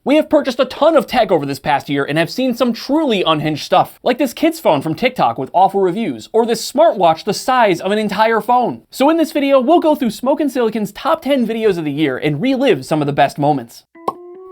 We have purchased a ton of tech over this past year and have seen some truly unhinged stuff, like this kid's phone from TikTok with awful reviews, or this smartwatch the size of an entire phone. So in this video, we'll go through Smokin Silicon's top 10 videos of the year and relive some of the best moments.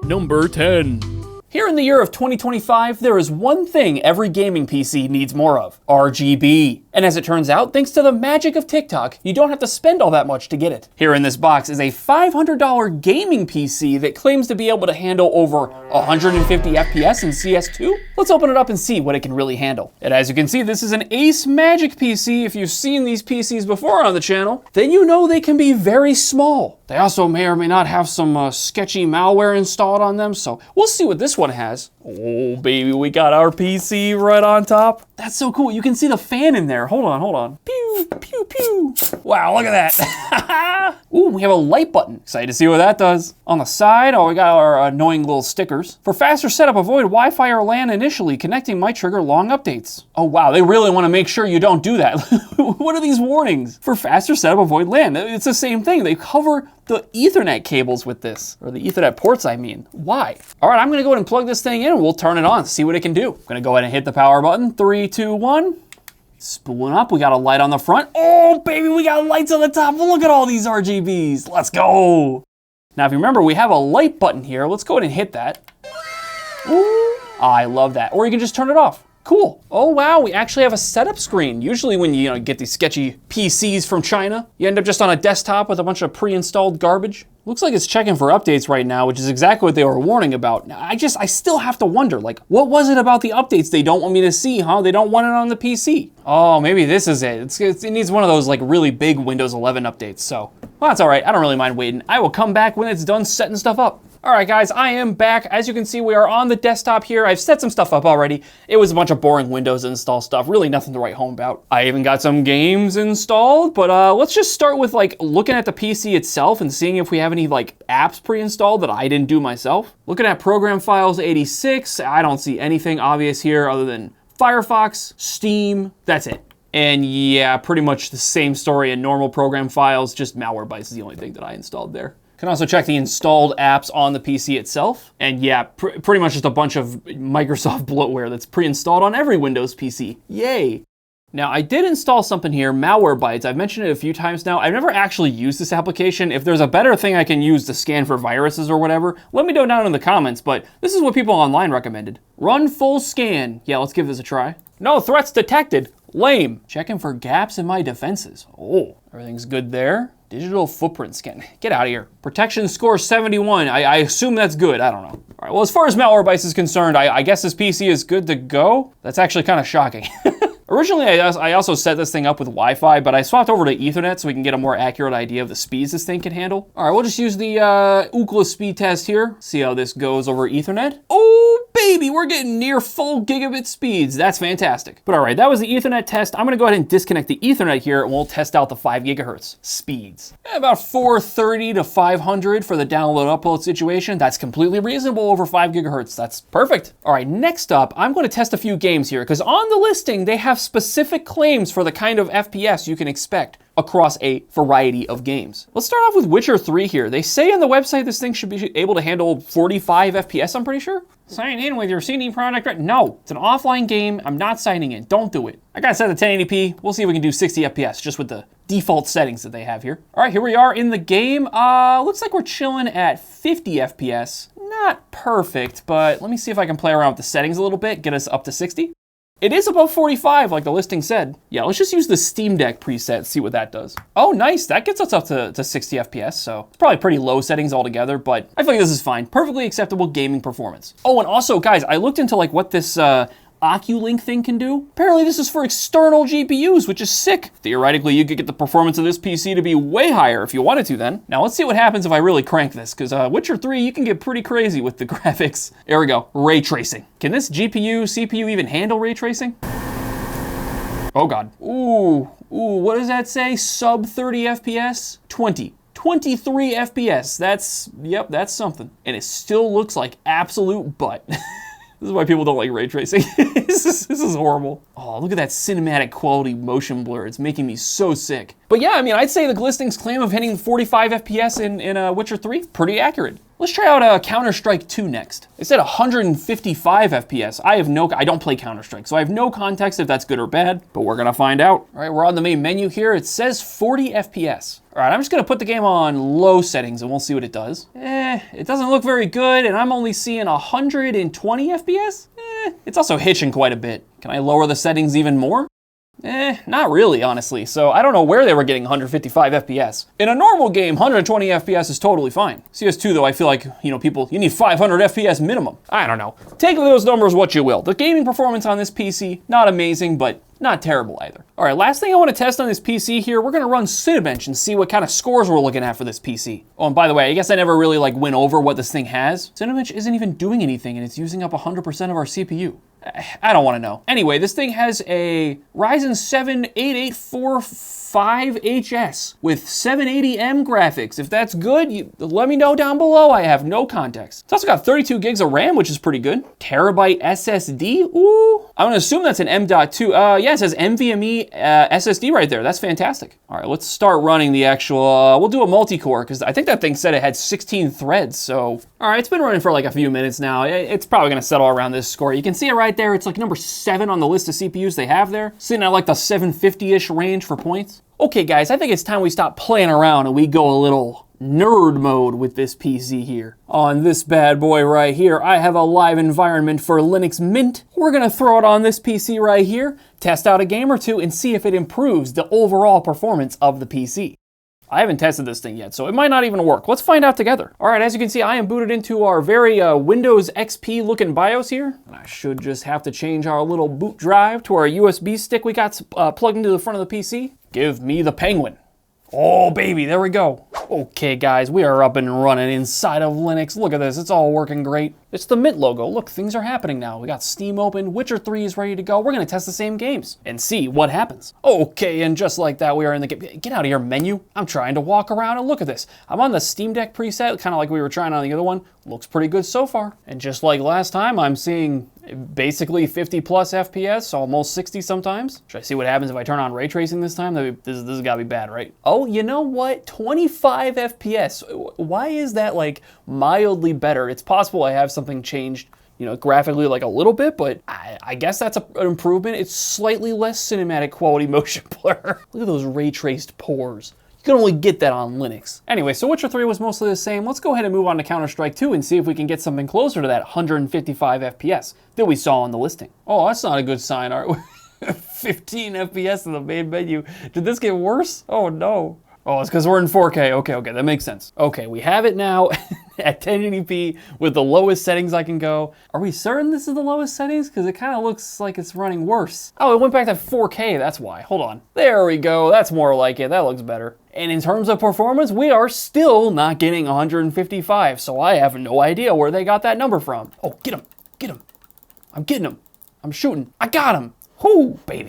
Number 10. Here in the year of 2025, there is one thing every gaming PC needs more of: RGB. And as it turns out, thanks to the magic of TikTok, you don't have to spend all that much to get it. Here in this box is a $500 gaming PC that claims to be able to handle over 150 FPS in CS2. Let's open it up and see what it can really handle. And as you can see, this is an Ace Magic PC. If you've seen these PCs before on the channel, then you know they can be very small. They also may or may not have some sketchy malware installed on them, so we'll see what this one has. Oh baby, we got our PC right on top. That's so cool. You can see the fan in there. Hold on. Pew, pew, pew. Wow, look at that. Ooh, we have a light button. Excited to see what that does. On the side, oh, we got our annoying little stickers. For faster setup, avoid Wi-Fi or LAN initially. Connecting might trigger long updates. Oh wow, they really want to make sure you don't do that. What are these warnings? For faster setup, avoid LAN. It's the same thing. They cover the Ethernet cables with this, or the Ethernet ports, I mean. Why? All right, I'm gonna go ahead and plug this thing in and we'll turn it on, see what it can do. I'm gonna go ahead and hit the power button. 3, 2, 1. Spooling up, we got a light on the front. Oh baby, we got lights on the top. Look at all these RGBs. Let's go. Now, if you remember, we have a light button here. Let's go ahead and hit that. Ooh, I love that. Or you can just turn it off. Cool. Oh wow, we actually have a setup screen. Usually when you get these sketchy PCs from China, you end up just on a desktop with a bunch of pre-installed garbage. Looks like it's checking for updates right now, which is exactly what they were warning about. Now, I still have to wonder, like, what was it about the updates they don't want me to see, huh? They don't want it on the PC. Oh, maybe this is it. It needs one of those like really big Windows 11 updates, so, well, that's all right. I don't really mind waiting. I will come back when it's done setting stuff up. All right, guys, I am back. As you can see, we are on the desktop here. I've set some stuff up already. It was a bunch of boring Windows install stuff, really nothing to write home about. I even got some games installed, but let's just start with like looking at the PC itself and seeing if we have any like apps pre-installed that I didn't do myself. Looking at program files 86, I don't see anything obvious here other than Firefox, Steam, that's it. And yeah, pretty much the same story in normal program files, just Malwarebytes is the only thing that I installed there. Can also check the installed apps on the PC itself. And yeah, pretty much just a bunch of Microsoft bloatware that's pre-installed on every Windows PC. Yay. Now, I did install something here, Malwarebytes. I've mentioned it a few times now. I've never actually used this application. If there's a better thing I can use to scan for viruses or whatever, let me know down in the comments, but this is what people online recommended. Run full scan. Yeah, let's give this a try. No threats detected. Lame. Checking for gaps in my defenses. Oh, everything's good there. Digital footprint scan. Get out of here. Protection score 71. I assume that's good. I don't know. All right, well, as far as Malwarebytes is concerned, I guess this PC is good to go. That's actually kind of shocking. Originally, I also set this thing up with Wi-Fi, but I swapped over to Ethernet so we can get a more accurate idea of the speeds this thing can handle. All right, we'll just use the Ookla speed test here. See how this goes over Ethernet. Oh, baby, we're getting near full gigabit speeds. That's fantastic. But all right, that was the Ethernet test. I'm gonna go ahead and disconnect the Ethernet here and we'll test out the 5 gigahertz speeds. About 430 to 500 for the download upload situation. That's completely reasonable over 5 gigahertz. That's perfect. All right, next up, I'm gonna test a few games here because on the listing, they have specific claims for the kind of FPS you can expect across a variety of games. Let's start off with Witcher 3 here. They say on the website this thing should be able to handle 45 FPS, I'm pretty sure. Sign in with your CD Projekt Red. No, it's an offline game. I'm not signing in. Don't do it. I got it set to 1080p. We'll see if we can do 60 FPS just with the default settings that they have here. All right, here we are in the game. Looks like we're chilling at 50 FPS. Not perfect, but let me see if I can play around with the settings a little bit, get us up to 60. It is above 45, like the listing said. Yeah, let's just use the Steam Deck preset, see what that does. Oh, nice, that gets us up to 60 FPS, so it's probably pretty low settings altogether, but I feel like this is fine. Perfectly acceptable gaming performance. Oh, and also, guys, I looked into like what this Oculink thing can do. Apparently this is for external GPUs, which is sick. Theoretically, you could get the performance of this PC to be way higher if you wanted to then. Now let's see what happens if I really crank this, because Witcher 3, you can get pretty crazy with the graphics. There we go, ray tracing. Can this GPU, CPU even handle ray tracing? Oh God. Ooh, what does that say? Sub 30 FPS? 23 FPS. That's something. And it still looks like absolute butt. This is why people don't like ray tracing. This is horrible. Oh, look at that cinematic quality motion blur. It's making me so sick. But yeah, I mean, I'd say the listings claim of hitting 45 FPS in Witcher 3, pretty accurate. Let's try out Counter-Strike 2 next. It said 155 FPS. I don't play Counter-Strike, so I have no context if that's good or bad, but we're gonna find out. All right, we're on the main menu here. It says 40 FPS. All right, I'm just gonna put the game on low settings and we'll see what it does. It doesn't look very good, and I'm only seeing 120 FPS. It's also hitching quite a bit. Can I lower the settings even more? Not really, honestly. So I don't know where they were getting 155 FPS. In a normal game, 120 FPS is totally fine. CS2 though, I feel like, you need 500 FPS minimum. I don't know. Take those numbers what you will. The gaming performance on this PC, not amazing, but not terrible either. All right, last thing I want to test on this PC here, we're gonna run Cinebench and see what kind of scores we're looking at for this PC. Oh, and by the way, I guess I never really went over what this thing has. Cinebench isn't even doing anything and it's using up 100% of our CPU. I don't want to know. Anyway, this thing has a Ryzen 7 8845HS with 780M graphics. If that's good, let me know down below. I have no context. It's also got 32 gigs of RAM, which is pretty good. Terabyte SSD, ooh. I'm gonna assume that's an M.2. Yeah, it says NVMe SSD right there. That's fantastic. All right, let's start running the actual, we'll do a multi-core, because I think that thing said it had 16 threads, so. All right, it's been running for a few minutes now. It's probably gonna settle around this score. You can see it right there. It's number 7 on the list of CPUs they have there. Sitting at the 750-ish range for points. Okay guys, I think it's time we stop playing around and we go a little nerd mode with this PC here. On this bad boy right here, I have a live environment for Linux Mint. We're gonna throw it on this PC right here, test out a game or two, and see if it improves the overall performance of the PC. I haven't tested this thing yet, so it might not even work. Let's find out together. All right, as you can see, I am booted into our very Windows XP looking BIOS here. And I should just have to change our little boot drive to our USB stick we got plugged into the front of the PC. Give me the Penguin. Oh baby, there we go. Okay guys, we are up and running inside of Linux. Look at this, it's all working great. It's the Mint logo. Look, things are happening now. We got Steam open, Witcher 3 is ready to go. We're gonna test the same games and see what happens. Okay, and just like that, we are in the game. Get out of here, menu. I'm trying to walk around and look at this. I'm on the Steam Deck preset, kind of like we were trying on the other one. Looks pretty good so far. And just like last time, I'm seeing basically 50 plus FPS, almost 60 sometimes. Should I see what happens if I turn on ray tracing this time? This has gotta be bad, right? Oh, you know what? 25 FPS. Why is that mildly better? It's possible I have something changed, graphically a little bit, but I guess that's an improvement. It's slightly less cinematic quality motion blur. Look at those ray traced pores. You can only get that on Linux. Anyway, so Witcher 3 was mostly the same. Let's go ahead and move on to Counter-Strike 2 and see if we can get something closer to that 155 FPS that we saw on the listing. Oh, that's not a good sign, Art. 15 FPS in the main menu. Did this get worse? Oh no. Oh, it's because we're in 4K. Okay, that makes sense. Okay, we have it now at 1080p with the lowest settings I can go. Are we certain this is the lowest settings? Because it kind of looks like it's running worse. Oh, it went back to 4K, that's why. Hold on. There we go, that's more like it. That looks better. And in terms of performance, we are still not getting 155, so I have no idea where they got that number from. Oh, get him. I'm getting him. I'm shooting. I got him. Whoo, baby.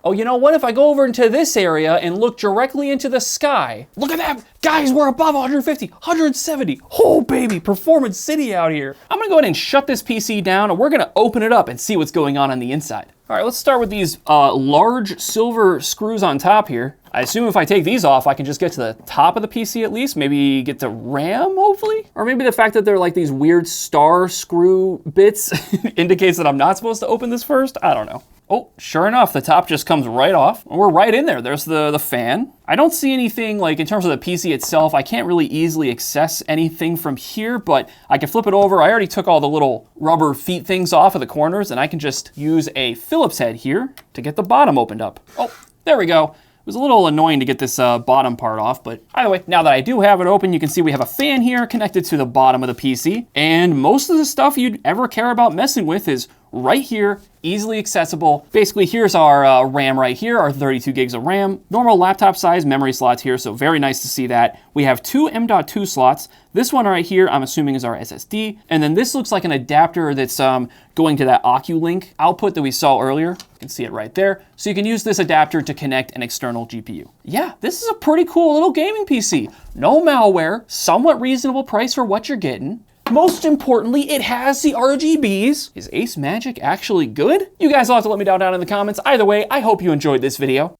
Oh, you know what? If I go over into this area and look directly into the sky, look at that. Guys, we're above 150, 170. Oh, baby, Performance City out here. I'm gonna go ahead and shut this PC down and we're gonna open it up and see what's going on the inside. All right, let's start with these large silver screws on top here. I assume if I take these off, I can just get to the top of the PC at least, maybe get to RAM, hopefully? Or maybe the fact that they're these weird star screw bits indicates that I'm not supposed to open this first? I don't know. Oh, sure enough, the top just comes right off. We're right in there. There's the fan. I don't see anything in terms of the PC itself. I can't really easily access anything from here, but I can flip it over. I already took all the little rubber feet things off of the corners, and I can just use a Phillips head here to get the bottom opened up. Oh, there we go. It was a little annoying to get this bottom part off, but either way, now that I do have it open, you can see we have a fan here connected to the bottom of the PC, and most of the stuff you'd ever care about messing with is right here, easily accessible. Basically, here's our RAM right here, our 32 gigs of RAM. Normal laptop size memory slots here, so very nice to see that. We have 2 M.2 slots. This one right here, I'm assuming is our SSD. And then this looks like an adapter that's going to that Oculink output that we saw earlier. You can see it right there. So you can use this adapter to connect an external GPU. Yeah, this is a pretty cool little gaming PC. No malware, somewhat reasonable price for what you're getting. Most importantly, it has the RGBs. Is Ace Magic actually good? You guys will have to let me know down in the comments. Either way, I hope you enjoyed this video.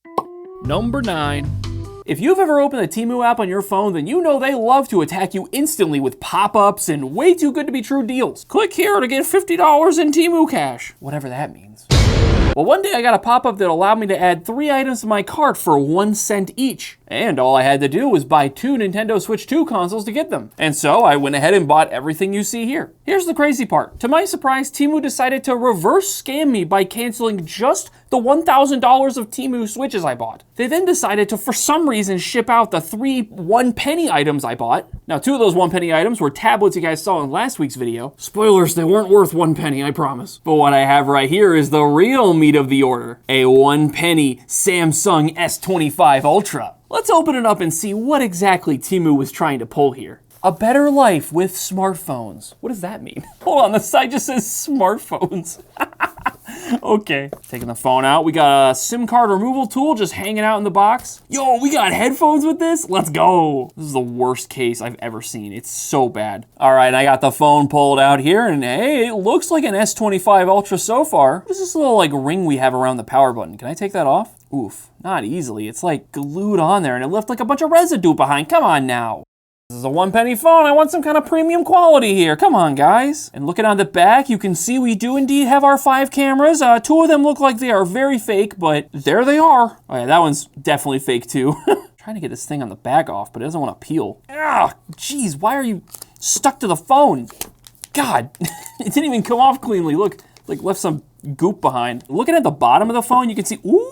Number 9. If you've ever opened the TEMU app on your phone, then you know they love to attack you instantly with pop-ups and way too good to be true deals. Click here to get $50 in TEMU cash. Whatever that means. Well, one day I got a pop-up that allowed me to add 3 items to my cart for 1 cent each. And all I had to do was buy 2 Nintendo Switch 2 consoles to get them. And so I went ahead and bought everything you see here. Here's the crazy part. To my surprise, TEMU decided to reverse scam me by canceling just the $1,000 of TEMU Switches I bought. They then decided to, for some reason, ship out the 3 1-penny items I bought. Now, 2 of those 1-penny items were tablets you guys saw in last week's video. Spoilers, they weren't worth 1 penny, I promise. But what I have right here is the real meat of the order. A 1-penny Samsung S25 Ultra. Let's open it up and see what exactly TEMU was trying to pull here. A better life with smartphones. What does that mean? Hold on, the side just says smartphones. Okay, taking the phone out. We got a SIM card removal tool just hanging out in the box. Yo, we got headphones with this? Let's go. This is the worst case I've ever seen. It's so bad. All right, I got the phone pulled out here, and hey, it looks like an S25 Ultra so far. What is this little like ring we have around the power button? Can I take that off? Oof, not easily. It's like glued on there, and it left like a bunch of residue behind. Come on now. This is a 1-penny phone. I want some kind of premium quality here. Come on, guys. And looking on the back, you can see we do indeed have our 5 cameras. 2 of them look like they are very fake, but there they are. Oh yeah, that one's definitely fake too. Trying to get this thing on the back off, but it doesn't want to peel. Ah, jeez, why are you stuck to the phone? God, it didn't even come off cleanly. Look, like left some goop behind. Looking at the bottom of the phone, you can see, ooh,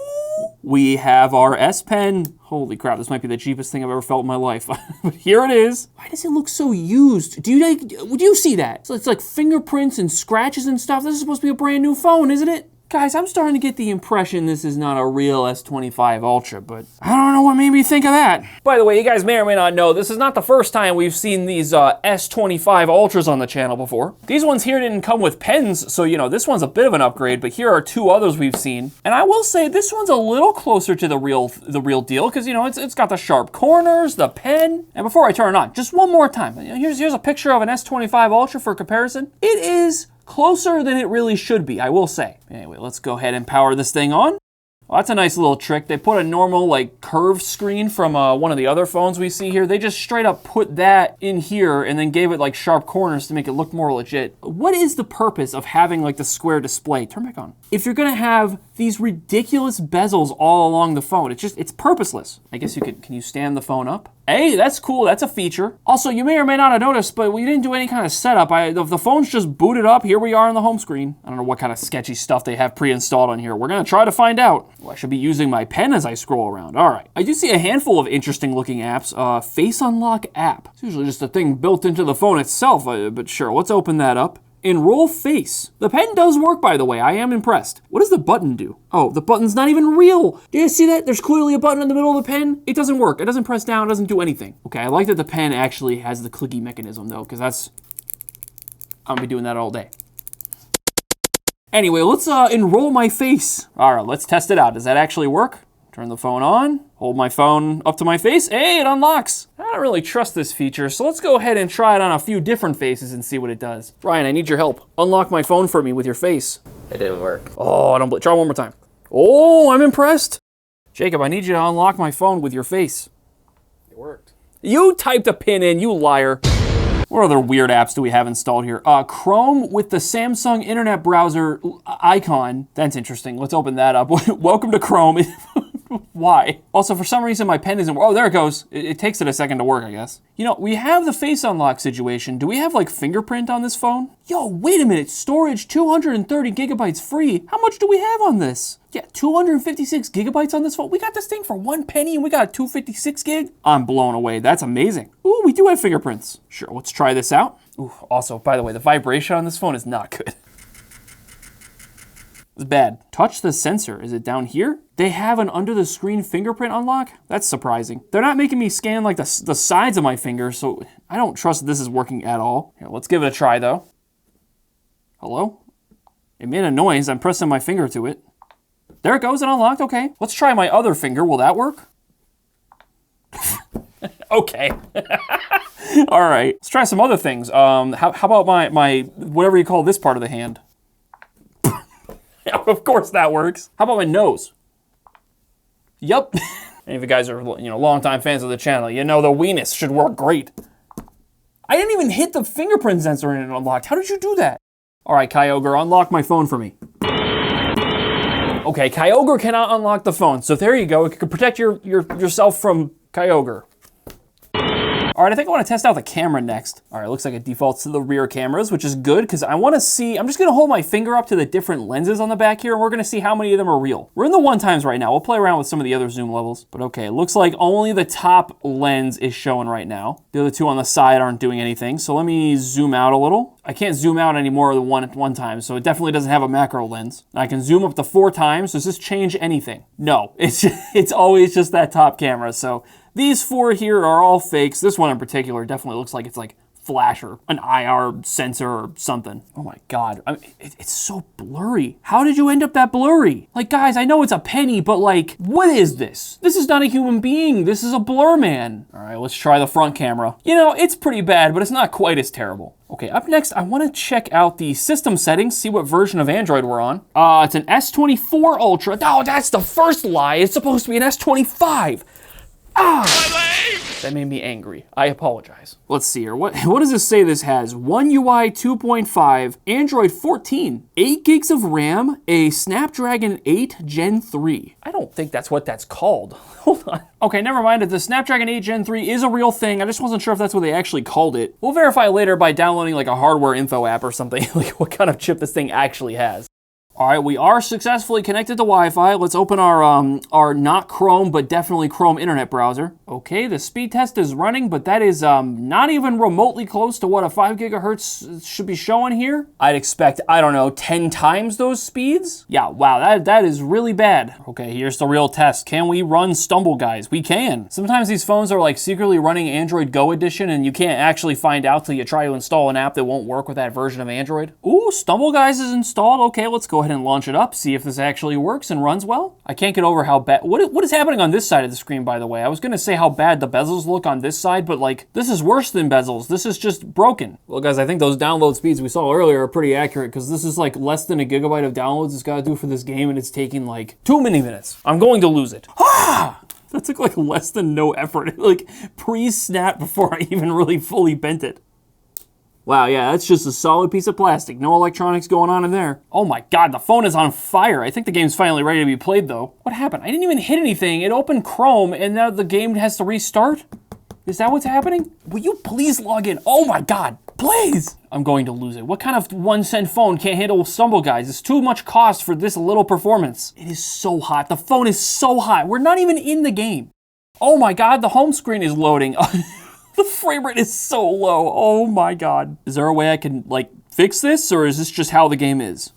we have our S Pen. Holy crap, this might be the cheapest thing I've ever felt in my life. But here it is. Why does it look so used? Do you see that? So it's like fingerprints and scratches and stuff. This is supposed to be a brand new phone, isn't it? Guys, I'm starting to get the impression this is not a real S25 Ultra, but I don't know what made me think of that. By the way, you guys may or may not know, this is not the first time we've seen these S25 Ultras on the channel before. These ones here didn't come with pens, so you know, this one's a bit of an upgrade, but here are 2 others we've seen. And I will say this one's a little closer to the real deal, because you know, it's got the sharp corners, the pen. And before I turn it on, just one more time, here's a picture of an S25 Ultra for comparison. It is closer than it really should be, I will say. Anyway, let's go ahead and power this thing on. Well, that's a nice little trick. They put a normal like curved screen from one of the other phones we see here. They just straight up put that in here and then gave it like sharp corners to make it look more legit. What is the purpose of having like the square display? Turn back on. If you're gonna have these ridiculous bezels all along the phone, it's purposeless. I guess you could, can you stand the phone up? Hey, that's cool, that's a feature. Also, you may or may not have noticed, but we didn't do any kind of setup. The phone's just booted up. Here we are on the home screen. I don't know what kind of sketchy stuff they have pre-installed on here. We're gonna try to find out. Well, I should be using my pen as I scroll around. All right, I do see a handful of interesting looking apps. Face Unlock app. It's usually just a thing built into the phone itself, but sure, let's open that up. Enroll face. The pen does work, by the way. I am impressed. What does the button do? Oh, the button's not even real. Do you see that? There's clearly a button in the middle of the pen. It doesn't work. It doesn't press down. It doesn't do anything. Okay, I like that the pen actually has the clicky mechanism, though, because I'm gonna be doing that all day. Anyway, let's enroll my face. All right, let's test it out. Does that actually work? Turn the phone on, hold my phone up to my face. Hey, it unlocks. I don't really trust this feature, so let's go ahead and try it on a few different faces and see what it does. Ryan, I need your help. Unlock my phone for me with your face. It didn't work. Oh, try one more time. Oh, I'm impressed. Jacob, I need you to unlock my phone with your face. It worked. You typed a pin in, you liar. What other weird apps do we have installed here? Chrome with the Samsung internet browser icon. That's interesting. Let's open that up. Welcome to Chrome. Why? Also, for some reason, my pen isn't. Oh, there it goes. It takes it a second to work, I guess. You know, we have the face unlock situation. Do we have like fingerprint on this phone? Yo, wait a minute. Storage 230 gigabytes free. How much do we have on this? Yeah, 256 gigabytes on this phone. We got this thing for 1 penny and we got 256 gig. I'm blown away. That's amazing. Ooh, we do have fingerprints. Sure, let's try this out. Ooh, also, by the way, the vibration on this phone is not good. It's bad. Touch the sensor. Is it down here? They have an under the screen fingerprint unlock? That's surprising. They're not making me scan like the sides of my fingers, so I don't trust that this is working at all. Here, let's give it a try though. Hello? It made a noise. I'm pressing my finger to it. There it goes, it unlocked, okay. Let's try my other finger. Will that work? Okay. All right, let's try some other things. How about my whatever you call this part of the hand? Of course that works. How about my nose? Yup. Any of you guys are, longtime fans of the channel, you know the weenus should work great. I didn't even hit the fingerprint sensor and it unlocked. How did you do that? All right, Kyogre, unlock my phone for me. Okay, Kyogre cannot unlock the phone, so there you go. It can protect yourself from Kyogre. All right, I think I want to test out the camera next. All right, looks like it defaults to the rear cameras, which is good because I want to see, I'm just going to hold my finger up to the different lenses on the back here, and we're going to see how many of them are real. We're in the 1x right now. We'll play around with some of the other zoom levels. But okay, it looks like only the top lens is showing right now. The other two on the side aren't doing anything. So let me zoom out a little. I can't zoom out any more than one time, so it definitely doesn't have a macro lens. I can zoom up to 4 times. Does this change anything? No, it's always just that top camera. So these 4 here are all fakes. This one in particular definitely looks like it's like flash or an IR sensor or something. Oh my God, it's so blurry. How did you end up that blurry? Like, guys, I know it's a penny, but like, what is this? This is not a human being. This is a blur man. All right, let's try the front camera. It's pretty bad, but it's not quite as terrible. Okay, up next, I want to check out the system settings, see what version of Android we're on. It's an S24 Ultra. Oh, that's the first lie. It's supposed to be an S25. That made me angry. I apologize. Let's see here. What does this say this has? One UI 2.5, Android 14, 8 gigs of RAM, a Snapdragon 8 Gen 3. I don't think that's what that's called. Hold on. Okay, never mind. The Snapdragon 8 Gen 3 is a real thing. I just wasn't sure if that's what they actually called it. We'll verify later by downloading like a hardware info app or something, like what kind of chip this thing actually has. All right, we are successfully connected to Wi-Fi. Let's open our not Chrome, but definitely Chrome internet browser. Okay, the speed test is running, but that is not even remotely close to what a 5 gigahertz should be showing here. I'd expect, I don't know, 10 times those speeds? Yeah, wow, that is really bad. Okay, here's the real test. Can we run Stumble Guys? We can. Sometimes these phones are like secretly running Android Go edition, and you can't actually find out till you try to install an app that won't work with that version of Android. Ooh, Stumble Guys is installed. Okay, let's go ahead and launch it up, see if this actually works and runs well. I can't get over how bad, what is happening on this side of the screen, by the way? I was gonna say how bad the bezels look on this side, but like, this is worse than bezels. This is just broken. Well, guys, I think those download speeds we saw earlier are pretty accurate because this is like less than a gigabyte of downloads it's gotta do for this game, and it's taking like too many minutes. I'm going to lose it. That took like less than no effort. Like pre-snap before I even really fully bent it. Wow, yeah, that's just a solid piece of plastic. No electronics going on in there. Oh my God, the phone is on fire. I think the game's finally ready to be played though. What happened? I didn't even hit anything. It opened Chrome and now the game has to restart? Is that what's happening? Will you please log in? Oh my God, please. I'm going to lose it. What kind of 1 cent phone can't handle Stumble Guys? It's too much cost for this little performance. It is so hot. The phone is so hot. We're not even in the game. Oh my God, the home screen is loading. The frame rate is so low. Oh my God. Is there a way I can like fix this, or is this just how the game is?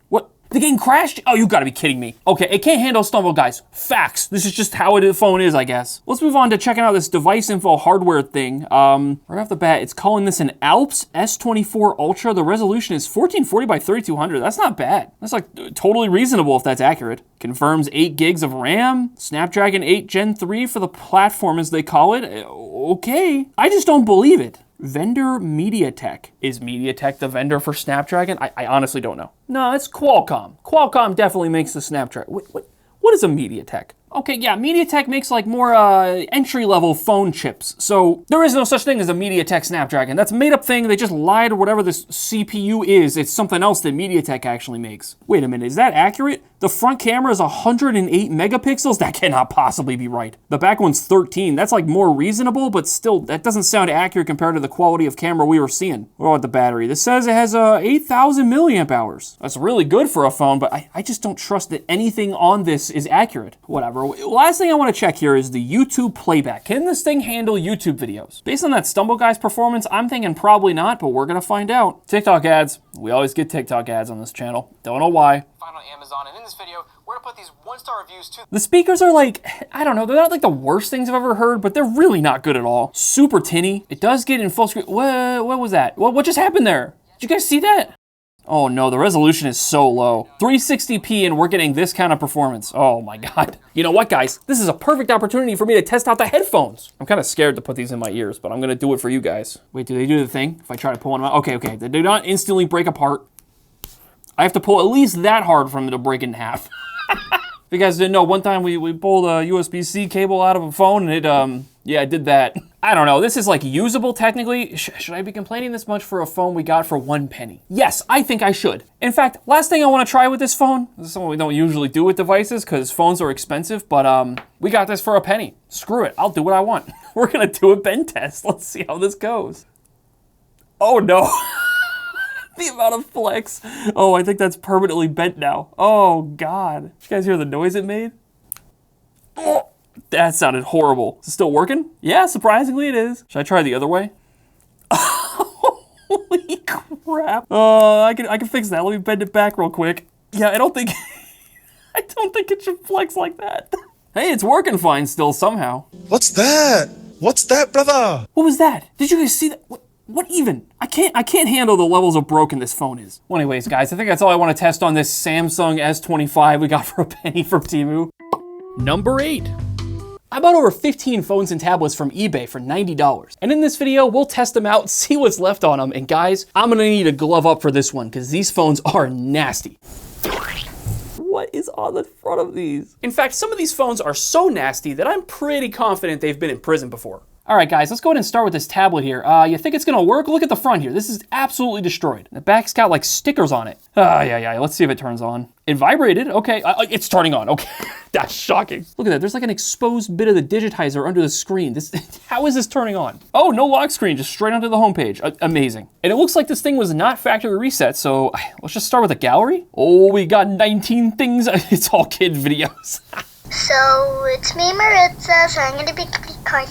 What? The game crashed? Oh, you gotta be kidding me. Okay, it can't handle Stumble Guys. Facts. This is just how the phone is, I guess. Let's move on to checking out this device info hardware thing. Right off the bat, it's calling this an Alps S24 Ultra. The resolution is 1440 by 3200. That's not bad. That's like totally reasonable if that's accurate. Confirms 8 gigs of RAM, Snapdragon 8 Gen 3 for the platform as they call it. Okay. I just don't believe it. Vendor MediaTek. Is MediaTek the vendor for Snapdragon? I honestly don't know. No, it's Qualcomm. Qualcomm definitely makes the Snapdragon. What is a MediaTek? Okay, yeah, MediaTek makes like more entry-level phone chips. So there is no such thing as a MediaTek Snapdragon. That's a made-up thing. They just lied or whatever this CPU is. It's something else that MediaTek actually makes. Wait a minute, is that accurate? The front camera is 108 megapixels? That cannot possibly be right. The back one's 13. That's like more reasonable, but still, that doesn't sound accurate compared to the quality of camera we were seeing. What about the battery? This says it has 8,000 milliamp hours. That's really good for a phone, but I just don't trust that anything on this is accurate. Whatever. Last thing I want to check here is the YouTube playback. Can this thing handle YouTube videos? Based on that Stumble Guys performance, I'm thinking probably not, but we're gonna find out. TikTok ads. We always get TikTok ads on this channel. Don't know why. Find on Amazon, and in this video, we're gonna put these 1-star reviews too. The speakers are like, I don't know, they're not like the worst things I've ever heard, but they're really not good at all. Super tinny. It does get in full screen. What was that? What just happened there? Did you guys see that? Oh no, the resolution is so low. 360p and we're getting this kind of performance. Oh my God. You know what, guys? This is a perfect opportunity for me to test out the headphones. I'm kind of scared to put these in my ears, but I'm gonna do it for you guys. Wait, do they do the thing? If I try to pull them out? Okay, they do not instantly break apart. I have to pull at least that hard for them to break in half. If you guys didn't know, one time we pulled a USB-C cable out of a phone and it, yeah, I did that. I don't know, this is like usable technically. Should I be complaining this much for a phone we got for 1 penny? Yes, I think I should. In fact, last thing I wanna try with this phone, this is something we don't usually do with devices because phones are expensive, but we got this for a penny. Screw it, I'll do what I want. We're gonna do a bend test. Let's see how this goes. Oh no. The amount of flex. Oh, I think that's permanently bent now. Oh God. Did you guys hear the noise it made? Oh. That sounded horrible. Is it still working? Yeah, surprisingly it is. Should I try the other way? Holy crap. I can fix that. Let me bend it back real quick. Yeah, I don't think it should flex like that. Hey, it's working fine still somehow. What's that? What's that, brother? What was that? Did you guys see that? What even? I can't handle the levels of broken this phone is. Well, anyways, guys, I think that's all I want to test on this Samsung S25 we got for a penny from TEMU. Number 8. I bought over 15 phones and tablets from eBay for $90. And in this video, we'll test them out, see what's left on them. And guys, I'm gonna need a glove up for this one because these phones are nasty. What is on the front of these? In fact, some of these phones are so nasty that I'm pretty confident they've been in prison before. All right, guys, let's go ahead and start with this tablet here. You think it's gonna work? Look at the front here. This is absolutely destroyed. The back's got like stickers on it. Yeah, let's see if it turns on. It vibrated, okay. It's turning on, okay. That's shocking. Look at that, there's like an exposed bit of the digitizer under the screen. How is this turning on? Oh, no lock screen, just straight onto the homepage. Amazing. And it looks like this thing was not factory reset, so let's just start with a gallery. Oh, we got 19 things. It's all kid videos. So, it's me, Maritza, so I'm gonna be recording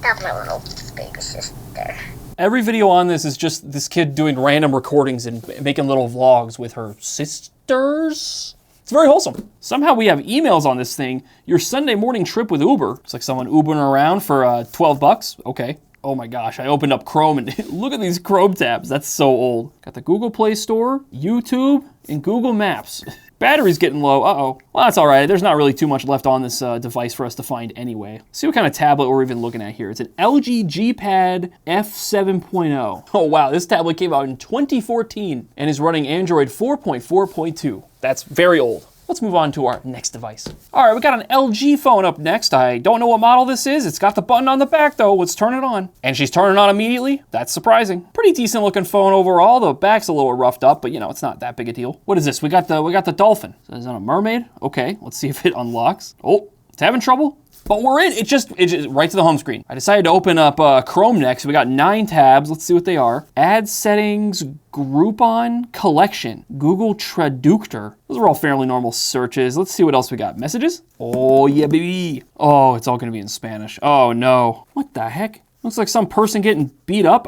of my little baby sister. Every video on this is just this kid doing random recordings and making little vlogs with her sisters. It's very wholesome. Somehow we have emails on this thing. Your Sunday morning trip with Uber. It's like someone Ubering around for 12 bucks. Okay. Oh my gosh, I opened up Chrome and look at these Chrome tabs. That's so old. Got the Google Play Store, YouTube, and Google Maps. Battery's getting low, uh-oh. Well, that's all right. There's not really too much left on this device for us to find anyway. Let's see what kind of tablet we're even looking at here. It's an LG G Pad F7.0. Oh wow, this tablet came out in 2014 and is running Android 4.4.2. That's very old. Let's move on to our next device. All right, we got an LG phone up next. I don't know what model this is. It's got the button on the back though. Let's turn it on. And she's turning on immediately. That's surprising. Pretty decent looking phone overall. The back's a little roughed up, but you know, it's not that big a deal. What is this? We got the dolphin. So is that a mermaid? Okay, let's see if it unlocks. Oh, it's having trouble. But we're in, it just right to the home screen. I decided to open up Chrome next. We got 9 tabs. Let's see what they are. Add settings, Groupon, collection, Google Traductor. Those are all fairly normal searches. Let's see what else we got. Messages? Oh yeah, baby. Oh, it's all gonna be in Spanish. Oh no. What the heck? Looks like some person getting beat up.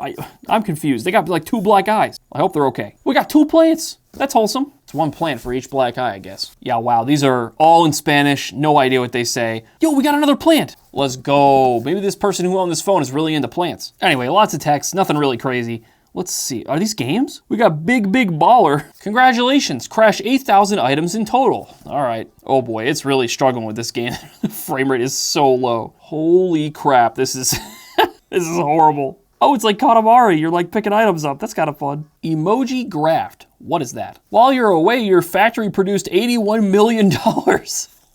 I'm confused. They got like 2 black eyes. I hope they're okay. We got 2 plants. That's wholesome. It's 1 plant for each black eye, I guess. Yeah, wow, these are all in Spanish. No idea what they say. Yo, we got another plant. Let's go. Maybe this person who owned this phone is really into plants. Anyway, lots of text, nothing really crazy. Let's see, are these games? We got Big Baller. Congratulations, crash 8,000 items in total. All right, oh boy, it's really struggling with this game. The frame rate is so low. Holy crap, this is, this is horrible. Oh, it's like Katamari, you're like picking items up. That's kind of fun. Emoji graft, what is that? While you're away, your factory produced $81 million.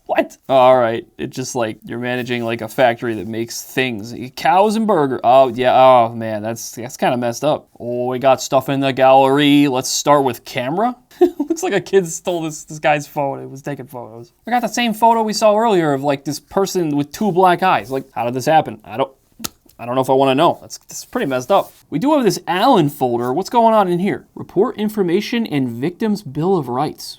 What? All right, it's just like you're managing like a factory that makes things. Cows and burger. Oh yeah, oh man, that's kind of messed up. Oh, we got stuff in the gallery. Let's start with camera. Looks like a kid stole this guy's phone. It was taking photos. I got the same photo we saw earlier of like this person with 2 black eyes. Like, how did this happen? I don't know if I want to know. That's pretty messed up. We do have this Allen folder. What's going on in here? Report information and victim's bill of rights.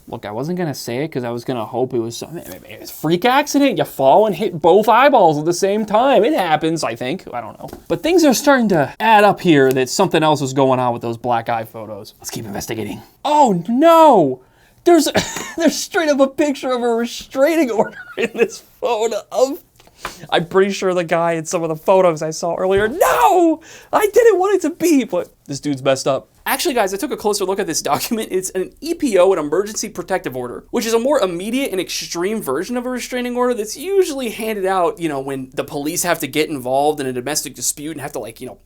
Look, I wasn't gonna say it because I was gonna hope it was something. It's a freak accident. You fall and hit both eyeballs at the same time. It happens, I think. I don't know. But things are starting to add up here that something else was going on with those black eye photos. Let's keep investigating. Oh no! There's straight up a picture of a restraining order in this photo of. I'm pretty sure the guy in some of the photos I saw earlier, no! I didn't want it to be, but this dude's messed up. Actually, guys, I took a closer look at this document. It's an EPO, an Emergency Protective Order, which is a more immediate and extreme version of a restraining order that's usually handed out, you know, when the police have to get involved in a domestic dispute and have to, like, you know,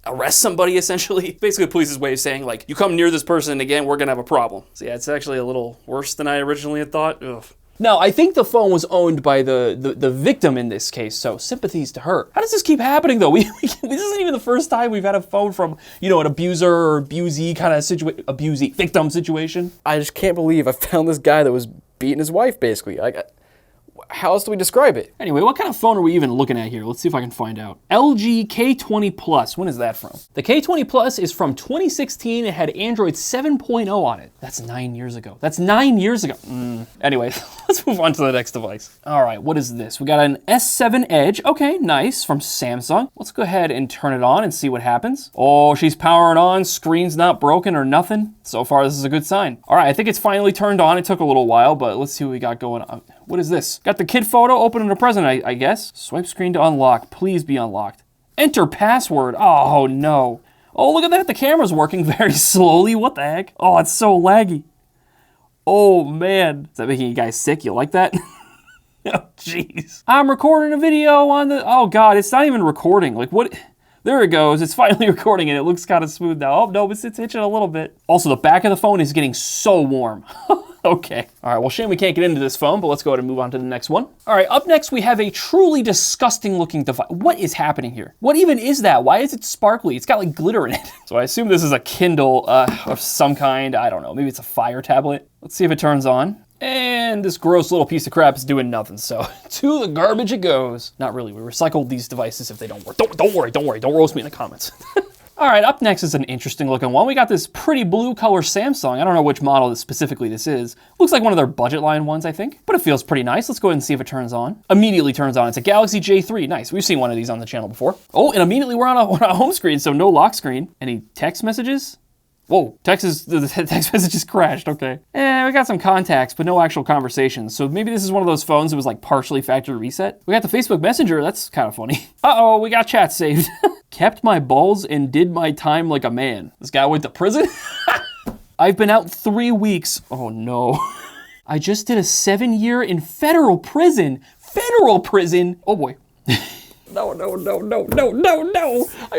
arrest somebody, essentially. Basically, the police's way of saying, like, you come near this person again, we're gonna have a problem. So yeah, it's actually a little worse than I originally had thought. Ugh. Now, I think the phone was owned by the victim in this case, so sympathies to her. How does this keep happening, though? This isn't even the first time we've had a phone from, you know, an abuser or abusee kind of victim situation. I just can't believe I found this guy that was beating his wife, basically. Like, how else do we describe it? Anyway, what kind of phone are we even looking at here? Let's see if I can find out. LG K20 Plus. When is that from? The K20 Plus is from 2016. It had Android 7.0 on it. That's 9 years ago. That's 9 years ago. Anyway, let's move on to the next device. All right, what is this? We got an S7 Edge. Okay, nice, from Samsung. Let's go ahead and turn it on and see what happens. Oh, she's powering on. Screen's not broken or nothing. So far, this is a good sign. All right, I think it's finally turned on. It took a little while, but let's see what we got going on. What is this? Got the kid photo, opening a present, I guess. Swipe screen to unlock. Please be unlocked. Enter password. Oh, no. Oh, look at that. The camera's working very slowly. What the heck? Oh, it's so laggy. Oh, man. Is that making you guys sick? You like that? Oh, jeez. I'm recording a video on the... Oh, God. It's not even recording. Like, what... There it goes. It's finally recording and it looks kind of smooth now. Oh, no, it's itching a little bit. Also, the back of the phone is getting so warm. Okay. All right, well, shame we can't get into this phone, but let's go ahead and move on to the next one. All right, up next, we have a truly disgusting looking device. What is happening here? What even is that? Why is it sparkly? It's got like glitter in it. So I assume this is a Kindle of some kind. I don't know. Maybe it's a Fire tablet. Let's see if it turns on. And this gross little piece of crap is doing nothing, so to the garbage it goes. Not really, we recycle these devices if they don't work. Don't worry, don't roast me in the comments. All right, up next is an interesting looking one. We got this pretty blue color Samsung. I don't know which model specifically this is. Looks like one of their budget line ones, I think, but it feels pretty nice. Let's go ahead and see if it turns on. Immediately turns on. It's a Galaxy J3, nice. We've seen one of these on the channel before. Oh, and immediately we're on a home screen, so no lock screen. Any text messages? Whoa, the text messages crashed, okay. We got some contacts, but no actual conversations. So maybe this is one of those phones that was like partially factory reset. We got the Facebook Messenger, that's kind of funny. Uh-oh, we got chat saved. Kept my balls and did my time like a man. This guy went to prison? I've been out 3 weeks. Oh no. I just did a 7-year in federal prison. Federal prison? Oh boy. No. I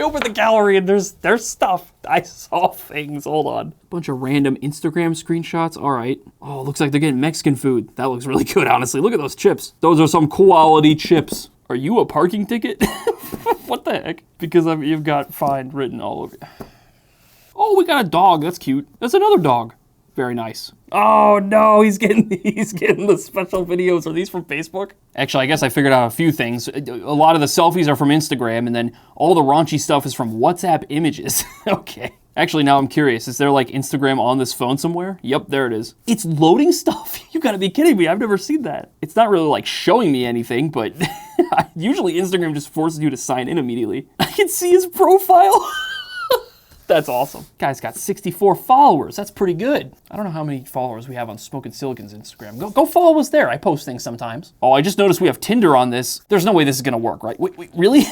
opened the gallery and there's stuff. I saw things, hold on. Bunch of random Instagram screenshots, all right. Oh, looks like they're getting Mexican food. That looks really good, honestly. Look at those chips. Those are some quality chips. Are you a parking ticket? What the heck? Because you've got fine written all over. Oh, we got a dog, that's cute. That's another dog. Very nice. Oh no, he's getting the special videos. Are these from Facebook? Actually, I guess I figured out a few things. A lot of the selfies are from Instagram, and then all the raunchy stuff is from WhatsApp images. Okay. Actually, now I'm curious. Is there like Instagram on this phone somewhere? Yep, there it is. It's loading stuff? You gotta be kidding me. I've never seen that. It's not really like showing me anything, but usually Instagram just forces you to sign in immediately. I can see his profile. That's awesome. Guy's got 64 followers. That's pretty good. I don't know how many followers we have on Smokin Silicon's Instagram. Go follow us there. I post things sometimes. Oh, I just noticed we have Tinder on this. There's no way this is gonna work, right? Wait, really?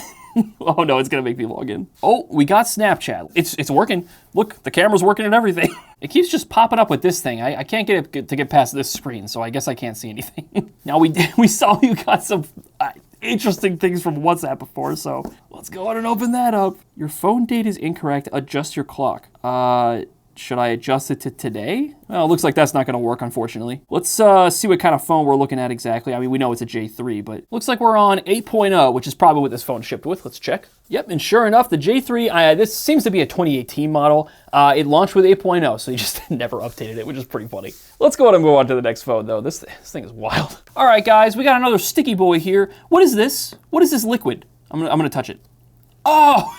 Oh no, it's gonna make me log in. Oh, we got Snapchat. It's working. Look, the camera's working and everything. It keeps just popping up with this thing. I can't get it to get past this screen, so I guess I can't see anything. Now we saw you got some interesting things from WhatsApp before, so let's go on and open that up. Your phone date is incorrect. Adjust your clock. Should I adjust it to today? Well, it looks like that's not gonna work, unfortunately. Let's see what kind of phone we're looking at exactly. I mean, we know it's a J3, but looks like we're on 8.0, which is probably what this phone shipped with. Let's check. Yep, and sure enough, the J3, this seems to be a 2018 model. It launched with 8.0, so you just never updated it, which is pretty funny. Let's go ahead and move on to the next phone, though. This thing is wild. All right, guys, we got another sticky boy here. What is this? What is this liquid? I'm gonna touch it. Oh!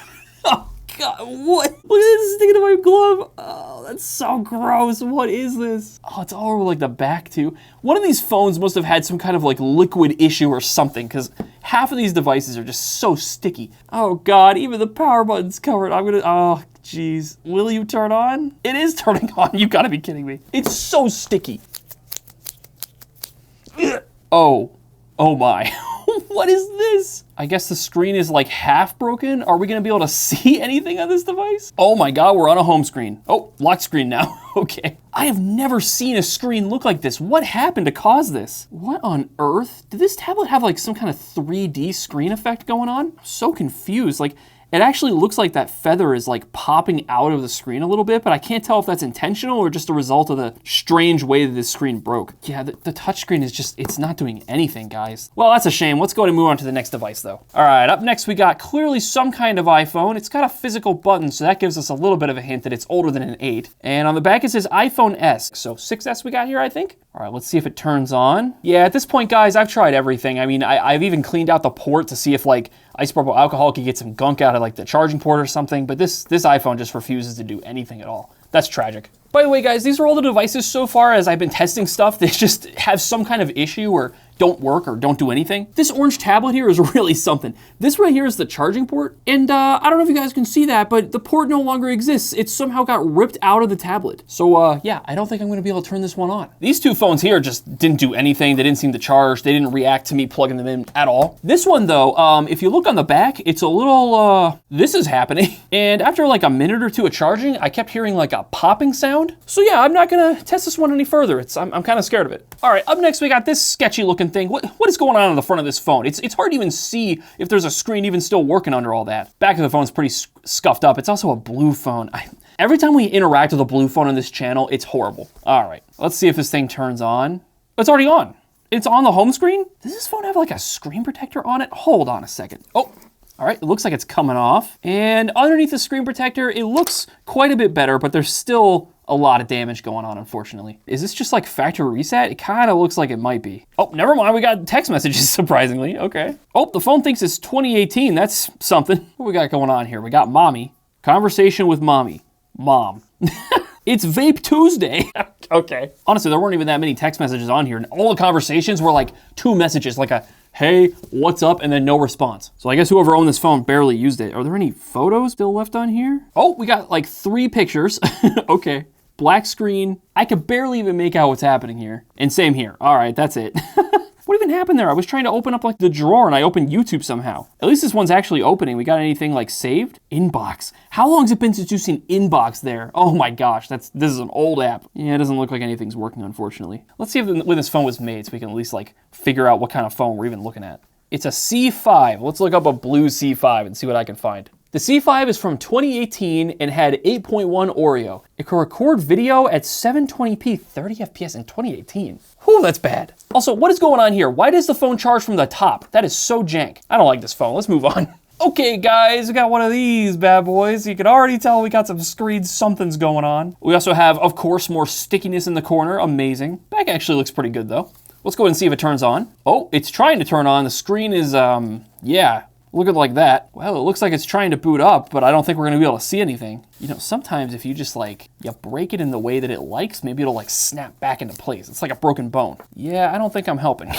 God, what? Look at this sticking to my glove. Oh, that's so gross. What is this? Oh, it's all over like the back too. One of these phones must have had some kind of like liquid issue or something, because half of these devices are just so sticky. Oh God, even the power button's covered. Oh geez. Will you turn on? It is turning on. You gotta be kidding me. It's so sticky. Oh my. What is this? I guess the screen is like half broken. Are we gonna be able to see anything on this device? Oh my God, we're on a home screen. Oh, locked screen now, okay. I have never seen a screen look like this. What happened to cause this? What on earth? Did this tablet have like some kind of 3D screen effect going on? I'm so confused. Like it actually looks like that feather is like popping out of the screen a little bit, but I can't tell if that's intentional or just a result of the strange way that this screen broke. Yeah, the touchscreen is just, it's not doing anything, guys. Well, that's a shame. Let's go ahead and move on to the next device though. All right, up next we got clearly some kind of iPhone. It's got a physical button, so that gives us a little bit of a hint that it's older than an 8. And on the back it says iPhone S. So 6S we got here, I think. All right, let's see if it turns on. Yeah, at this point, guys, I've tried everything. I mean, I've even cleaned out the port to see if like isopropyl alcohol could get some gunk out of like the charging port or something, but this iPhone just refuses to do anything at all. That's tragic. By the way, guys, these are all the devices so far as I've been testing stuff that just have some kind of issue or don't work or don't do anything. This orange tablet here is really something. This right here is the charging port. And I don't know if you guys can see that, but the port no longer exists. It somehow got ripped out of the tablet. So yeah, I don't think I'm gonna be able to turn this one on. These two phones here just didn't do anything. They didn't seem to charge. They didn't react to me plugging them in at all. This one though, if you look on the back, it's a little, this is happening. And after like a minute or two of charging, I kept hearing like a popping sound. So yeah, I'm not gonna test this one any further. I'm kind of scared of it. All right, up next we got this sketchy looking thing. What is going on the front of this phone? It's hard to even see if there's a screen even still working under all that. Back of the phone's pretty scuffed up. It's also a blue phone. Every time we interact with a blue phone on this channel, it's horrible. All right, let's see if this thing turns on. It's already on. It's on the home screen. Does this phone have like a screen protector on it? Hold on a second. Oh. All right, it looks like it's coming off. And underneath the screen protector, it looks quite a bit better, but there's still a lot of damage going on, unfortunately. Is this just like factory reset? It kind of looks like it might be. Oh, never mind, we got text messages, surprisingly, okay. Oh, the phone thinks it's 2018, that's something. What we got going on here? We got mommy, conversation with mommy, mom. It's Vape Tuesday. Okay. Honestly, there weren't even that many text messages on here, and all the conversations were like 2 messages, like a, hey, what's up? And then no response. So I guess whoever owned this phone barely used it. Are there any photos still left on here? Oh, we got like 3 pictures. Okay. Black screen. I could barely even make out what's happening here. And same here. All right, that's it. What even happened there? I was trying to open up like the drawer and I opened YouTube somehow. At least this one's actually opening. We got anything like saved? Inbox. How long has it been since you've seen Inbox there? Oh my gosh, this is an old app. Yeah, it doesn't look like anything's working, unfortunately. Let's see if when this phone was made so we can at least like figure out what kind of phone we're even looking at. It's a C5. Let's look up a blue C5 and see what I can find. The C5 is from 2018 and had 8.1 Oreo. It can record video at 720p 30 FPS in 2018. Whew, that's bad. Also, what is going on here? Why does the phone charge from the top? That is so jank. I don't like this phone. Let's move on. Okay, guys, we got one of these bad boys. You can already tell we got some screens, something's going on. We also have, of course, more stickiness in the corner. Amazing. Back actually looks pretty good, though. Let's go ahead and see if it turns on. Oh, it's trying to turn on. The screen is, yeah. Look at it like that. Well, it looks like it's trying to boot up, but I don't think we're gonna be able to see anything. You know, sometimes if you just like, you break it in the way that it likes, maybe it'll like snap back into place. It's like a broken bone. Yeah, I don't think I'm helping.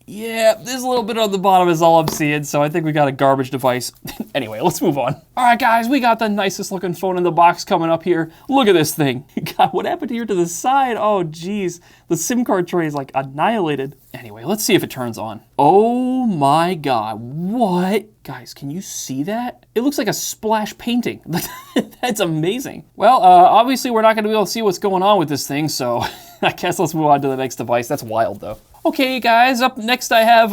Yeah, there's a little bit on the bottom is all I'm seeing, so I think we got a garbage device. Anyway, let's move on. All right, guys, we got the nicest looking phone in the box coming up here. Look at this thing. God, what happened here to the side? Oh, geez. The SIM card tray is like annihilated. Anyway, let's see if it turns on. Oh my God, what? Guys, can you see that? It looks like a splash painting. That's amazing. Well, obviously we're not gonna be able to see what's going on with this thing, so I guess let's move on to the next device. That's wild though. Okay, guys, up next I have,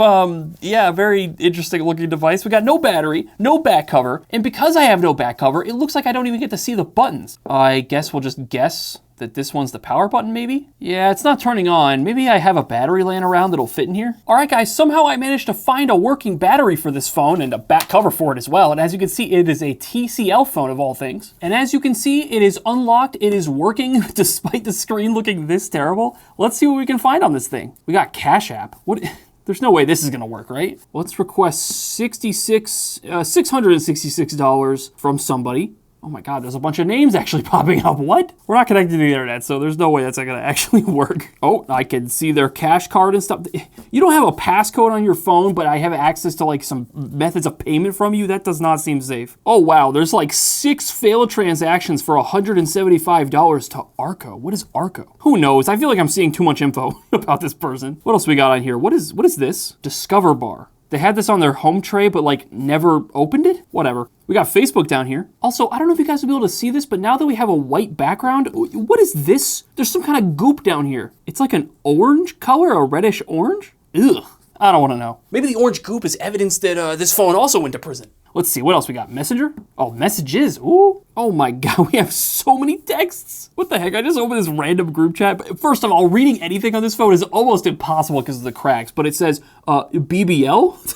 yeah, a very interesting looking device. We got no battery, no back cover, and because I have no back cover, it looks like I don't even get to see the buttons. I guess we'll just guess that this one's the power button, maybe? Yeah, it's not turning on. Maybe I have a battery laying around that'll fit in here. All right, guys, somehow I managed to find a working battery for this phone and a back cover for it as well. And as you can see, it is a TCL phone of all things. And as you can see, it is unlocked. It is working despite the screen looking this terrible. Let's see what we can find on this thing. We got Cash App. What? There's no way this is gonna work, right? Let's request $666 from somebody. Oh my God, there's a bunch of names actually popping up. What? We're not connected to the internet, so there's no way that's gonna actually work. Oh, I can see their cash card and stuff. You don't have a passcode on your phone, but I have access to like some methods of payment from you? That does not seem safe. Oh wow, there's like 6 failed transactions for $175 to Arco. What is Arco? Who knows? I feel like I'm seeing too much info about this person. What else we got on here? What is this? Discover bar. They had this on their home tray, but like never opened it? Whatever. We got Facebook down here. Also, I don't know if you guys will be able to see this, but now that we have a white background, what is this? There's some kind of goop down here. It's like an orange color, a reddish orange? Ugh, I don't wanna know. Maybe the orange goop is evidence that this phone also went to prison. Let's see, what else we got? Messenger? Oh, messages. Ooh. Oh my God, we have so many texts. What the heck? I just opened this random group chat. But first of all, reading anything on this phone is almost impossible because of the cracks. But it says BBL.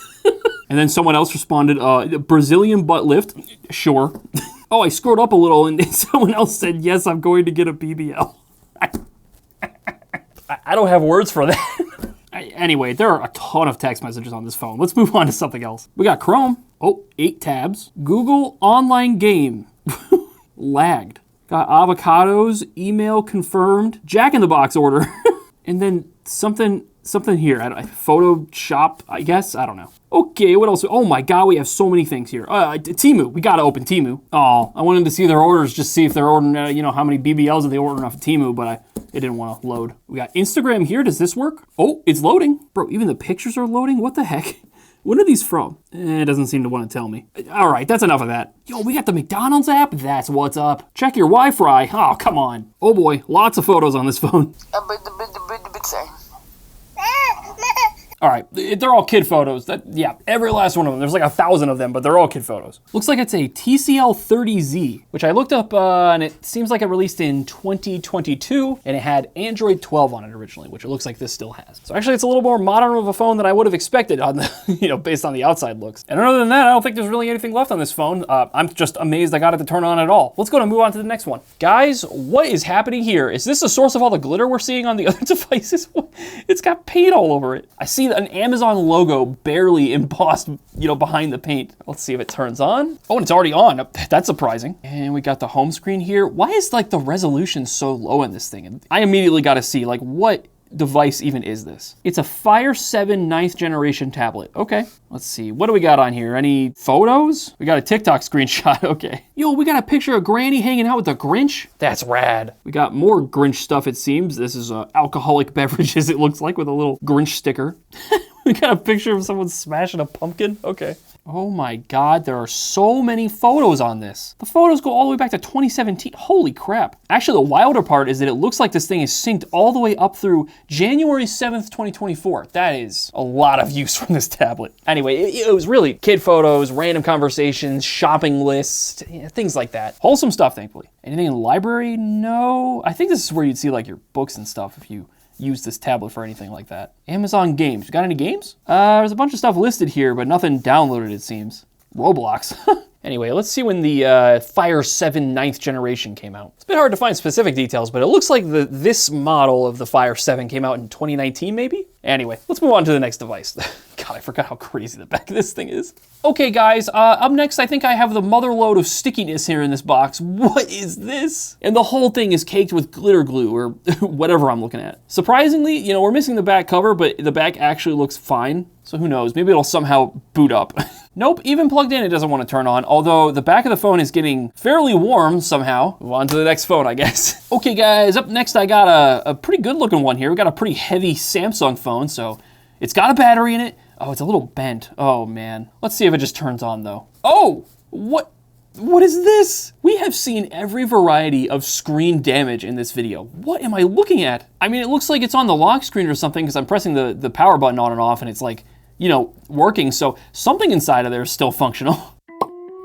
And then someone else responded, Brazilian butt lift. Sure. Oh, I scrolled up a little and someone else said, yes, I'm going to get a BBL. I don't have words for that. Anyway, there are a ton of text messages on this phone. Let's move on to something else. We got Chrome. Oh, 8 tabs. Google online game. Lagged. Got avocados, email confirmed, Jack in the Box order. And then something here. Photoshop, I guess. I don't know. Okay, what else? Oh my God, we have so many things here. TEMU, we gotta open TEMU. Oh, I wanted to see their orders, just see if they're ordering, how many BBLs are they ordering off of TEMU, but it didn't want to load. We got Instagram here. Does this work? Oh, it's loading. Bro, even the pictures are loading? What the heck? When are these from? It doesn't seem to want to tell me. All right, that's enough of that. Yo, we got the McDonald's app? That's what's up. Check your Wi-Fi. Oh, come on. Oh boy, lots of photos on this phone. All right, they're all kid photos. Yeah, every last one of them. There's like 1,000 of them, but they're all kid photos. Looks like it's a TCL 30Z, which I looked up and it seems like it released in 2022 and it had Android 12 on it originally, which it looks like this still has. So actually it's a little more modern of a phone than I would have expected on the, based on the outside looks. And other than that, I don't think there's really anything left on this phone. I'm just amazed I got it to turn on at all. Let's go and move on to the next one. Guys, what is happening here? Is this the source of all the glitter we're seeing on the other devices? It's got paint all over it. I see an Amazon logo barely embossed, behind the paint. Let's see if it turns on. Oh, and it's already on. That's surprising. And we got the home screen here. Why is the resolution so low in this thing? I immediately got to see what device even is this? It's a Fire 7 9th generation tablet. Okay, let's see. What do we got on here? Any photos? We got a TikTok screenshot. Okay. Yo, we got a picture of Granny hanging out with the Grinch. That's rad. We got more Grinch stuff, it seems. This is alcoholic beverages, it looks like, with a little Grinch sticker. We got a picture of someone smashing a pumpkin. Okay. Oh my God, there are so many photos on this. The photos go all the way back to 2017. Holy crap. Actually, the wilder part is that it looks like this thing is synced all the way up through January 7th, 2024. That is a lot of use from this tablet. Anyway, it was really kid photos, random conversations, shopping lists, things like that. Wholesome stuff, thankfully. Anything in the library? No. I think this is where you'd see your books and stuff if you use this tablet for anything like that. Amazon games. Got any games? There's a bunch of stuff listed here, but nothing downloaded, it seems. Roblox. Anyway, let's see when the Fire 7 9th generation came out. It's a bit hard to find specific details, but it looks like this model of the Fire 7 came out in 2019, maybe? Anyway, let's move on to the next device. God, I forgot how crazy the back of this thing is. Okay, guys, up next, I think I have the mother load of stickiness here in this box. What is this? And the whole thing is caked with glitter glue, or whatever I'm looking at. Surprisingly, we're missing the back cover, but the back actually looks fine. So who knows, maybe it'll somehow boot up. Nope, even plugged in, it doesn't want to turn on, although the back of the phone is getting fairly warm somehow. Move on to the next phone, I guess. Okay, guys, up next, I got a pretty good looking one here. We got a pretty heavy Samsung phone, so it's got a battery in it. Oh, it's a little bent. Oh, man. Let's see if it just turns on, though. Oh, what is this? We have seen every variety of screen damage in this video. What am I looking at? I mean, it looks like it's on the lock screen or something because I'm pressing the power button on and off and it's working. So something inside of there is still functional.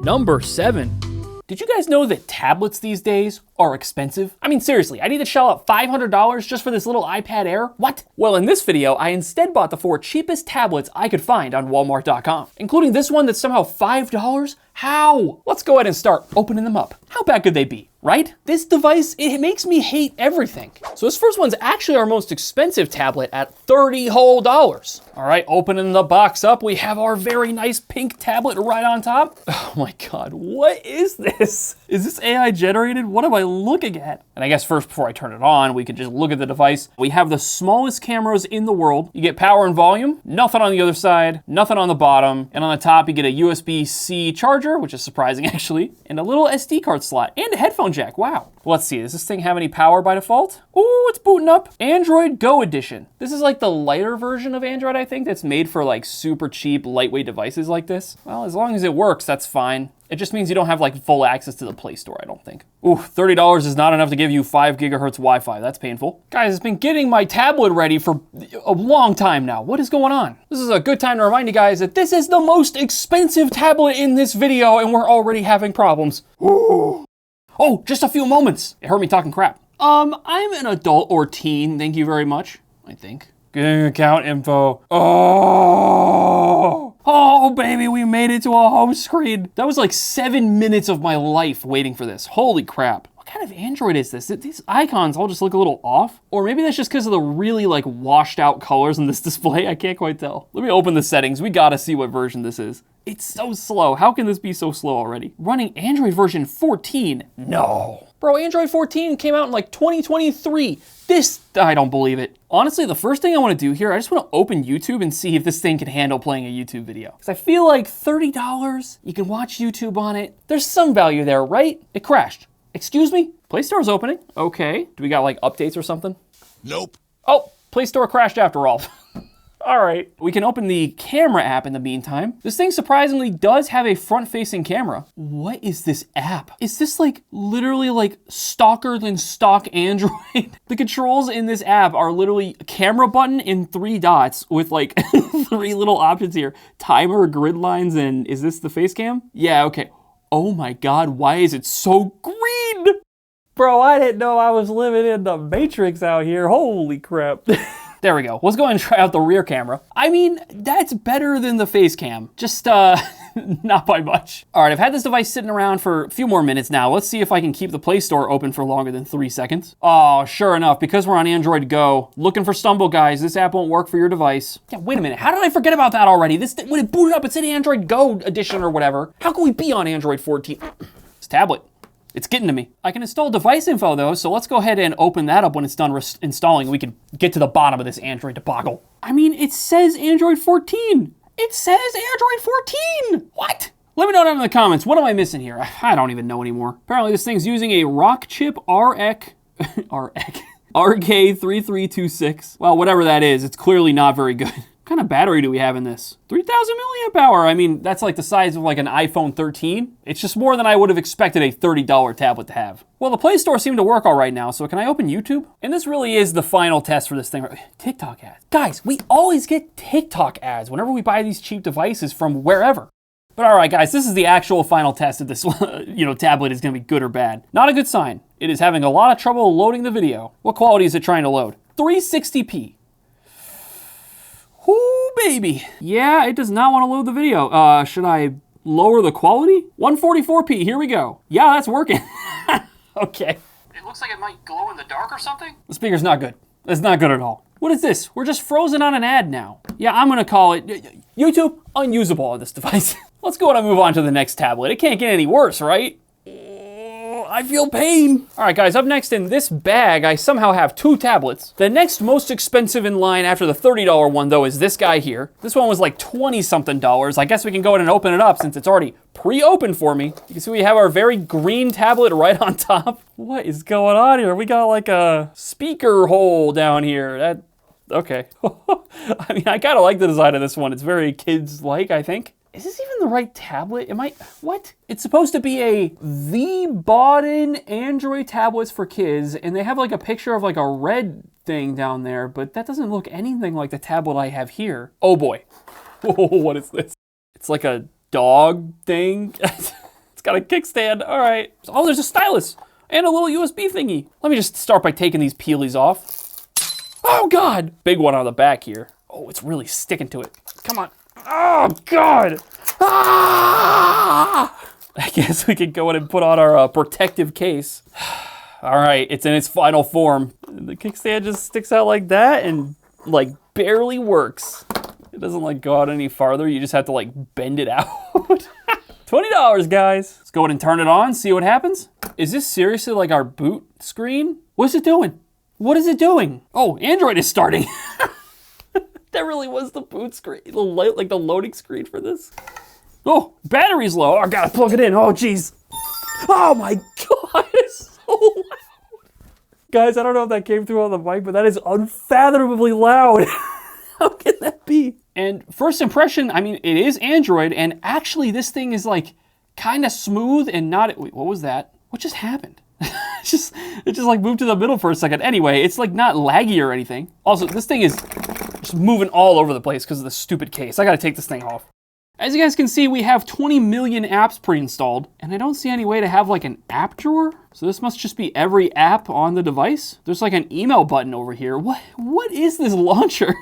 Number 7. Did you guys know that tablets these days are expensive? I mean, seriously, I need to shell out $500 just for this little iPad Air? What? Well, in this video, I instead bought the 4 cheapest tablets I could find on Walmart.com, including this one that's somehow $5. How? Let's go ahead and start opening them up. How bad could they be, right? This device, it makes me hate everything. So this first one's actually our most expensive tablet at $30 whole. All right, opening the box up, we have our very nice pink tablet right on top. Oh my God, what is this? Is this AI generated? What am I looking at? And I guess first, before I turn it on, we could just look at the device. We have the smallest cameras in the world. You get power and volume, nothing on the other side, nothing on the bottom. And on the top, you get a USB-C charger, which is surprising actually, and a little SD card slot, and a headphone jack, wow. Let's see, does this thing have any power by default? Ooh, it's booting up. Android Go Edition. This is like the lighter version of Android, I think, that's made for super cheap, lightweight devices like this. Well, as long as it works, that's fine. It just means you don't have like full access to the Play Store, I don't think. Ooh, $30 is not enough to give you 5 gigahertz Wi-Fi. That's painful. Guys, it's been getting my tablet ready for a long time now. What is going on? This is a good time to remind you guys that this is the most expensive tablet in this video and we're already having problems. Ooh. Oh, just a few moments. It hurt me talking crap. I'm an adult or teen, thank you very much, I think. Getting account info. Oh, baby, we made it to a home screen. That was like 7 minutes of my life waiting for this. Holy crap. What kind of Android is this? These icons all just look a little off. Or maybe that's just because of the really like washed out colors in this display. I can't quite tell. Let me open the settings. We gotta see what version this is. It's so slow. How can this be so slow already? Running Android version 14? No. Bro, Android 14 came out in like 2023. I don't believe it. Honestly, the first thing I want to do here, I just want to open YouTube and see if this thing can handle playing a YouTube video. Because I feel like $30, you can watch YouTube on it. There's some value there, right? It crashed. Excuse me? Play Store's opening. Okay. Do we got like updates or something? Nope. Oh, Play Store crashed after all. All right, we can open the camera app in the meantime. This thing surprisingly does have a front-facing camera. What is this app? Is this like literally like stalker than stock Android? The controls in this app are literally a camera button and 3 dots with like 3 little options here. Timer, grid lines, and is this the face cam? Yeah, okay. Oh my God, why is it so green? Bro, I didn't know I was living in the Matrix out here. Holy crap. There we go. Let's go ahead and try out the rear camera. I mean, that's better than the face cam. Just, not by much. All right, I've had this device sitting around for a few more minutes now. Let's see if I can keep the Play Store open for longer than 3 seconds. Oh, sure enough, because we're on Android Go, looking for Stumble, guys. This app won't work for your device. Yeah, wait a minute. How did I forget about that already? When it booted up, it said Android Go edition or whatever. How can we be on Android 14? This tablet. It's getting to me. I can install device info though, so let's go ahead and open that up when it's done installing. We can get to the bottom of this Android debacle. I mean, it says Android 14. It says Android 14. What? Let me know down in the comments. What am I missing here? I don't even know anymore. Apparently this thing's using a Rockchip RK3326. Well, whatever that is, it's clearly not very good. What kind of battery do we have in this? 3,000 milliamp hour. I mean, that's like the size of like an iPhone 13. It's just more than I would have expected a $30 tablet to have. Well, the Play Store seemed to work all right now, so can I open YouTube? And this really is the final test for this thing. TikTok ads. Guys, we always get TikTok ads whenever we buy these cheap devices from wherever. But all right, guys, this is the actual final test if this tablet is gonna be good or bad. Not a good sign. It is having a lot of trouble loading the video. What quality is it trying to load? 360p. Ooh, baby. Yeah, it does not want to load the video. Should I lower the quality? 144p, here we go. Yeah, that's working. Okay. It looks like it might glow in the dark or something. The speaker's not good. It's not good at all. What is this? We're just frozen on an ad now. Yeah, I'm gonna call it YouTube unusable on this device. Let's go ahead and move on to the next tablet. It can't get any worse, right? I feel pain. All right, guys, up next in this bag, I somehow have 2 tablets. The next most expensive in line after the $30 one, though, is this guy here. This one was like 20-something dollars. I guess we can go ahead and open it up since it's already pre-opened for me. You can see we have our very green tablet right on top. What is going on here? We got like a speaker hole down here. Okay. I mean, I kind of like the design of this one. It's very kids-like, I think. Is this even the right tablet? What? It's supposed to be the bought-in Android tablets for kids, and they have like a picture of like a red thing down there, but that doesn't look anything like the tablet I have here. Oh boy. What is this? It's like a dog thing. It's got a kickstand. All right. Oh, there's a stylus and a little USB thingy. Let me just start by taking these peelies off. Oh God. Big one on the back here. Oh, it's really sticking to it. Come on. Oh, God! Ah! I guess we could go in and put on our protective case. All right, it's in its final form. The kickstand just sticks out like that and, like, barely works. It doesn't, like, go out any farther. You just have to, like, bend it out. $20, guys. Let's go ahead and turn it on, see what happens. Is this seriously, like, our boot screen? What's it doing? What is it doing? Oh, Android is starting. That really was the boot screen, like the loading screen for this. Oh, battery's low. Oh, I gotta plug it in. Oh, geez. Oh my God, it's so loud. Guys, I don't know if that came through on the mic, but that is unfathomably loud. How can that be? And first impression, I mean, it is Android, and actually this thing is like kind of smooth and not, wait, what was that? What just happened? It just like moved to the middle for a second. Anyway, it's like not laggy or anything. Also, this thing is just moving all over the place because of the stupid case. I gotta take this thing off. As you guys can see, we have 20 million apps pre-installed, and I don't see any way to have like an app drawer. So this must just be every app on the device. There's like an email button over here. What is this launcher?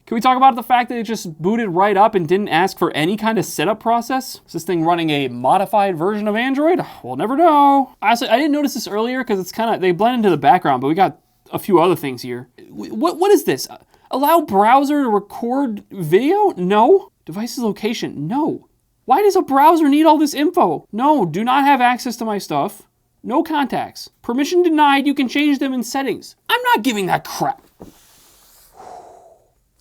Can we talk about the fact that it just booted right up and didn't ask for any kind of setup process? Is this thing running a modified version of Android? We'll never know. Honestly, I didn't notice this earlier because it's kind of, they blend into the background, but we got a few other things here. What is this? Allow browser to record video? No. Device's location? No. Why does a browser need all this info? No, do not have access to my stuff. No contacts. Permission denied, you can change them in settings. I'm not giving that crap.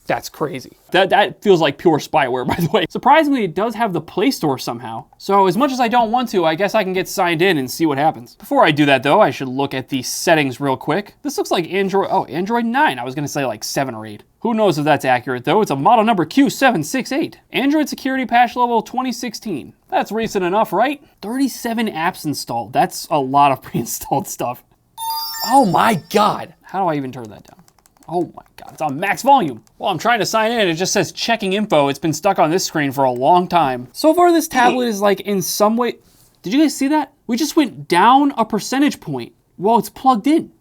That's crazy. That feels like pure spyware, by the way. Surprisingly, it does have the Play Store somehow. So as much as I don't want to, I guess I can get signed in and see what happens. Before I do that though, I should look at the settings real quick. This looks like Android 9. I was gonna say like 7 or 8. Who knows if that's accurate though? It's a model number Q768. Android security patch level 2016. That's recent enough, right? 37 apps installed. That's a lot of pre-installed stuff. Oh my God. How do I even turn that down? Oh my God, it's on max volume. Well, I'm trying to sign in, it just says checking info. It's been stuck on this screen for a long time. So far, this tablet is like in some way, did you guys see that? We just went down a percentage point while it's plugged in.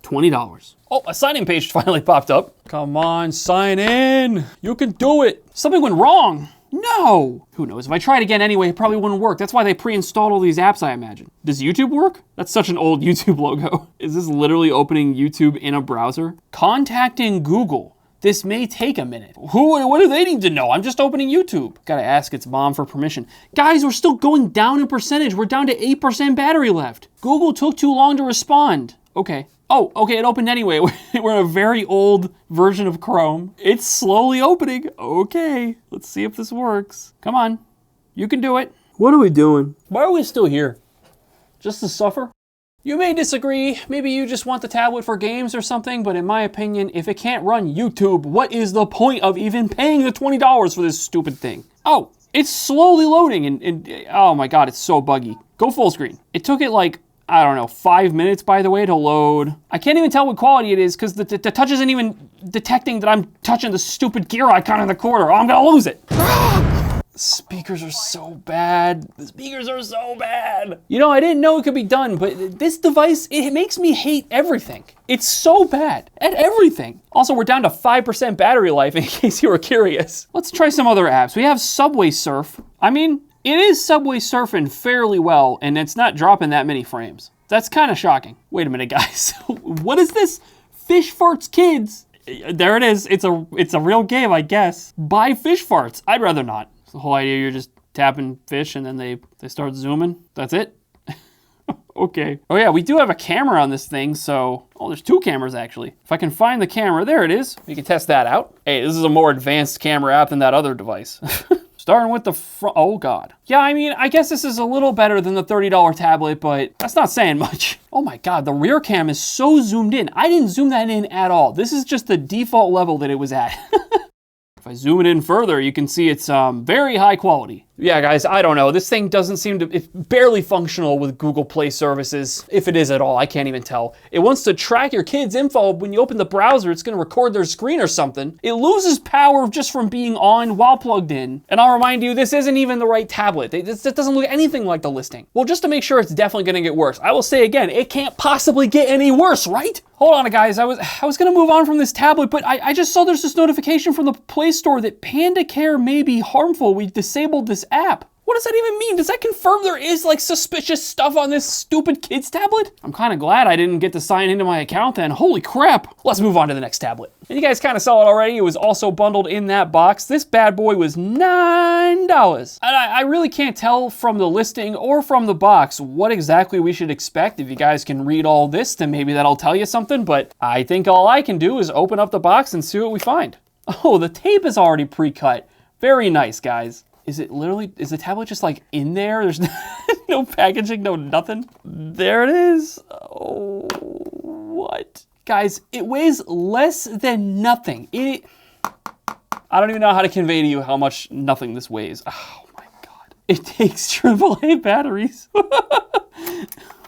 $20. Oh, a sign-in page finally popped up. Come on, sign in. You can do it. Something went wrong. No! Who knows? If I tried again anyway, it probably wouldn't work. That's why they pre-installed all these apps, I imagine. Does YouTube work? That's such an old YouTube logo. Is this literally opening YouTube in a browser? Contacting Google. This may take a minute. What do they need to know? I'm just opening YouTube. Gotta ask its mom for permission. Guys, we're still going down in percentage. We're down to 8% battery left. Google took too long to respond. Okay. Oh, okay, it opened anyway. We're in a very old version of Chrome. It's slowly opening. Okay, let's see if this works. Come on, you can do it. What are we doing? Why are we still here? Just to suffer? You may disagree. Maybe you just want the tablet for games or something, but in my opinion, if it can't run YouTube, what is the point of even paying the $20 for this stupid thing? Oh, it's slowly loading and oh my God, it's so buggy. Go full screen. It took it like, I don't know, 5 minutes, by the way, to load. I can't even tell what quality it is because the touch isn't even detecting that I'm touching the stupid gear icon in the corner. Oh, I'm gonna lose it. Speakers are so bad. The speakers are so bad. You know, I didn't know it could be done, but this device, it makes me hate everything. It's so bad at everything. Also, we're down to 5% battery life in case you were curious. Let's try some other apps. We have Subway Surf. I mean, it is Subway surfing fairly well, and it's not dropping that many frames. That's kind of shocking. Wait a minute, guys. What is this? Fish Farts Kids. There it is. It's a real game, I guess. Buy fish farts. I'd rather not. The whole idea, you're just tapping fish and then they start zooming. That's it? Okay. Oh yeah, we do have a camera on this thing, so... Oh, there's 2 cameras actually. If I can find the camera, there it is. We can test that out. Hey, this is a more advanced camera app than that other device. Starting with the front, oh God. Yeah, I mean, I guess this is a little better than the $30 tablet, but that's not saying much. Oh my God, the rear cam is so zoomed in. I didn't zoom that in at all. This is just the default level that it was at. If I zoom it in further, you can see it's very high quality. Yeah, guys, I don't know. This thing doesn't seem to, it's barely functional with Google Play services, if it is at all, I can't even tell. It wants to track your kids' info. When you open the browser, it's gonna record their screen or something. It loses power just from being on while plugged in. And I'll remind you, this isn't even the right tablet. This doesn't look anything like the listing. Well, just to make sure it's definitely gonna get worse, I will say again, it can't possibly get any worse, right? Hold on, guys, I was gonna move on from this tablet, but I just saw there's this notification from the Play Store that Panda Care may be harmful. We disabled this app. What does that even mean? Does that confirm there is like suspicious stuff on this stupid kid's tablet? I'm kind of glad I didn't get to sign into my account then. Holy crap. Let's move on to the next tablet. And you guys kind of saw it already. It was also bundled in that box. This bad boy was $9. And I really can't tell from the listing or from the box what exactly we should expect. If you guys can read all this, then maybe that'll tell you something. But I think all I can do is open up the box and see what we find. Oh, the tape is already pre-cut. Very nice, guys. Is it literally, is the tablet just like in there? There's no packaging, no nothing. There it is. Oh, what? Guys, it weighs less than nothing. I don't even know how to convey to you how much nothing this weighs. Oh my God. It takes AAA batteries.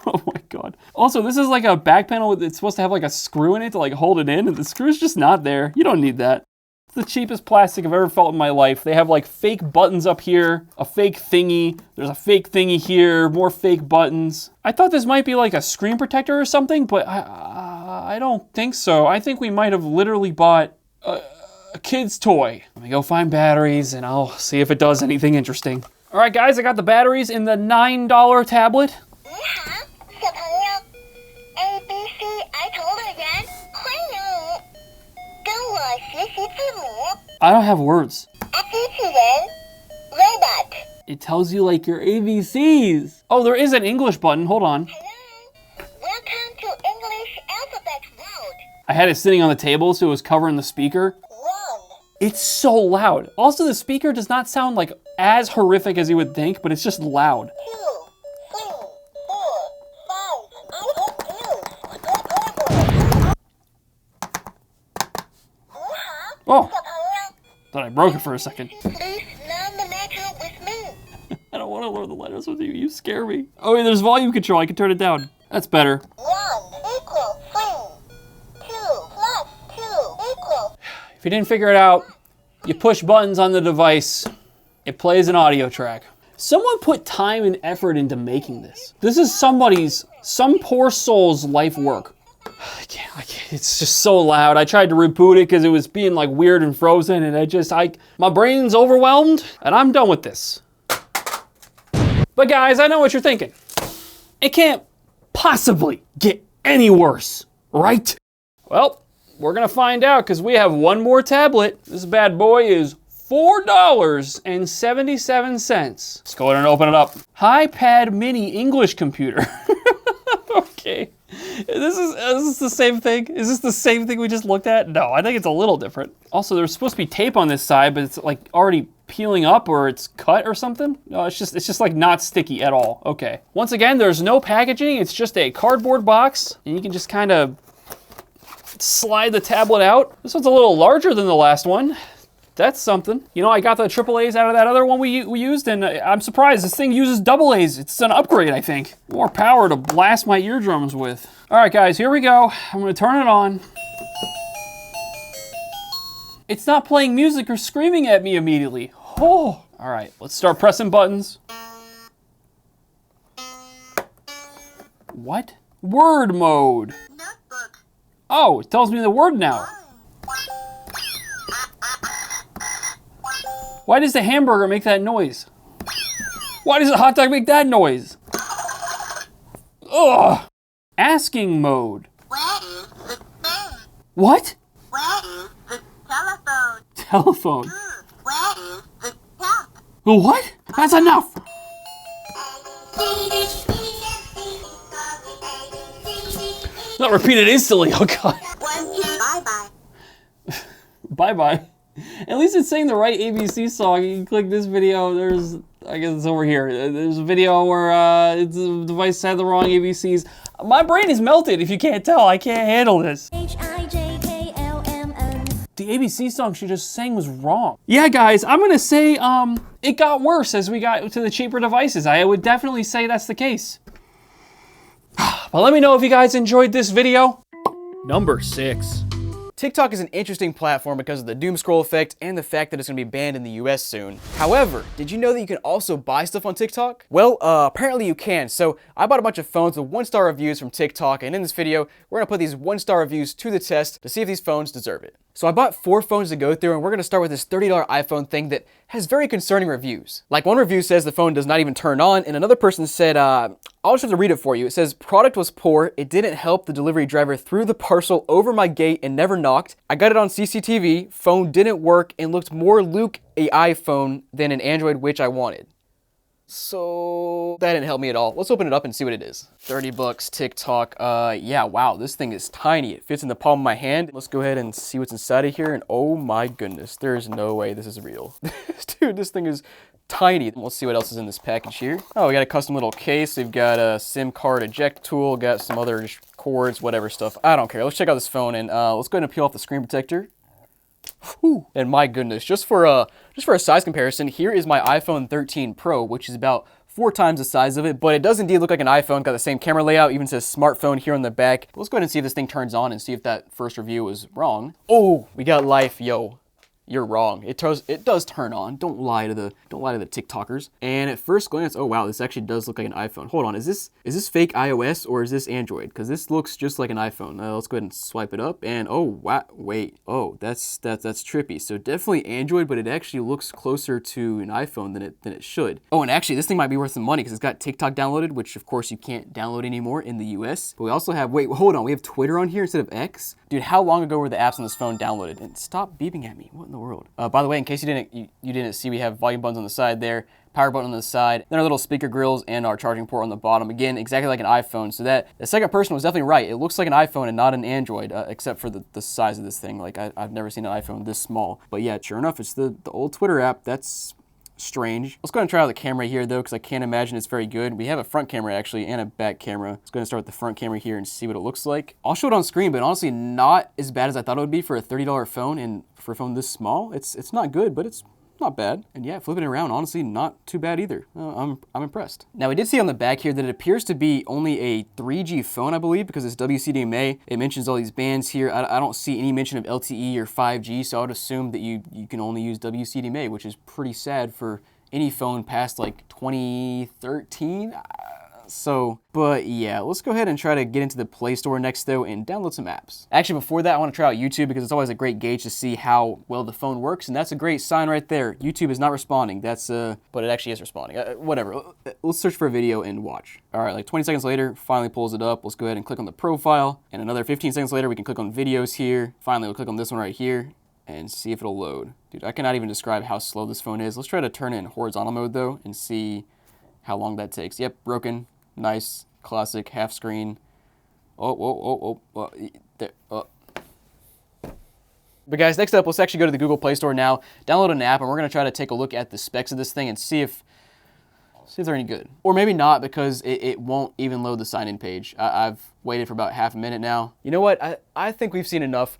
Oh my god. Also, this is like a back panel. It's supposed to have like a screw in it to like hold it in, and the screw's just not there. You don't need that. It's the cheapest plastic I've ever felt in my life. They have like fake buttons up here, a fake thingy. There's a fake thingy here, more fake buttons. I thought this might be like a screen protector or something, but I don't think so. I think we might have literally bought a kid's toy. Let me go find batteries and I'll see if it does anything interesting. All right, guys, I got the batteries in the $9 tablet. I don't have words. It tells you like your ABCs. Oh, there is an English button. Hold on. Welcome to English Alphabet World. I had it sitting on the table so it was covering the speaker. It's so loud. Also, the speaker does not sound like as horrific as you would think, but it's just loud. 2, 3, 4, 5. Oh, thought I broke it for a second. Please learn the letter with me. I don't want to learn the letters with you. You scare me. Oh, yeah, there's volume control. I can turn it down. That's better. 1 equals 3. 2 plus 2 equals. If you didn't figure it out, you push buttons on the device. It plays an audio track. Someone put time and effort into making this. This is some poor soul's life work. I can't, it's just so loud. I tried to reboot it because it was being like weird and frozen, and my brain's overwhelmed, and I'm done with this. But guys, I know what you're thinking. It can't possibly get any worse, right? Well, we're gonna find out because we have one more tablet. This bad boy is $4.77. Let's go ahead and open it up. iPad mini English computer. Okay. Is this the same thing? Is this the same thing we just looked at? No, I think it's a little different. Also, there's supposed to be tape on this side, but it's like already peeling up or it's cut or something. No, it's just like not sticky at all. Okay. Once again, there's no packaging. It's just a cardboard box, and you can just kind of slide the tablet out. This one's a little larger than the last one. That's something. You know, I got the AAAs out of that other one we used, and I'm surprised. This thing uses AA's. It's an upgrade, I think. More power to blast my eardrums with. All right, guys, here we go. I'm gonna turn it on. It's not playing music or screaming at me immediately. Oh, all right, let's start pressing buttons. What? Word mode. Notebook. Oh, it tells me the word now. Why does the hamburger make that noise? Why does the hot dog make that noise? Ugh! Asking mode. Where is the phone? What? Where is the telephone? Telephone. Where is the top? What? That's enough! Not repeated instantly, oh god. 1, 2, bye-bye. Bye-bye. At least it's saying the right ABC song. You can click this video, I guess it's over here. There's a video where the device had the wrong ABCs. My brain is melted if you can't tell. I can't handle this. HIJKLMN. The ABC song she just sang was wrong. Yeah, guys, I'm gonna say it got worse as we got to the cheaper devices. I would definitely say that's the case. But let me know if you guys enjoyed this video. Number 6. TikTok is an interesting platform because of the doom scroll effect and the fact that it's going to be banned in the US soon. However, did you know that you can also buy stuff on TikTok? Well, apparently you can. So I bought a bunch of phones with 1-star reviews from TikTok, and in this video, we're going to put these 1-star reviews to the test to see if these phones deserve it. So I bought 4 phones to go through, and we're going to start with this $30 iPhone thing that has very concerning reviews. Like, one review says the phone does not even turn on, and another person said, I'll just have to read it for you. It says, product was poor, it didn't help, the delivery driver threw the parcel over my gate and never knocked. I got it on CCTV, phone didn't work, and looked more Luke a iPhone than an Android, which I wanted. So that didn't help me at all. Let's open it up and see what it is. 30 bucks, TikTok. Yeah, wow, this thing is tiny. It fits in the palm of my hand. Let's go ahead and see what's inside of here. And oh my goodness, there's no way this is real. Dude, this thing is tiny. Let's see what else is in this package here. Oh, we got a custom little case. We've got a SIM card eject tool. Got some other cords, whatever stuff. I don't care. Let's check out this phone and let's go ahead and peel off the screen protector. Whew. And my goodness, just for a size comparison, here is my iPhone 13 Pro, which is about 4 times the size of it, but it does indeed look like an iPhone. Got the same camera layout, even says smartphone here on the back. But let's go ahead and see if this thing turns on and see if that first review was wrong. Oh, we got life, yo. You're wrong. It does turn on. Don't lie to the TikTokers. And at first glance, oh wow, this actually does look like an iPhone. Hold on, is this fake iOS or is this Android? Because this looks just like an iPhone. Let's go ahead and swipe it up. And oh wow, wait, oh that's trippy. So definitely Android, but it actually looks closer to an iPhone than it should. Oh, and actually this thing might be worth some money because it's got TikTok downloaded, which of course you can't download anymore in the US. But we also have, wait, hold on, we have Twitter on here instead of X. Dude, how long ago were the apps on this phone downloaded? And stop beeping at me. What in the world? By the way, in case you didn't see, we have volume buttons on the side there, power button on the side, then our little speaker grills and our charging port on the bottom. Again, exactly like an iPhone. So that the second person was definitely right. It looks like an iPhone and not an Android, except for the size of this thing. Like I've never seen an iPhone this small. But yeah, sure enough, it's the old Twitter app. That's strange. Let's go ahead and try out the camera here though, because I can't imagine it's very good. We have a front camera actually and a back camera. Let's go ahead and start with the front camera here and see what it looks like. I'll show it on screen, but honestly not as bad as I thought it would be for a $30 phone, and for a phone this small, it's not good, but it's not bad. And yeah, flipping it around, honestly, not too bad either. I'm impressed. Now, we did see on the back here that it appears to be only a 3G phone, I believe, because it's WCDMA. It mentions all these bands here. I don't see any mention of LTE or 5G, so I would assume that you can only use WCDMA, which is pretty sad for any phone past like 2013. But yeah, let's go ahead and try to get into the Play Store next though and download some apps. Actually, before that, I want to try out YouTube because it's always a great gauge to see how well the phone works, and that's a great sign right there. YouTube is not responding. But it actually is responding. Whatever. Let's search for a video and watch. All right, like 20 seconds later, finally pulls it up. Let's go ahead and click on the profile, and another 15 seconds later, we can click on videos here. Finally, we'll click on this one right here and see if it'll load. Dude, I cannot even describe how slow this phone is. Let's try to turn it in horizontal mode though and see how long that takes. Yep, broken. Nice, classic, half screen. There. But guys, next up, let's actually go to the Google Play Store now, download an app, and we're gonna try to take a look at the specs of this thing and see if they're any good. Or maybe not, because it won't even load the sign-in page. I've waited for about half a minute now. You know what, I think we've seen enough.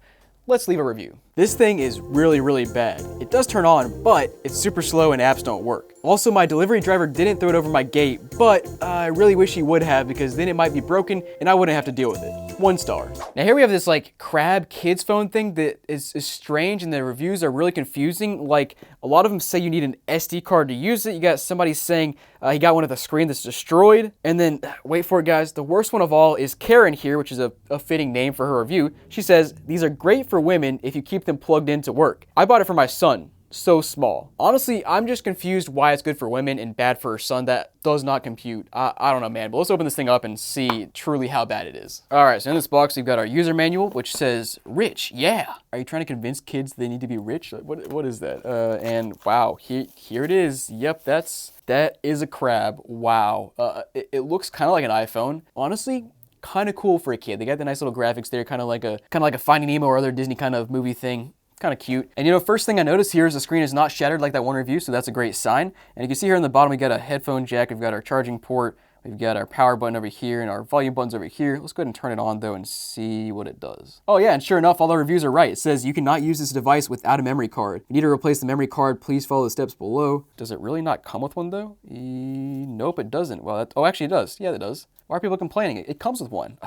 Let's leave a review. This thing is really, really bad. It does turn on, but it's super slow and apps don't work. Also, my delivery driver didn't throw it over my gate, but I really wish he would have, because then it might be broken and I wouldn't have to deal with it. 1 star. Now here we have this like crab kids phone thing that is strange, and the reviews are really confusing. Like a lot of them say you need an SD card to use it. You got somebody saying he got one with a screen that's destroyed. And then, wait for it guys, the worst one of all is Karen here, which is a fitting name for her review. She says, these are great for women if you keep them plugged into work. I bought it for my son. So small. Honestly, I'm just confused why it's good for women and bad for her son. That does not compute. I don't know, man, but let's open this thing up and see truly how bad it is. All right, so in this box, we've got our user manual, which says rich. Yeah. Are you trying to convince kids they need to be rich? What is that? And wow, here it is. Yep, that is a crab. Wow. It looks kind of like an iPhone. Honestly, kind of cool for a kid. They got the nice little graphics there, kind of like a Finding Nemo or other Disney kind of movie thing. Kind of cute. And you know, first thing I noticed here is the screen is not shattered like that one review, so that's a great sign. And you can see here on the bottom, we got a headphone jack, we've got our charging port, we've got our power button over here, and our volume buttons over here. Let's go ahead and turn it on though and see what it does. Oh yeah, and sure enough, all the reviews are right. It says you cannot use this device without a memory card. If you need to replace the memory card, please follow the steps below. Does it really not come with one though? Nope, it doesn't. Well, oh, actually it does. Yeah, it does. Why are people complaining? It comes with one.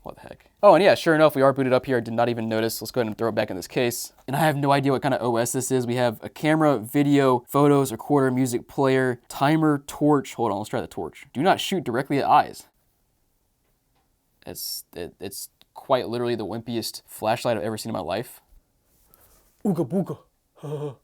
What the heck? Oh, and yeah, sure enough, we are booted up here. I did not even notice. Let's go ahead and throw it back in this case. And I have no idea what kind of OS this is. We have a camera, video, photos, recorder, music player, timer, torch. Hold on, let's try the torch. Do not shoot directly at eyes. It's quite literally the wimpiest flashlight I've ever seen in my life. Ooga booga.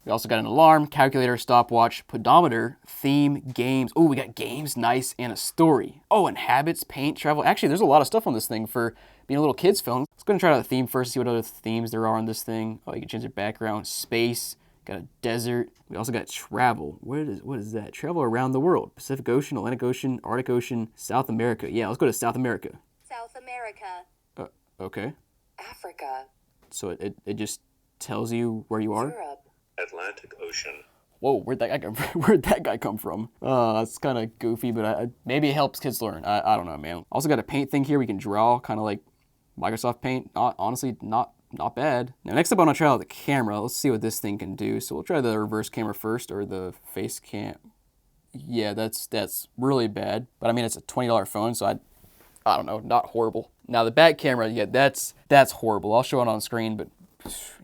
We also got an alarm, calculator, stopwatch, pedometer, theme, games. Oh, we got games, nice, and a story. Oh, and habits, paint, travel. Actually, there's a lot of stuff on this thing for being a little kid's phone. Let's go and try out the theme first, see what other themes there are on this thing. Oh, you can change the background, space, got a desert. We also got travel. What is that? Travel around the world. Pacific Ocean, Atlantic Ocean, Arctic Ocean, South America. Yeah, let's go to South America. South America. Okay. Africa. So it just tells you where you are? Europe. Atlantic Ocean. Whoa, where'd that guy come from? That's kind of goofy, but maybe it helps kids learn. I don't know, man. Also got a paint thing here. We can draw, kind of like Microsoft Paint. Honestly, not not bad. Now next up I want to try out the camera. Let's see what this thing can do. So we'll try the reverse camera first, or the face cam. Yeah, that's really bad. But I mean, it's a $20 phone, so I don't know, not horrible. Now the back camera, yeah, that's horrible. I'll show it on screen, but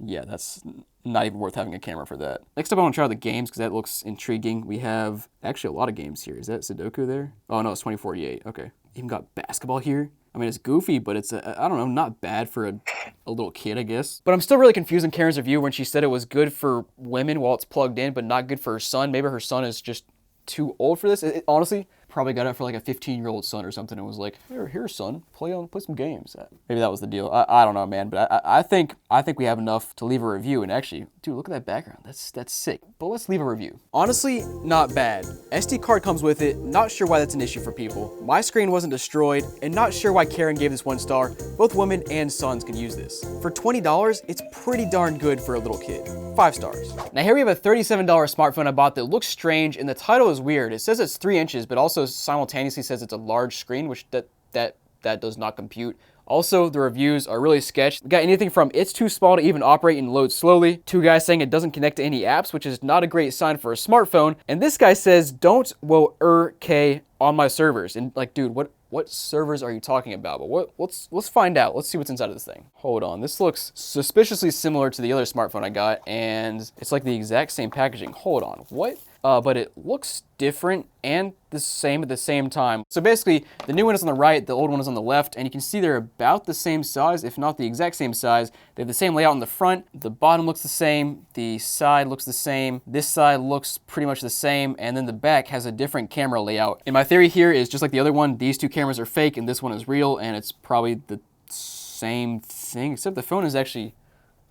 yeah, that's not even worth having a camera for that. Next up I want to try out the games because that looks intriguing. We have actually a lot of games here. Is that Sudoku there? Oh no, it's 2048. Okay. Even got basketball here. I mean, it's goofy, but it's, I don't know, not bad for a little kid, I guess. But I'm still really confused in Karen's review when she said it was good for women while it's plugged in, but not good for her son. Maybe her son is just too old for this. Honestly, probably got it for like a 15-year-old son or something and was like, here son, play some games. Maybe that was the deal. I don't know, man, but I think we have enough to leave a review. And actually, dude, look at that background. That's sick. But let's leave a review. Honestly, not bad. SD card comes with it. Not sure why that's an issue for people. My screen wasn't destroyed, and not sure why Karen gave this 1 star. Both women and sons can use this. For $20, it's pretty darn good for a little kid. 5 stars. Now here we have a $37 smartphone I bought that looks strange, and the title is weird. It says it's 3 inches, but also simultaneously says it's a large screen, which that does not compute. Also, the reviews are really sketch. We got anything from it's too small to even operate and load slowly, 2 guys saying it doesn't connect to any apps, which is not a great sign for a smartphone, and this guy says don't on my servers. And like, dude, what servers are you talking about? But let's find out. Let's see what's inside of this thing. Hold on, this looks suspiciously similar to the other smartphone I got, and it's like the exact same packaging. Hold on, what? But it looks different and the same at the same time. So basically, the new one is on the right, the old one is on the left, and you can see they're about the same size, if not the exact same size. They have the same layout in the front, the bottom looks the same, the side looks the same, this side looks pretty much the same, and then the back has a different camera layout. And my theory here is just like the other one, these 2 cameras are fake and this one is real, and it's probably the same thing, except the phone is actually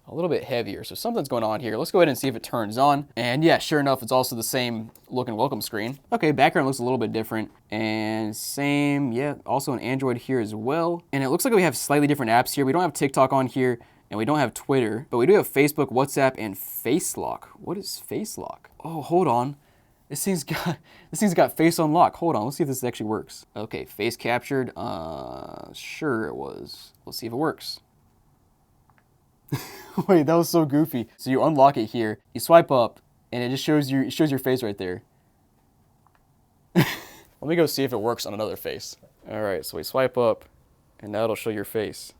a little bit heavier, so something's going on here. Let's go ahead and see if it turns on. And yeah, sure enough, it's also the same looking welcome screen. Okay, background looks a little bit different, and same, yeah, also an Android here as well. And it looks like we have slightly different apps here. We don't have TikTok on here, and we don't have Twitter, but we do have Facebook, WhatsApp, and FaceLock. What is FaceLock? Oh, hold on. This thing's got face unlock. Hold on, let's see if this actually works. Okay, face captured. Sure it was. Let's see if it works. Wait, that was so goofy. So you unlock it here, you swipe up, and it just shows your face right there. Let me go see if it works on another face. All right, so we swipe up, and now it'll show your face.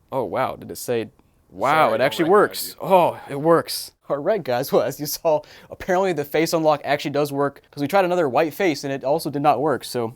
Oh wow, did it say? Wow, sorry, it actually works. Oh, it works. All right, guys. Well, as you saw, apparently the face unlock actually does work because we tried another white face and it also did not work. So.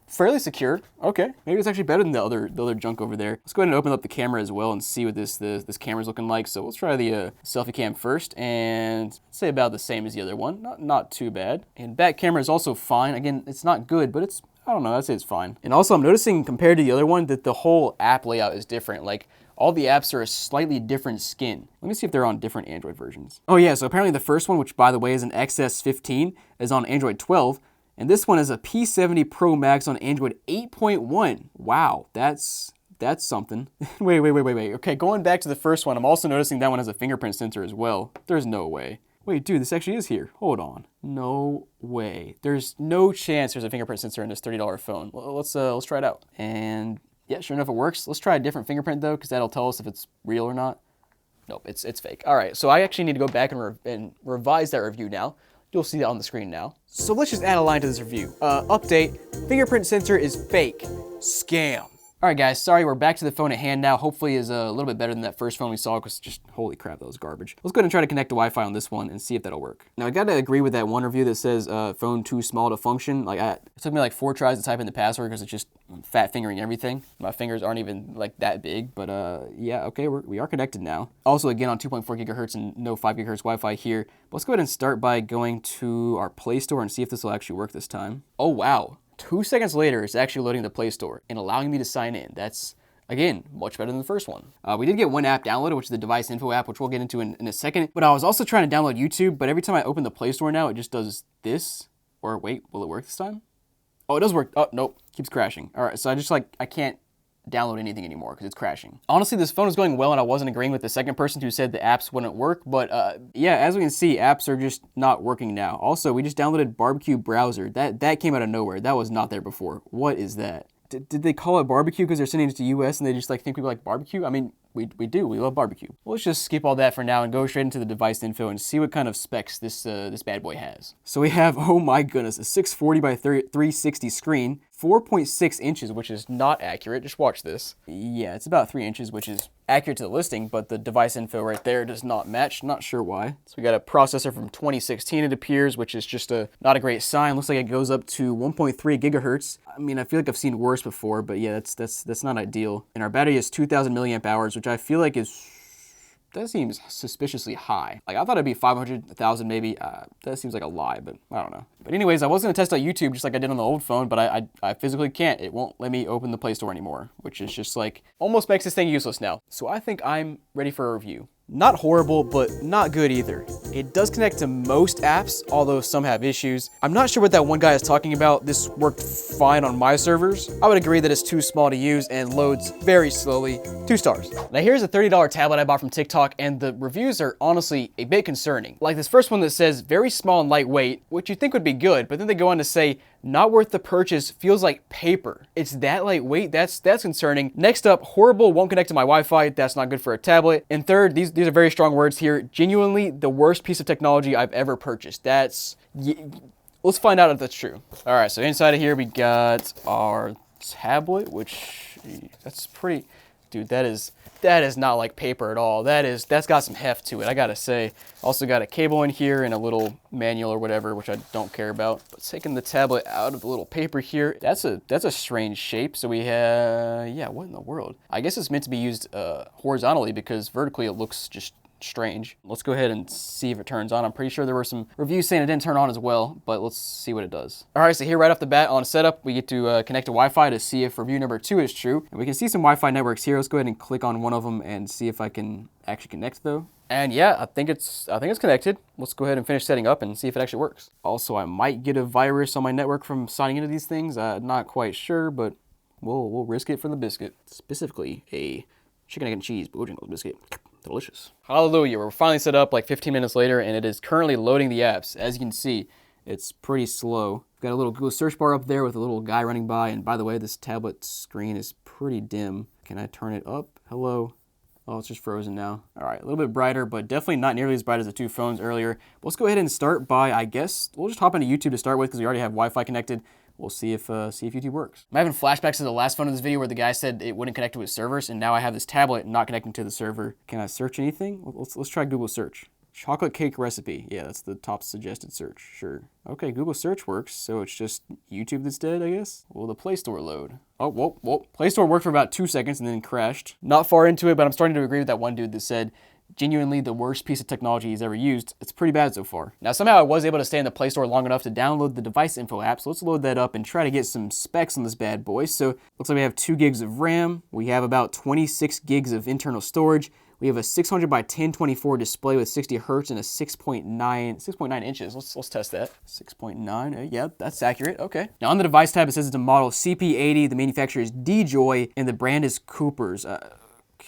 Fairly secure. Okay, maybe it's actually better than the other junk over there. Let's go ahead and open up the camera as well and see what this camera's looking like. So let's try the selfie cam first, and I'd say about the same as the other one. Not too bad. And back camera is also fine. Again, it's not good, but it's, I don't know, I'd say it's fine. And also I'm noticing compared to the other one that the whole app layout is different. Like all the apps are a slightly different skin. Let me see if they're on different Android versions. Oh yeah, so apparently the first one, which by the way is an XS15, is on Android 12. And this one is a P70 Pro Max on Android 8.1. Wow, that's something. Wait. Okay, going back to the first one, I'm also noticing that one has a fingerprint sensor as well. There's no way. Wait, dude, this actually is here. Hold on. No way. There's no chance there's a fingerprint sensor in this $30 phone. Let's try it out. And yeah, sure enough, it works. Let's try a different fingerprint though, because that'll tell us if it's real or not. Nope, it's fake. All right, so I actually need to go back and revise that review now. You'll see that on the screen now. So let's just add a line to this review. Update, fingerprint sensor is fake. Scam. All right, guys, sorry, we're back to the phone at hand now. Hopefully is a little bit better than that first phone we saw, because just, holy crap, that was garbage. Let's go ahead and try to connect to Wi-Fi on this one and see if that'll work. Now, I gotta agree with that one review that says phone too small to function. Like, it took me like 4 tries to type in the password because it's just fat fingering everything. My fingers aren't even like that big, but yeah, okay, we are connected now. Also, again, on 2.4 gigahertz and no 5 gigahertz Wi-Fi here. But let's go ahead and start by going to our Play Store and see if this will actually work this time. Oh, wow. 2 seconds later, it's actually loading the Play Store and allowing me to sign in. That's, again, much better than the first one. We did get one app downloaded, which is the device info app, which we'll get into in a second. But I was also trying to download YouTube, but every time I open the Play Store now, it just does this. Or wait, will it work this time? Oh, it does work. Oh, nope, keeps crashing. All right, so I can't download anything anymore because it's crashing. Honestly, this phone is going well and I wasn't agreeing with the second person who said the apps wouldn't work, but yeah, as we can see, apps are just not working now. Also, we just downloaded Barbecue Browser. That came out of nowhere. That was not there before. What is that? Did they call it barbecue because they're sending it to US and they just like think people like barbecue? I mean, we do. We love barbecue. Well, let's just skip all that for now and go straight into the device info and see what kind of specs this bad boy has. So we have, oh my goodness, a 640 by 360 screen, 4.6 inches, which is not accurate. Just watch this. Yeah, it's about 3 inches, which is accurate to the listing, but the device info right there does not match. Not sure why. So we got a processor from 2016, it appears, which is just not a great sign. Looks like it goes up to 1.3 gigahertz. I mean, I feel like I've seen worse before, but yeah, that's not ideal. And our battery is 2,000 milliamp hours, which I feel like that seems suspiciously high. Like, I thought it'd be 500, 1,000 maybe. That seems like a lie, but I don't know. But anyways, I was gonna test out YouTube just like I did on the old phone, but I physically can't. It won't let me open the Play Store anymore, which is just like, almost makes this thing useless now. So I think I'm ready for a review. Not horrible, but not good either. It does connect to most apps, although some have issues. I'm not sure what that one guy is talking about. This worked fine on my servers. I would agree that it's too small to use and loads very slowly. 2 stars. Now here's a $30 tablet I bought from TikTok, and the reviews are honestly a bit concerning. Like this first one that says very small and lightweight, which you'd think would be good, but then they go on to say, not worth the purchase, feels like paper. It's that lightweight, that's concerning. Next up, horrible, won't connect to my Wi-Fi, that's not good for a tablet. And third, these are very strong words here, genuinely the worst piece of technology I've ever purchased. Let's find out if that's true. All right, so inside of here we got our tablet, which, that's pretty, dude, that is not like paper at all. That's got some heft to it, I gotta say. Also got a cable in here and a little manual or whatever, which I don't care about. But taking the tablet out of the little paper here, that's a strange shape. So we have, yeah, what in the world? I guess it's meant to be used horizontally because vertically it looks just strange. Let's go ahead and see if it turns on. I'm pretty sure there were some reviews saying it didn't turn on as well, but let's see what it does. All right, so here right off the bat on setup, we get to connect to Wi-Fi to see if review number 2 is true. And we can see some Wi-Fi networks here. Let's go ahead and click on one of them and see if I can actually connect though. And yeah, I think it's connected. Let's go ahead and finish setting up and see if it actually works. Also, I might get a virus on my network from signing into these things. Not quite sure, but we'll risk it for the biscuit. Specifically, a chicken, egg, and cheese Bojangles biscuit. Delicious. Hallelujah, we're finally set up like 15 minutes later and it is currently loading the apps. As you can see, it's pretty slow. Got a little Google search bar up there with a little guy running by, and by the way, this tablet screen is pretty dim. Can I turn it up? Hello? Oh, it's just frozen now. All right, a little bit brighter, but definitely not nearly as bright as the 2 phones earlier. But let's go ahead and start by, I guess, we'll just hop into YouTube to start with because we already have Wi-Fi connected. We'll see if YouTube works. I'm having flashbacks to the last phone in this video where the guy said it wouldn't connect to his servers, and now I have this tablet not connecting to the server. Can I search anything? Let's try Google search. Chocolate cake recipe. Yeah, that's the top suggested search. Sure. Okay, Google search works, so it's just YouTube that's dead, I guess. Will the Play Store load? Oh, whoa. Play Store worked for about 2 seconds and then crashed. Not far into it, but I'm starting to agree with that one dude that said, genuinely the worst piece of technology he's ever used. It's pretty bad so far. Now, somehow I was able to stay in the Play Store long enough to download the device info app, so let's load that up and try to get some specs on this bad boy. So, looks like we have 2 gigs of RAM, we have about 26 gigs of internal storage, we have a 600 by 1024 display with 60 hertz and a 6.9 inches. Let's test that. 6.9, yeah, that's accurate, okay. Now on the device tab, it says it's a model CP80, the manufacturer is DJoy, and the brand is Cooper's.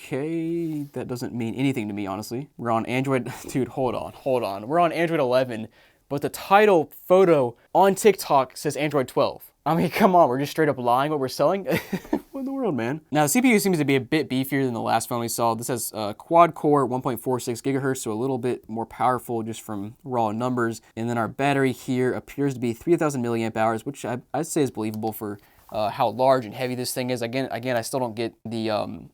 Okay, that doesn't mean anything to me, honestly. We're on Android, dude, hold on. We're on Android 11, but the title photo on TikTok says Android 12. I mean, come on, we're just straight up lying what we're selling? What in the world, man? Now, the CPU seems to be a bit beefier than the last phone we saw. This has quad-core 1.46 gigahertz, so a little bit more powerful just from raw numbers. And then our battery here appears to be 3,000 milliamp hours, which I'd say is believable for how large and heavy this thing is. Again, I still don't get the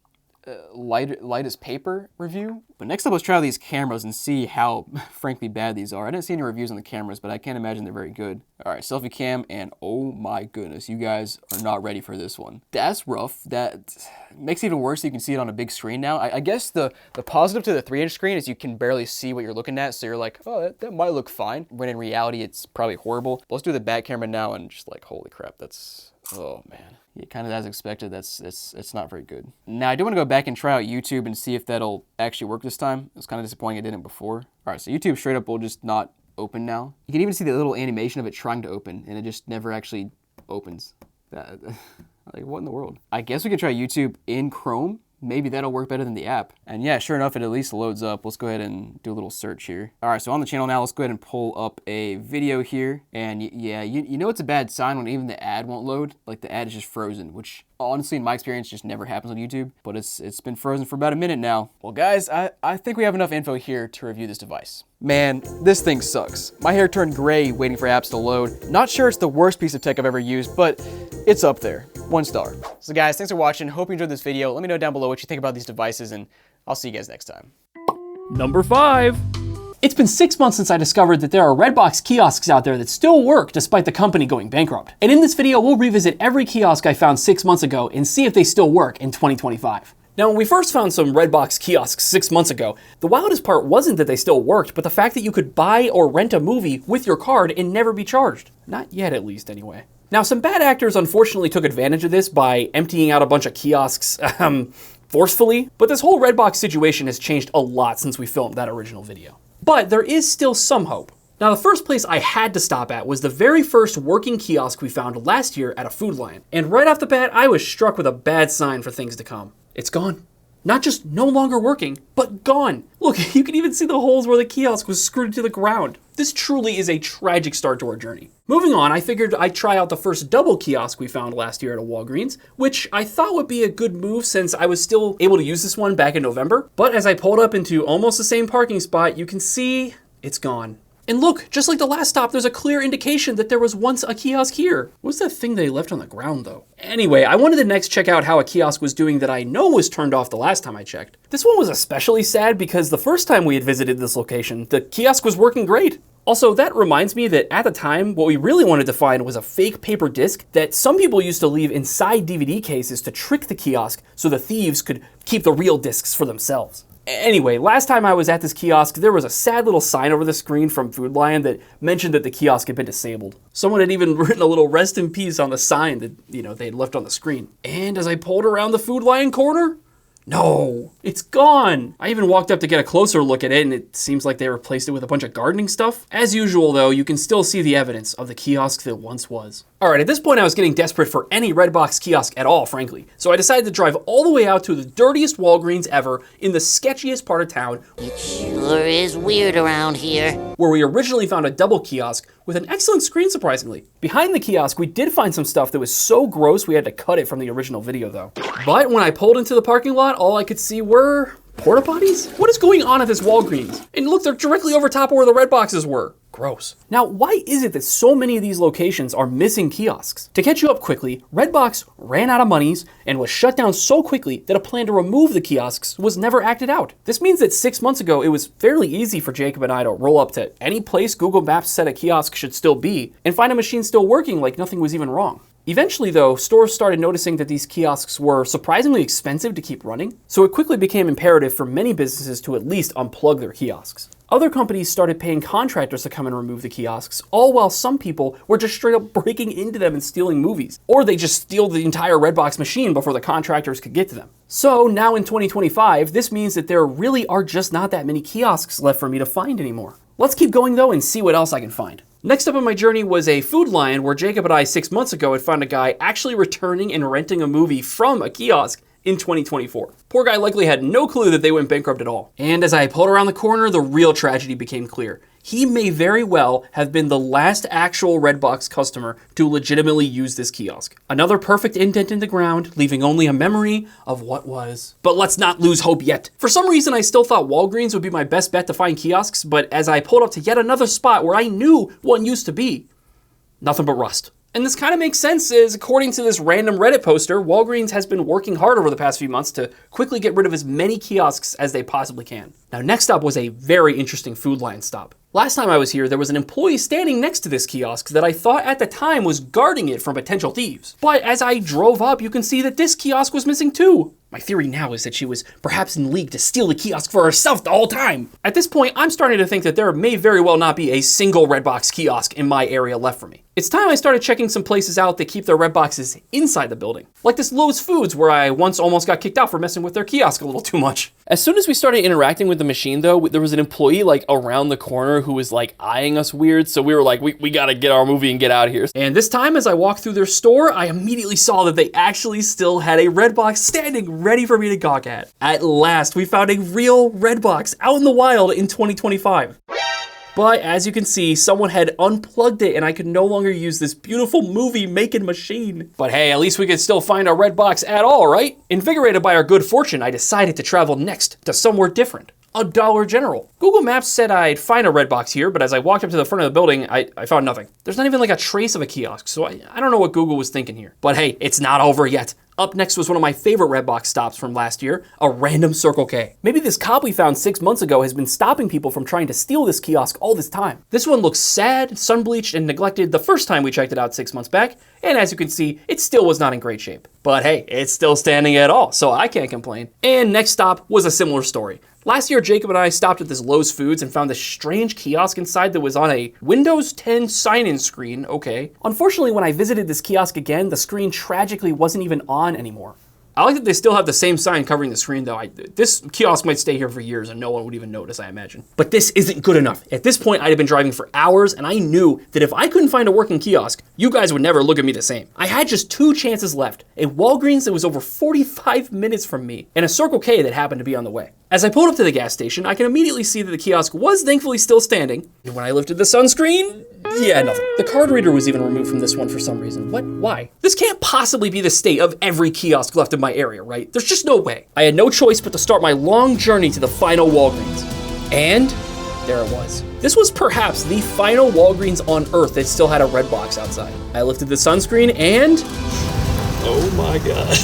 light as paper review. But next up, let's try these cameras and see how frankly bad these are. I didn't see any reviews on the cameras, but I can't imagine they're very good. All right, selfie cam, and oh my goodness, you guys are not ready for this one. That's rough. That makes it even worse. You can see it on a big screen now. I guess the positive to the 3-inch screen is you can barely see what you're looking at, so you're like, oh, that might look fine, when in reality it's probably horrible. But let's do the back camera now and just like, holy crap, that's, oh man. Yeah, kind of as expected, it's not very good. Now, I do want to go back and try out YouTube and see if that'll actually work this time. It's kind of disappointing it didn't before. All right, so YouTube straight up will just not open now. You can even see the little animation of it trying to open, and it just never actually opens. Like, what in the world? I guess we could try YouTube in Chrome. Maybe that'll work better than the app. And yeah, sure enough, it at least loads up. Let's go ahead and do a little search here. All right, so on the channel now, let's go ahead and pull up a video here. And yeah, you know it's a bad sign when even the ad won't load. Like the ad is just frozen, which honestly, in my experience, just never happens on YouTube, but it's been frozen for about a minute now. Well guys, I think we have enough info here to review this device. Man, this thing sucks. My hair turned gray waiting for apps to load. Not sure it's the worst piece of tech I've ever used, but it's up there. 1 star. So guys, thanks for watching. Hope you enjoyed this video. Let me know down below what you think about these devices, and I'll see you guys next time. Number 5. It's been 6 months since I discovered that there are Redbox kiosks out there that still work despite the company going bankrupt. And in this video, we'll revisit every kiosk I found 6 months ago and see if they still work in 2025. Now, when we first found some Redbox kiosks 6 months ago, the wildest part wasn't that they still worked, but the fact that you could buy or rent a movie with your card and never be charged. Not yet, at least, anyway. Now, some bad actors unfortunately took advantage of this by emptying out a bunch of kiosks, forcefully, but this whole Redbox situation has changed a lot since we filmed that original video. But there is still some hope. Now, the first place I had to stop at was the very first working kiosk we found last year at a Food Lion. And right off the bat, I was struck with a bad sign for things to come. It's gone. Not just no longer working, but gone. Look, you can even see the holes where the kiosk was screwed to the ground. This truly is a tragic start to our journey. Moving on, I figured I'd try out the first double kiosk we found last year at a Walgreens, which I thought would be a good move since I was still able to use this one back in November. But as I pulled up into almost the same parking spot, you can see it's gone. And look, just like the last stop, there's a clear indication that there was once a kiosk here. What's that thing they left on the ground though? Anyway, I wanted to next check out how a kiosk was doing that I know was turned off the last time I checked. This one was especially sad because the first time we had visited this location, the kiosk was working great. Also, that reminds me that at the time, what we really wanted to find was a fake paper disc that some people used to leave inside DVD cases to trick the kiosk so the thieves could keep the real discs for themselves. Anyway, last time I was at this kiosk, there was a sad little sign over the screen from Food Lion that mentioned that the kiosk had been disabled. Someone had even written a little rest in peace on the sign that, they had left on the screen. And as I pulled around the Food Lion corner, no, it's gone. I even walked up to get a closer look at it, and it seems like they replaced it with a bunch of gardening stuff. As usual, though, you can still see the evidence of the kiosk that once was. All right, at this point, I was getting desperate for any Redbox kiosk at all, frankly. So I decided to drive all the way out to the dirtiest Walgreens ever in the sketchiest part of town. It sure is weird around here. Where we originally found a double kiosk with an excellent screen, surprisingly. Behind the kiosk, we did find some stuff that was so gross we had to cut it from the original video, though. But when I pulled into the parking lot, all I could see were porta potties? What is going on at this Walgreens? And look, they're directly over top of where the red boxes were. Gross. Now, why is it that so many of these locations are missing kiosks? To catch you up quickly, Redbox ran out of monies and was shut down so quickly that a plan to remove the kiosks was never acted out. This means that 6 months ago, it was fairly easy for Jacob and I to roll up to any place Google Maps said a kiosk should still be and find a machine still working like nothing was even wrong. Eventually, though, stores started noticing that these kiosks were surprisingly expensive to keep running, so it quickly became imperative for many businesses to at least unplug their kiosks. Other companies started paying contractors to come and remove the kiosks, all while some people were just straight up breaking into them and stealing movies. Or they just steal the entire Redbox machine before the contractors could get to them. So now in 2025, this means that there really are just not that many kiosks left for me to find anymore. Let's keep going though and see what else I can find. Next up on my journey was a Food Lion where Jacob and I 6 months ago had found a guy actually returning and renting a movie from a kiosk in 2024. Poor guy likely had no clue that they went bankrupt at all. And as I pulled around the corner, the real tragedy became clear. He may very well have been the last actual Redbox customer to legitimately use this kiosk. Another perfect indent in the ground, leaving only a memory of what was. But let's not lose hope yet. For some reason, I still thought Walgreens would be my best bet to find kiosks, but as I pulled up to yet another spot where I knew one used to be, nothing but rust. And this kind of makes sense, as according to this random Reddit poster, Walgreens has been working hard over the past few months to quickly get rid of as many kiosks as they possibly can. Now, next up was a very interesting Food Lion stop. Last time I was here, there was an employee standing next to this kiosk that I thought at the time was guarding it from potential thieves. But as I drove up, you can see that this kiosk was missing too. My theory now is that she was perhaps in league to steal the kiosk for herself the whole time. At this point, I'm starting to think that there may very well not be a single Redbox kiosk in my area left for me. It's time I started checking some places out that keep their Redboxes inside the building. Like this Lowe's Foods, where I once almost got kicked out for messing with their kiosk a little too much. As soon as we started interacting with the machine though, there was an employee like around the corner who was like eyeing us weird, so we were like, we gotta get our movie and get out of here. And this time as I walked through their store, I immediately saw that they actually still had a Redbox standing ready for me to gawk at. At last, we found a real Redbox out in the wild in 2025. But as you can see, someone had unplugged it and I could no longer use this beautiful movie-making machine. But hey, at least we could still find our Redbox at all, right? Invigorated by our good fortune, I decided to travel next to somewhere different. A Dollar General. Google Maps said I'd find a Redbox here, but as I walked up to the front of the building, I found nothing. There's not even like a trace of a kiosk, so I don't know what Google was thinking here. But hey, it's not over yet. Up next was one of my favorite Redbox stops from last year, a random Circle K. Maybe this cop we found 6 months ago has been stopping people from trying to steal this kiosk all this time. This one looks sad, sun-bleached, and neglected the first time we checked it out 6 months back, and as you can see, it still was not in great shape. But hey, it's still standing at all, so I can't complain. And next stop was a similar story. Last year, Jacob and I stopped at this Lowe's Foods and found this strange kiosk inside that was on a Windows 10 sign-in screen, okay. Unfortunately, when I visited this kiosk again, the screen tragically wasn't even on anymore. I like that they still have the same sign covering the screen though. This kiosk might stay here for years and no one would even notice, I imagine. But this isn't good enough. At this point, I'd have been driving for hours and I knew that if I couldn't find a working kiosk, you guys would never look at me the same. I had just 2 chances left, a Walgreens that was over 45 minutes from me, and a Circle K that happened to be on the way. As I pulled up to the gas station, I can immediately see that the kiosk was thankfully still standing. And when I lifted the sunscreen, yeah, nothing. The card reader was even removed from this one for some reason. What? Why? This can't possibly be the state of every kiosk left in my area, right? There's just no way. I had no choice but to start my long journey to the final Walgreens. And there it was. This was perhaps the final Walgreens on Earth that still had a Redbox outside. I lifted the sunscreen and... oh my God.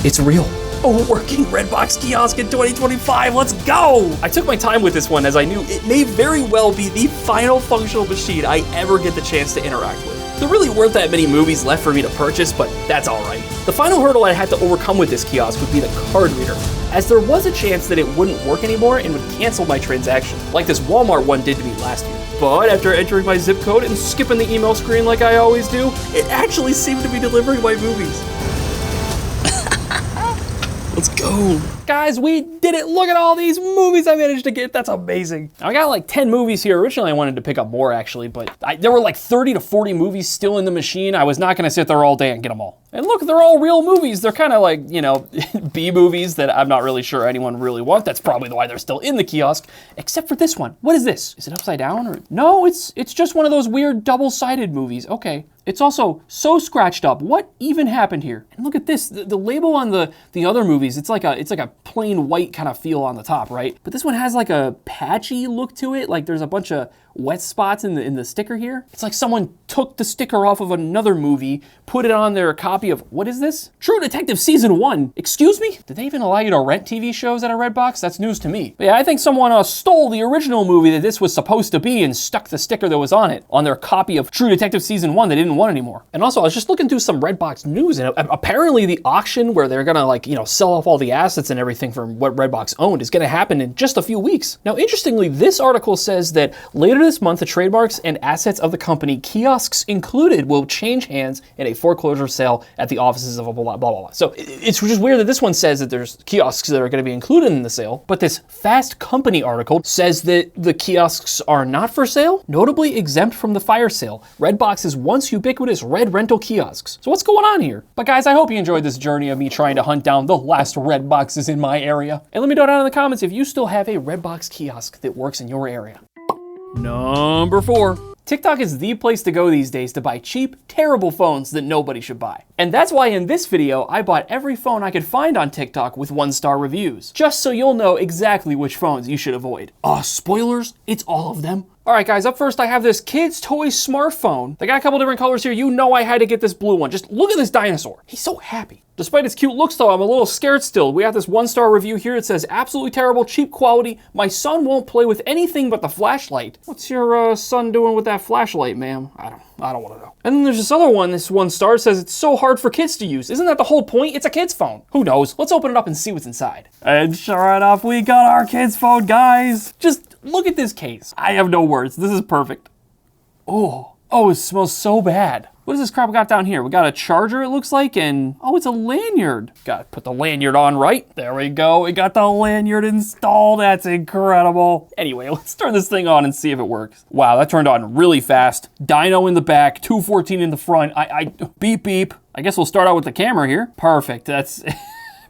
It's real. A working Redbox kiosk in 2025, let's go! I took my time with this one as I knew it may very well be the final functional machine I ever get the chance to interact with. There really weren't that many movies left for me to purchase, but that's all right. The final hurdle I had to overcome with this kiosk would be the card reader, as there was a chance that it wouldn't work anymore and would cancel my transaction, like this Walmart one did to me last year. But after entering my zip code and skipping the email screen like I always do, it actually seemed to be delivering my movies. Let's go. Guys, we did it. Look at all these movies I managed to get. That's amazing. I got like 10 movies here. Originally, I wanted to pick up more actually, but there were like 30 to 40 movies still in the machine. I was not gonna sit there all day and get them all. And look, they're all real movies. They're kind of like, you know, B movies that I'm not really sure anyone really wants. That's probably why they're still in the kiosk, except for this one. What is this? Is it upside down or? No, it's just one of those weird double-sided movies. Okay. It's also so scratched up. What even happened here? And look at this, the label on the other movies, it's like a plain white kind of feel on the top, right? But this one has like a patchy look to it. Like there's a bunch of wet spots in the sticker here. It's like someone took the sticker off of another movie, put it on their copy of, what is this? True Detective Season 1. Excuse me? Did they even allow you to rent TV shows at a Redbox? That's news to me. But yeah, I think someone stole the original movie that this was supposed to be and stuck the sticker that was on it on their copy of True Detective Season 1 they didn't want anymore. And also, I was just looking through some Redbox news and apparently the auction where they're gonna like, you know, sell off all the assets and everything from what Redbox owned is gonna happen in just a few weeks. Now, interestingly, this article says that later this month, the trademarks and assets of the company, kiosks included, will change hands in a foreclosure sale at the offices of blah, blah, blah, blah. So it's just weird that this one says that there's kiosks that are gonna be included in the sale, but this Fast Company article says that the kiosks are not for sale, notably exempt from the fire sale. Redbox's once ubiquitous red rental kiosks. So what's going on here? But guys, I hope you enjoyed this journey of me trying to hunt down the last Redboxes in my area. And let me know down in the comments if you still have a Redbox kiosk that works in your area. Number 4. TikTok is the place to go these days to buy cheap, terrible phones that nobody should buy. And that's why in this video, I bought every phone I could find on TikTok with 1-star reviews, just so you'll know exactly which phones you should avoid. Spoilers, it's all of them. All right, guys, up first, I have this kid's toy smartphone. They got a couple different colors here. You know I had to get this blue one. Just look at this dinosaur. He's so happy. Despite its cute looks though, I'm a little scared still. We have this 1-star review here. It says, absolutely terrible, cheap quality. My son won't play with anything but the flashlight. What's your son doing with that flashlight, ma'am? I don't want to know. And then there's this other one, this 1-star says it's so hard for kids to use. Isn't that the whole point? It's a kid's phone. Who knows? Let's open it up and see what's inside. And sure enough, we got our kid's phone, guys. Just look at this case. I have no words. This is perfect. Oh, it smells so bad. What is this crap we got down here? We got a charger, it looks like, and oh, it's a lanyard. Gotta put the lanyard on right. There we go. We got the lanyard installed. That's incredible. Anyway, let's turn this thing on and see if it works. Wow, that turned on really fast. Dyno in the back, 214 in the front. Beep, beep. I guess we'll start out with the camera here. Perfect. That's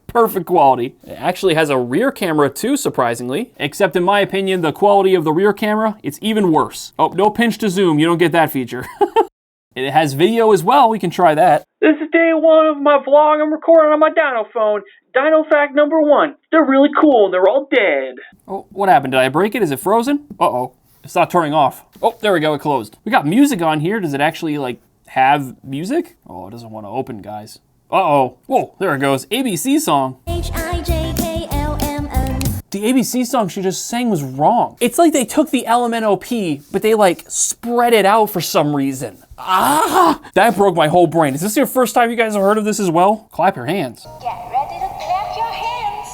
Perfect quality. It actually has a rear camera too, surprisingly. Except in my opinion, the quality of the rear camera, it's even worse. Oh, no pinch to zoom, you don't get that feature. It has video as well, we can try that. This is day one of my vlog I'm recording on my Dino phone. Dino fact number 1, they're really cool and they're all dead. Oh, what happened? Did I break it? Is it frozen? Uh-oh. It's not turning off. Oh, there we go, it closed. We got music on here. Does it actually, like, have music? Oh, it doesn't want to open, guys. Uh-oh. Whoa, there it goes. ABC song. H-I-J-K-L-M-N. The ABC song she just sang was wrong. It's like they took the LMNOP, but they, like, spread it out for some reason. Ah! That broke my whole brain. Is this your first time you guys have heard of this as well? Clap your hands. Get ready to clap your hands.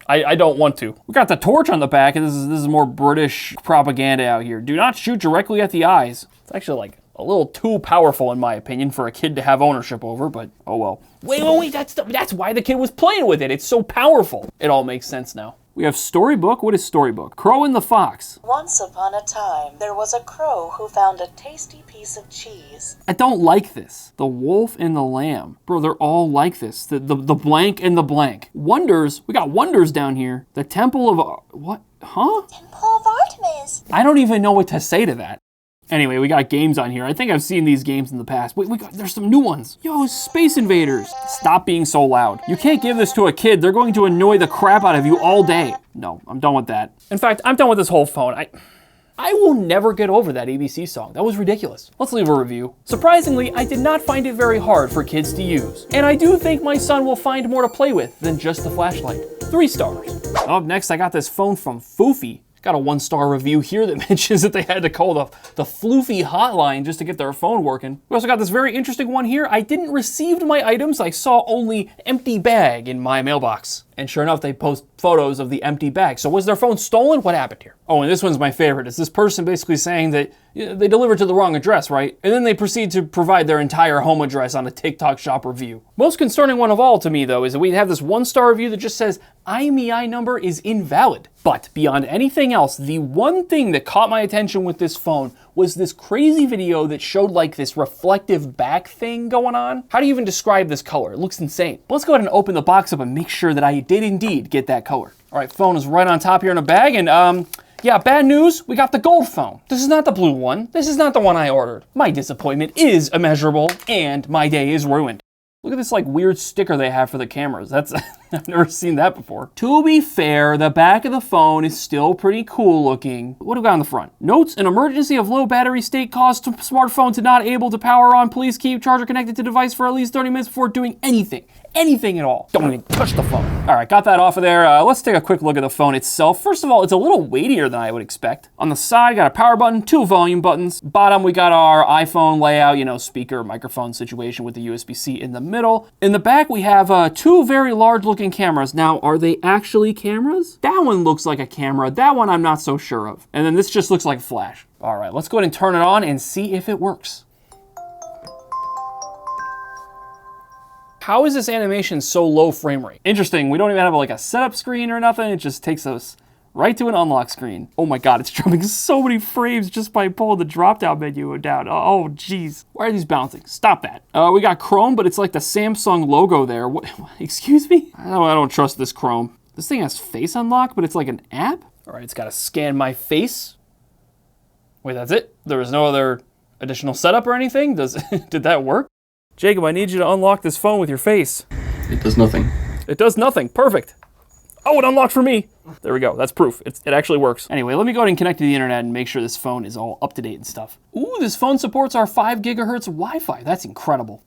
I don't want to. We got the torch on the back, and this is more British propaganda out here. Do not shoot directly at the eyes. It's actually like a little too powerful in my opinion for a kid to have ownership over, but oh well. Wait, that's why the kid was playing with it. It's so powerful. It all makes sense now. We have Storybook. What is Storybook? Crow and the Fox. Once upon a time, there was a crow who found a tasty piece of cheese. I don't like this. The Wolf and the Lamb. Bro, they're all like this. The blank and the blank. Wonders. We got Wonders down here. The Temple of... What? Huh? Temple of Artemis. I don't even know what to say to that. Anyway, we got games on here. I think I've seen these games in the past. Wait, there's some new ones. Yo, Space Invaders. Stop being so loud. You can't give this to a kid. They're going to annoy the crap out of you all day. No, I'm done with that. In fact, I'm done with this whole phone. I will never get over that ABC song. That was ridiculous. Let's leave a review. Surprisingly, I did not find it very hard for kids to use. And I do think my son will find more to play with than just the flashlight. 3 stars. Up next, I got this phone from Foofy. Got a 1-star review here that mentions that they had to call the Floofy hotline just to get their phone working. We also got this very interesting one here. I didn't receive my items. I saw only empty bag in my mailbox. And sure enough, they post photos of the empty bag. So was their phone stolen? What happened here? Oh, and this one's my favorite. It's this person basically saying that they delivered to the wrong address, right? And then they proceed to provide their entire home address on a TikTok shop review. Most concerning one of all to me, though, is that we have this 1-star review that just says, IMEI number is invalid. But beyond anything else, the one thing that caught my attention with this phone was this crazy video that showed like this reflective back thing going on. How do you even describe this color? It looks insane. But let's go ahead and open the box up and make sure that I did indeed get that color. All right, phone is right on top here in a bag, and yeah, bad news, we got the gold phone. This is not the blue one. This is not the one I ordered. My disappointment is immeasurable, and my day is ruined. Look at this like weird sticker they have for the cameras. That's, I've never seen that before. To be fair, the back of the phone is still pretty cool looking. What do we got on the front? Notes, an emergency of low battery state caused smartphone to not able to power on. Please keep charger connected to device for at least 30 minutes before doing anything. Anything at all. Don't even touch the phone. All right, got that off of there. Let's take a quick look at the phone itself. First of all, it's a little weightier than I would expect. On the side, got a power button, 2 volume buttons. Bottom, we got our iPhone layout, you know, speaker, microphone situation with the USB-C in the middle. In the back, we have 2 very large looking cameras. Now, are they actually cameras? That one looks like a camera. That one I'm not so sure of. And then this just looks like a flash. All right, let's go ahead and turn it on and see if it works. How is this animation so low frame rate? Interesting, we don't even have like a setup screen or nothing. It just takes us right to an unlock screen. Oh my God, it's dropping so many frames just by pulling the drop-down menu down. Oh geez. Why are these bouncing? Stop that. We got Chrome, but it's like the Samsung logo there. What, excuse me? I don't trust this Chrome. This thing has face unlock, but it's like an app? All right, it's gotta scan my face. Wait, that's it? There was no other additional setup or anything? Did that work? Jacob, I need you to unlock this phone with your face. It does nothing. It does nothing. Perfect. Oh, it unlocked for me. There we go. That's proof. It actually works. Anyway, let me go ahead and connect to the internet and make sure this phone is all up to date and stuff. Ooh, this phone supports our 5 gigahertz Wi-Fi. That's incredible.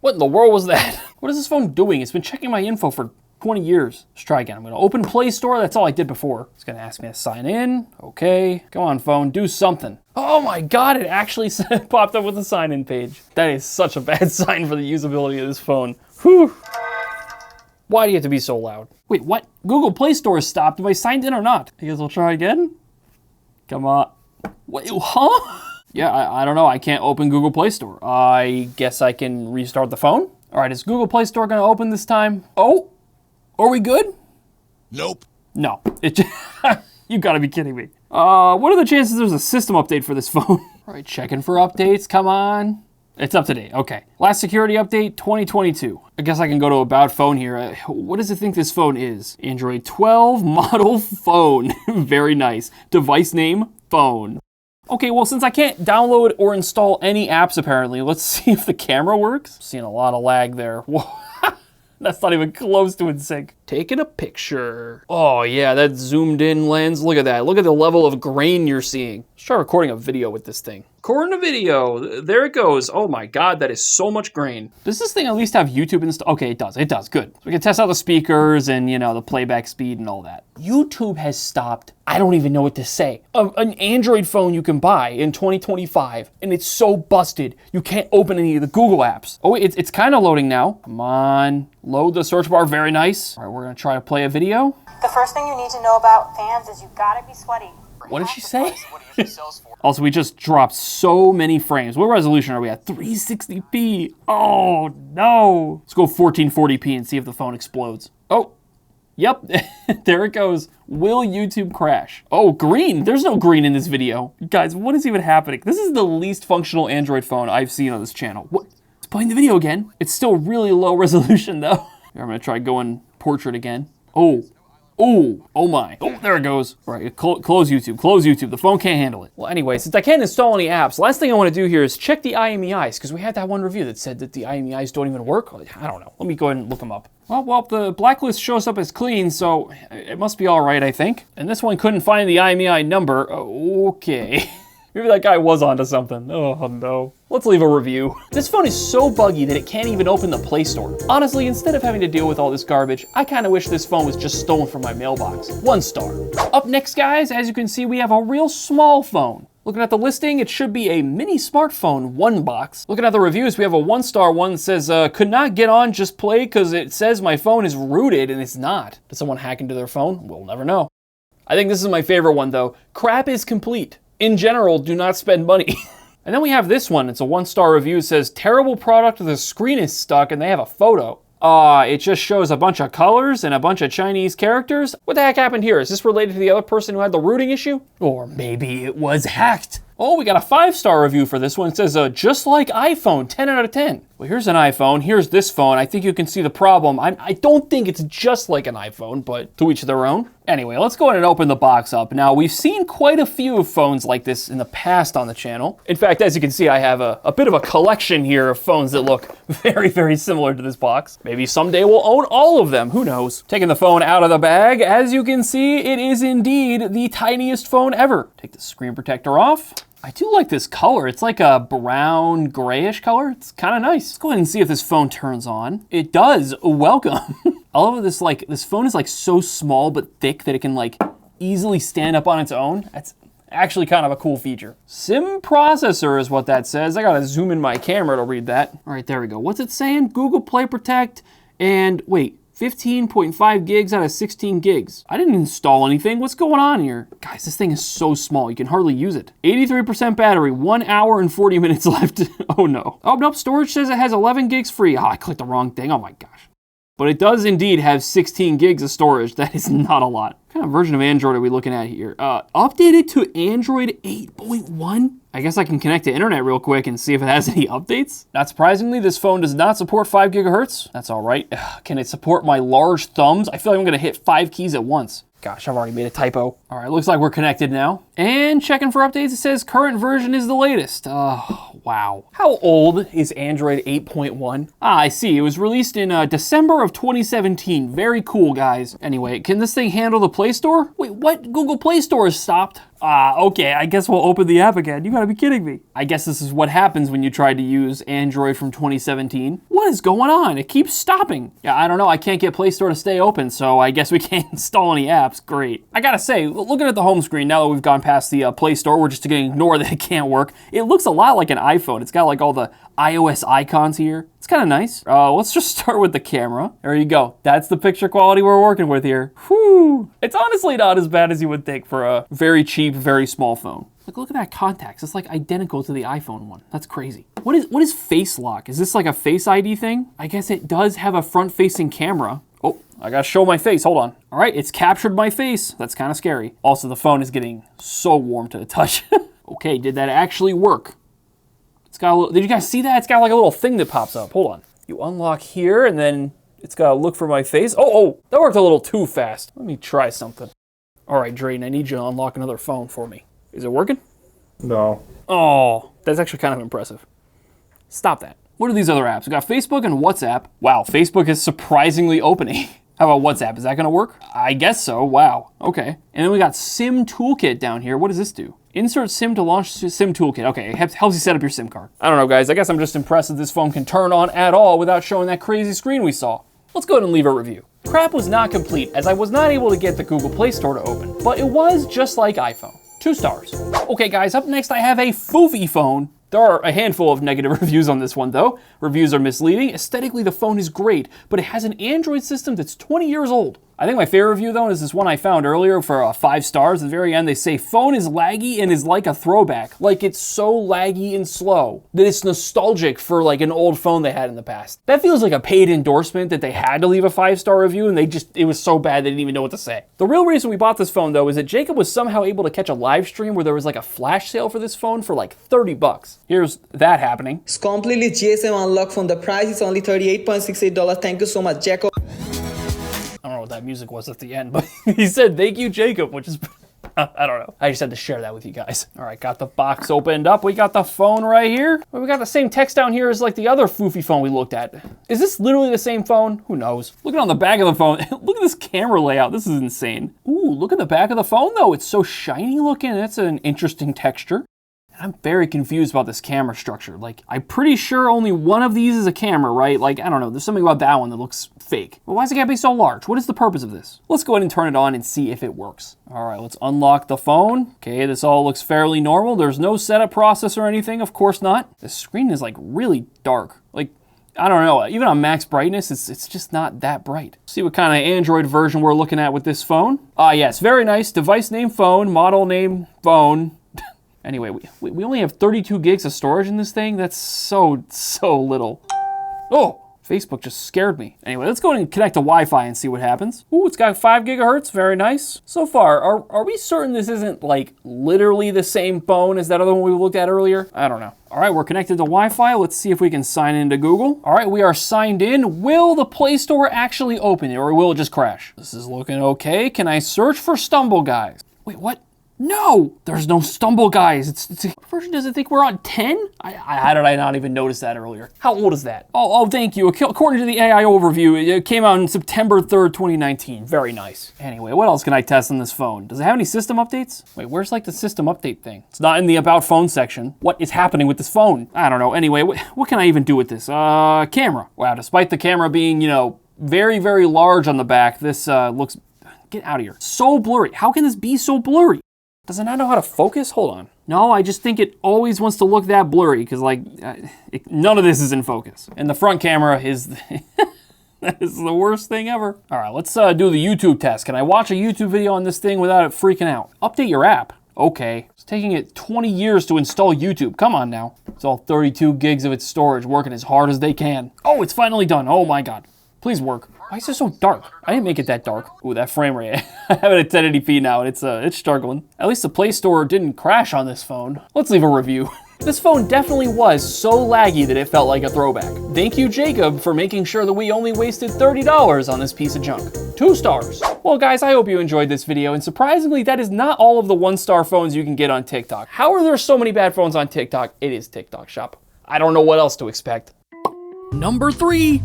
What in the world was that? What is this phone doing? It's been checking my info for 20 years. Let's try again. I'm gonna open Play Store. That's all I did before. It's gonna ask me to sign in. Okay. Come on, phone, do something. Oh my God, it actually popped up with a sign-in page. That is such a bad sign for the usability of this phone. Whew. Why do you have to be so loud? Wait, what? Google Play Store is stopped. Have I signed in or not? I guess I'll try again. Come on. Wait, huh? Yeah, I don't know. I can't open Google Play Store. I guess I can restart the phone. All right, is Google Play Store gonna open this time? Oh. Are we good? Nope. No. You gotta be kidding me. What are the chances there's a system update for this phone? All right, checking for updates, come on. It's up to date, okay. Last security update, 2022. I guess I can go to About Phone here. What does it think this phone is? Android 12 model phone. Very nice. Device name, phone. Okay, well, since I can't download or install any apps apparently, let's see if the camera works. Seeing a lot of lag there. Whoa. That's not even close to in sync. Taking a picture. Oh yeah, that zoomed in lens. Look at that. Look at the level of grain you're seeing. Let's try recording a video with this thing. Recording a video. There it goes. Oh my God, that is so much grain. Does this thing at least have YouTube installed? Okay, it does. It does. Good. So we can test out the speakers and, you know, the playback speed and all that. YouTube has stopped. I don't even know what to say. An Android phone you can buy in 2025, and it's so busted, you can't open any of the Google apps. Oh, it's kind of loading now. Come on. Load the search bar. Very nice. All right, we're going to try to play a video. The first thing you need to know about fans is you gotta be sweaty. What did she say? Also, we just dropped so many frames. What resolution are we at? 360p. Oh, no. Let's go 1440p and see if the phone explodes. Oh, yep. There it goes. Will YouTube crash? Oh, green. There's no green in this video. Guys, what is even happening? This is the least functional Android phone I've seen on this channel. What? It's playing the video again. It's still really low resolution, though. Here, I'm going to try going portrait again. Oh. Oh my. Oh, there it goes. All right, close YouTube, close YouTube. The phone can't handle it. Well, anyway, since I can't install any apps, last thing I want to do here is check the IMEIs, because we had that one review that said that the IMEIs don't even work. I don't know. Let me go ahead and look them up. Well, the blacklist shows up as clean, so it must be all right, I think. And this one couldn't find the IMEI number. Okay. Maybe that guy was onto something. Oh no. Let's leave a review. This phone is so buggy that it can't even open the Play Store. Honestly, instead of having to deal with all this garbage, I kind of wish this phone was just stolen from my mailbox. 1 star. Up next, guys, as you can see, we have a real small phone. Looking at the listing, it should be a mini smartphone 1 box. Looking at the reviews, we have a 1-star one that says, could not get on just play because it says my phone is rooted and it's not. Did someone hack into their phone? We'll never know. I think this is my favorite one though. Crap is complete. In general, do not spend money. And then we have this one. It's a 1-star review. It says, terrible product, the screen is stuck, and they have a photo. It just shows a bunch of colors and a bunch of Chinese characters. What the heck happened here? Is this related to the other person who had the rooting issue? Or maybe it was hacked. Oh, we got a 5-star review for this one. It says, just like iPhone, 10 out of 10. Well, here's an iPhone, here's this phone. I think you can see the problem. I don't think it's just like an iPhone, but to each their own. Anyway, let's go ahead and open the box up. Now, we've seen quite a few phones like this in the past on the channel. In fact, as you can see, I have a bit of a collection here of phones that look very, very similar to this box. Maybe someday we'll own all of them, who knows? Taking the phone out of the bag, as you can see, it is indeed the tiniest phone ever. Take the screen protector off. I do like this color. It's like a brown grayish color. It's kind of nice. Let's go ahead and see if this phone turns on. It does. Welcome. I love this, this phone is like so small but thick that it can like easily stand up on its own. That's actually kind of a cool feature. SIM processor is what that says. I gotta zoom in my camera to read that. All right, there we go. What's it saying? Google Play Protect and wait. 15.5 gigs out of 16 gigs. I didn't install anything. What's going on here? Guys, this thing is so small. You can hardly use it. 83% battery, 1 hour and 40 minutes left. Oh no. Oh nope, storage says it has 11 gigs free. Oh, I clicked the wrong thing. Oh my gosh. But it does indeed have 16 gigs of storage. That is not a lot. What kind of version of Android are we looking at here? Updated to Android 8.1? I guess I can connect to internet real quick and see if it has any updates. Not surprisingly, this phone does not support 5 gigahertz. That's all right. Can it support my large thumbs? I feel like I'm gonna hit 5 keys at once. Gosh, I've already made a typo. All right, looks like we're connected now. And checking for updates, it says current version is the latest. Oh, wow. How old is Android 8.1? I see, it was released in December of 2017. Very cool, guys. Anyway, can this thing handle the Play Store? Wait, what? Google Play Store is stopped? Okay, I guess we'll open the app again. You gotta be kidding me. I guess this is what happens when you try to use Android from 2017. What is going on? It keeps stopping. Yeah, I don't know, I can't get Play Store to stay open, so I guess we can't install any apps. Great. I gotta say, looking at the home screen, now that we've gone past the Play Store, we're just gonna ignore that it can't work. It looks a lot like an iPhone. It's got like all the iOS icons here. It's kind of nice. Let's just start with the camera. There you go. That's the picture quality we're working with here. Whew. It's honestly not as bad as you would think for a very cheap, very small phone. Look at that contacts. It's like identical to the iPhone one. That's crazy. What is Face Lock? Is this like a Face ID thing? I guess it does have a front-facing camera. Oh, I gotta show my face. Hold on. All right, it's captured my face. That's kind of scary. Also, the phone is getting so warm to the touch. Okay, did that actually work? It's got a little, did you guys see that? It's got like a little thing that pops up. Hold on. You unlock here and then it's got to look for my face. Oh, that worked a little too fast. Let me try something. All right, Drayden, I need you to unlock another phone for me. Is it working? No. Oh, that's actually kind of impressive. Stop that. What are these other apps? We got Facebook and WhatsApp. Wow, Facebook is surprisingly opening. How about WhatsApp? Is that gonna work? I guess so, wow, okay. And then we got SIM Toolkit down here. What does this do? Insert SIM to launch SIM Toolkit. Okay, it helps you set up your SIM card. I don't know, guys. I guess I'm just impressed that this phone can turn on at all without showing that crazy screen we saw. Let's go ahead and leave a review. Crap was not complete as I was not able to get the Google Play Store to open, but it was just like iPhone. 2 stars. Okay, guys, up next I have a foofy phone. There are a handful of negative reviews on this one though. Reviews are misleading. Aesthetically, the phone is great, but it has an Android system that's 20 years old. I think my favorite review though is this one I found earlier for 5 stars. At the very end, they say, phone is laggy and is like a throwback. Like it's so laggy and slow that it's nostalgic for like an old phone they had in the past. That feels like a paid endorsement that they had to leave a 5-star review and it was so bad they didn't even know what to say. The real reason we bought this phone though is that Jacob was somehow able to catch a live stream where there was like a flash sale for this phone for like 30 bucks. Here's that happening. It's completely GSM unlocked phone. The price is only $38.68. Thank you so much, Jacob. I don't know what that music was at the end, but he said, thank you, Jacob, which is, I don't know. I just had to share that with you guys. All right, got the box opened up. We got the phone right here. We got the same text down here as like the other foofy phone we looked at. Is this literally the same phone? Who knows? Looking on the back of the phone, look at this camera layout. This is insane. Ooh, look at the back of the phone though. It's so shiny looking. That's an interesting texture. I'm very confused about this camera structure. Like, I'm pretty sure only one of these is a camera, right? Like, I don't know, there's something about that one that looks fake. But why does it gotta be so large? What is the purpose of this? Let's go ahead and turn it on and see if it works. All right, let's unlock the phone. Okay, this all looks fairly normal. There's no setup process or anything, of course not. The screen is like really dark. Like, I don't know, even on max brightness, it's just not that bright. See what kind of Android version we're looking at with this phone. Yes, very nice. Device name phone, model name phone. Anyway, we only have 32 gigs of storage in this thing. That's so little. Oh, Facebook just scared me. Anyway, let's go ahead and connect to Wi-Fi and see what happens. Ooh, it's got 5 gigahertz, very nice. So far, are we certain this isn't like literally the same phone as that other one we looked at earlier? I don't know. All right, we're connected to Wi-Fi. Let's see if we can sign into Google. All right, we are signed in. Will the Play Store actually open it or will it just crash? This is looking okay. Can I search for Stumble Guys? Wait, what? No, there's no Stumble Guys. What version does it think we're on 10? How did I not even notice that earlier? How old is that? Oh, thank you. According to the AI overview, it came out on September 3rd, 2019. Very nice. Anyway, what else can I test on this phone? Does it have any system updates? Wait, where's like the system update thing? It's not in the About Phone section. What is happening with this phone? I don't know. Anyway, what can I even do with this? Camera. Wow, despite the camera being, you know, very, very large on the back, this looks, get out of here. So blurry. How can this be so blurry? Does it not know how to focus? Hold on. No, I just think it always wants to look that blurry because like none of this is in focus. And the front camera is, that is the worst thing ever. All right, let's do the YouTube test. Can I watch a YouTube video on this thing without it freaking out? Update your app. Okay. It's taking it 20 years to install YouTube. Come on now. It's all 32 gigs of its storage working as hard as they can. Oh, it's finally done. Oh my God. Please work. Why is it so dark? I didn't make it that dark. Ooh, that frame rate. I have it at 1080p now, and it's struggling. At least the Play Store didn't crash on this phone. Let's leave a review. This phone definitely was so laggy that it felt like a throwback. Thank you, Jacob, for making sure that we only wasted $30 on this piece of junk. 2 stars. Well, guys, I hope you enjoyed this video, and surprisingly, that is not all of the 1-star phones you can get on TikTok. How are there so many bad phones on TikTok? It is TikTok Shop. I don't know what else to expect. Number 3.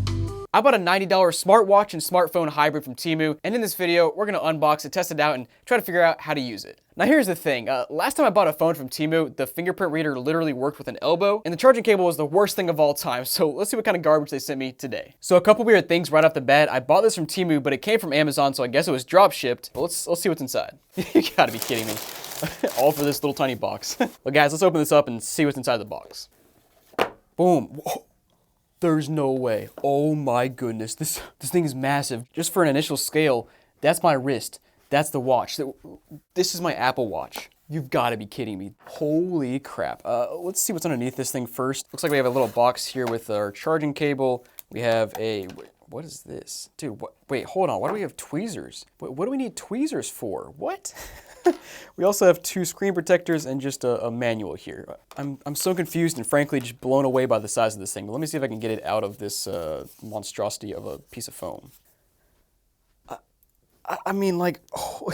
I bought a $90 smartwatch and smartphone hybrid from TEMU, and in this video, we're gonna unbox it, test it out, and try to figure out how to use it. Now here's the thing, last time I bought a phone from TEMU, the fingerprint reader literally worked with an elbow, and the charging cable was the worst thing of all time, so let's see what kind of garbage they sent me today. So a couple weird things right off the bat. I bought this from TEMU, but it came from Amazon, so I guess it was drop shipped. But let's see what's inside. You gotta be kidding me. All for this little tiny box. Well guys, let's open this up and see what's inside the box. Boom. Whoa. There's no way. Oh my goodness. This thing is massive. Just for an initial scale, that's my wrist. That's the watch. This is my Apple Watch. You've got to be kidding me. Holy crap. Let's see what's underneath this thing first. Looks like we have a little box here with our charging cable. We have a, what is this? Dude, wait, hold on. Why do we have tweezers? What do we need tweezers for? What? We also have 2 screen protectors and just a manual here. I'm so confused and frankly just blown away by the size of this thing. But let me see if I can get it out of this monstrosity of a piece of foam. I mean, like, oh.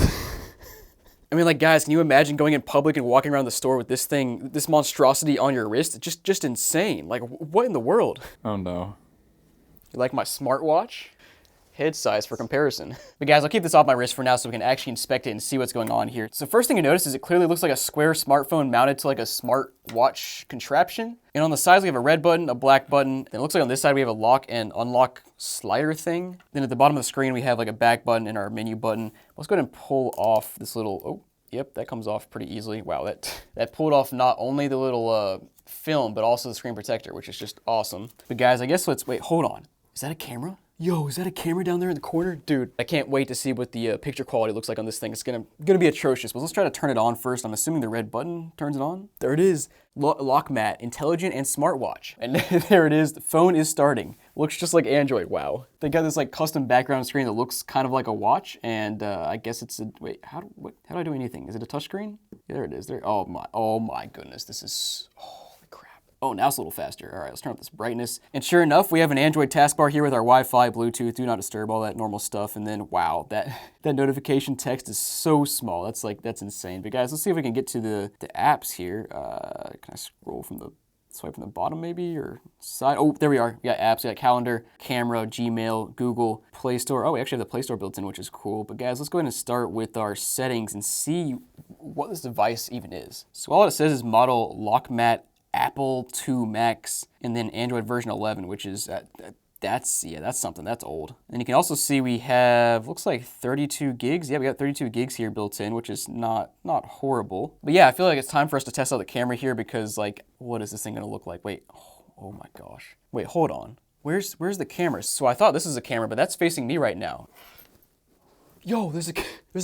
I mean, like, guys, can you imagine going in public and walking around the store with this thing, this monstrosity on your wrist? It's just insane. Like, what in the world? Oh no. You like my smartwatch? Head size for comparison. But guys, I'll keep this off my wrist for now so we can actually inspect it and see what's going on here. So first thing you notice is it clearly looks like a square smartphone mounted to like a smartwatch contraption. And on the sides we have a red button, a black button. And it looks like on this side we have a lock and unlock slider thing. Then at the bottom of the screen we have like a back button and our menu button. Let's go ahead and pull off this little, oh, yep, that comes off pretty easily. Wow, that pulled off not only the little film, but also the screen protector, which is just awesome. But guys, I guess wait, hold on. Is that a camera? Yo, is that a camera down there in the corner? Dude, I can't wait to see what the picture quality looks like on this thing. It's gonna be atrocious, but let's try to turn it on first. I'm assuming the red button turns it on. There it is. Lock mat, intelligent and smartwatch. And there it is, the phone is starting. Looks just like Android, wow. They got this like custom background screen that looks kind of like a watch, and I guess it's a, wait, how do I do anything? Is it a touchscreen? Yeah, there it is. There, oh my goodness, this is, oh, now it's a little faster. All right, let's turn up this brightness. And sure enough, we have an Android taskbar here with our Wi-Fi, Bluetooth, do not disturb, all that normal stuff. And then, wow, that notification text is so small. That's insane. But guys, let's see if we can get to the apps here. Can I scroll from the, swipe from the bottom maybe, or side? Oh, there we are. We got apps, we got calendar, camera, Gmail, Google, Play Store. Oh, we actually have the Play Store built in, which is cool. But guys, let's go ahead and start with our settings and see what this device even is. So all it says is model LockMat Apple II Max, and then Android version 11, which is, that's something, that's old. And you can also see we have, looks like 32 gigs. Yeah, we got 32 gigs here built in, which is not horrible. But yeah, I feel like it's time for us to test out the camera here because like, what is this thing gonna look like? Wait, oh my gosh. Wait, hold on. Where's the camera? So I thought this is a camera, but that's facing me right now. Yo, there's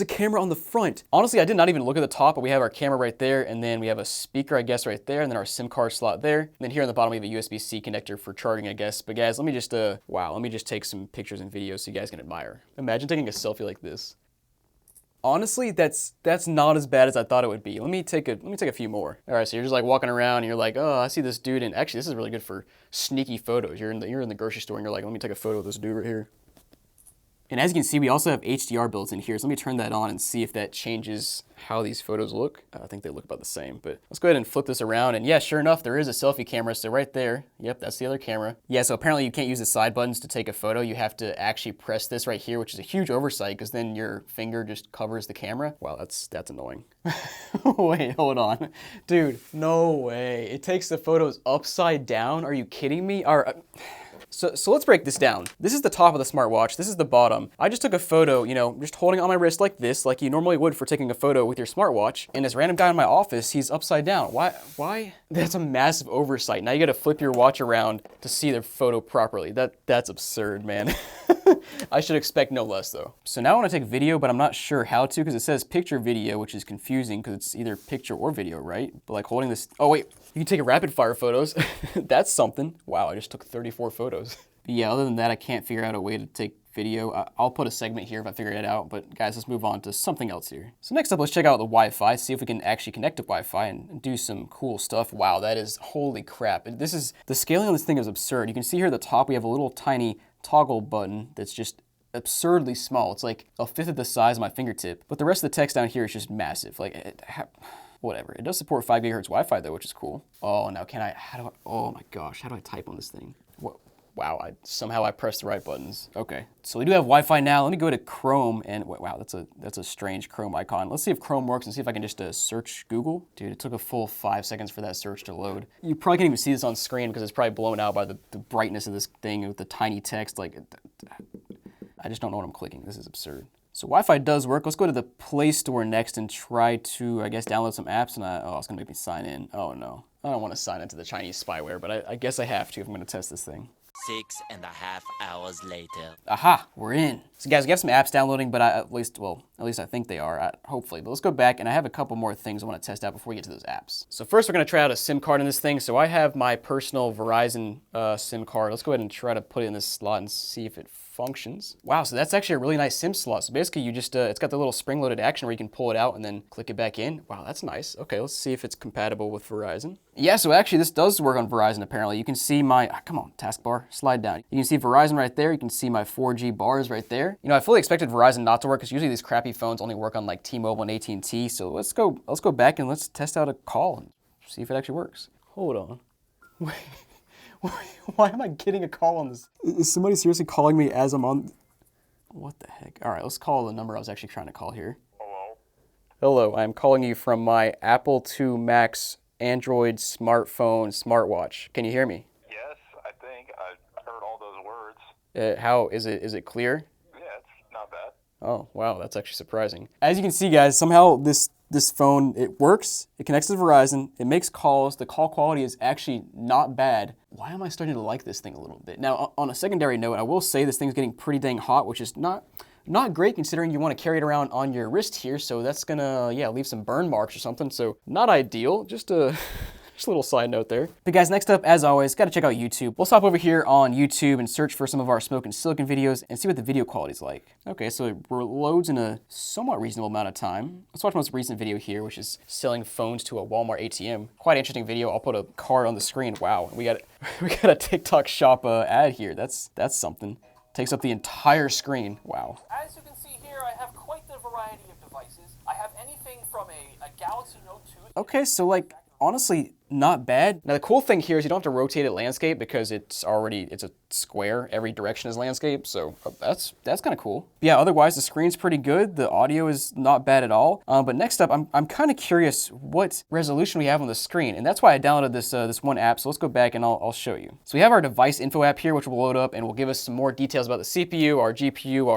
a camera on the front. Honestly, I did not even look at the top, but we have our camera right there, and then we have a speaker, I guess, right there, and then our SIM card slot there. And then here on the bottom, we have a USB-C connector for charging, I guess. But guys, let me just, wow, let me just take some pictures and videos so you guys can admire. Imagine taking a selfie like this. Honestly, that's not as bad as I thought it would be. Let me take a few more. All right, so you're just like walking around and you're like, oh, I see this dude, and actually this is really good for sneaky photos. You're in the grocery store and you're like, let me take a photo of this dude right here. And as you can see, we also have HDR built in here. So let me turn that on and see if that changes how these photos look. I think they look about the same, but let's go ahead and flip this around. And yeah, sure enough, there is a selfie camera. So right there, yep, that's the other camera. Yeah, so apparently you can't use the side buttons to take a photo. You have to actually press this right here, which is a huge oversight because then your finger just covers the camera. Wow, that's annoying. Wait, hold on. Dude, no way. It takes the photos upside down? Are you kidding me? So let's break this down. This is the top of the smartwatch. This is the bottom. I just took a photo, you know, just holding it on my wrist like this, like you normally would for taking a photo with your smartwatch. And this random guy in my office, he's upside down. Why? That's a massive oversight. Now you gotta flip your watch around to see the photo properly. That's absurd, man. I should expect no less though. So now I wanna take video, but I'm not sure how to because it says picture video, which is confusing because it's either picture or video, right? But like holding this, oh wait, you can take rapid fire photos. That's something. Wow, I just took 34 photos. But yeah, other than that, I can't figure out a way to take video. I'll put a segment here if I figure it out, but guys, let's move on to something else here. So next up, let's check out the Wi-Fi, see if we can actually connect to Wi-Fi and do some cool stuff. Wow, that is, holy crap. The scaling on this thing is absurd. You can see here at the top, we have a little tiny toggle button that's just absurdly small. It's like a fifth of the size of my fingertip, but the rest of the text down here is just massive. Like, whatever. It does support 5 gigahertz Wi-Fi though, which is cool. Oh, now can I, oh my gosh, how do I type on this thing? Wow, somehow I pressed the right buttons. Okay, so we do have Wi-Fi now. Let me go to Chrome and, wow, that's a strange Chrome icon. Let's see if Chrome works and see if I can just search Google. Dude, it took a full 5 seconds for that search to load. You probably can't even see this on screen because it's probably blown out by the brightness of this thing with the tiny text. Like, I just don't know what I'm clicking. This is absurd. So Wi-Fi does work. Let's go to the Play Store next and try to, I guess, download some apps. And it's gonna make me sign in. Oh no, I don't want to sign into the Chinese spyware, but I guess I have to if I'm gonna test this thing. 6.5 hours later. Aha, we're in. So guys, we have some apps downloading, but at least I think they are, hopefully. But let's go back, and I have a couple more things I want to test out before we get to those apps. So first, we're gonna try out a SIM card in this thing. So I have my personal Verizon SIM card. Let's go ahead and try to put it in this slot and see if it functions. Wow, so that's actually a really nice SIM slot. So basically you just, it's got the little spring-loaded action where you can pull it out and then click it back in. Wow, that's nice. Okay, let's see if it's compatible with Verizon. Yeah, so actually this does work on Verizon apparently. You can see my, come on, taskbar, slide down. You can see Verizon right there. You can see my 4G bars right there. You know, I fully expected Verizon not to work because usually these crappy phones only work on like T-Mobile and AT&T. So let's go back and let's test out a call and see if it actually works. Hold on. Wait. Why am I getting a call on this? Is somebody seriously calling me as I'm on? What the heck? All right, let's call the number I was actually trying to call here. Hello? Hello, I'm calling you from my Apple II Max Android smartphone smartwatch. Can you hear me? Yes, I think. I heard all those words. How, is it clear? Yeah, it's not bad. Oh, wow, that's actually surprising. As you can see, guys, somehow this phone, it works, it connects to Verizon, it makes calls, the call quality is actually not bad. Why am I starting to like this thing a little bit? Now, on a secondary note, I will say this thing's getting pretty dang hot, which is not great considering you want to carry it around on your wrist here, so that's gonna, yeah, leave some burn marks or something, so not ideal, just a little side note there. But guys, next up, as always, gotta check out YouTube. We'll stop over here on YouTube and search for some of our Smokin Silicon videos and see what the video quality's like. Okay, so it loads in a somewhat reasonable amount of time. Let's watch the most recent video here, which is selling phones to a Walmart ATM. Quite interesting video. I'll put a card on the screen. Wow, we got a TikTok shop ad here. That's something. Takes up the entire screen. Wow. As you can see here, I have quite the variety of devices. I have anything from a Galaxy Note 2. Okay, so like, honestly, not bad. Now the cool thing here is you don't have to rotate it landscape because it's a square. Every direction is landscape, so that's kind of cool. But yeah, otherwise the screen's pretty good. The audio is not bad at all. But next up, I'm kind of curious what resolution we have on the screen, and that's why I downloaded this one app. So let's go back and I'll show you. So we have our device info app here, which will load up and will give us some more details about the CPU, our GPU,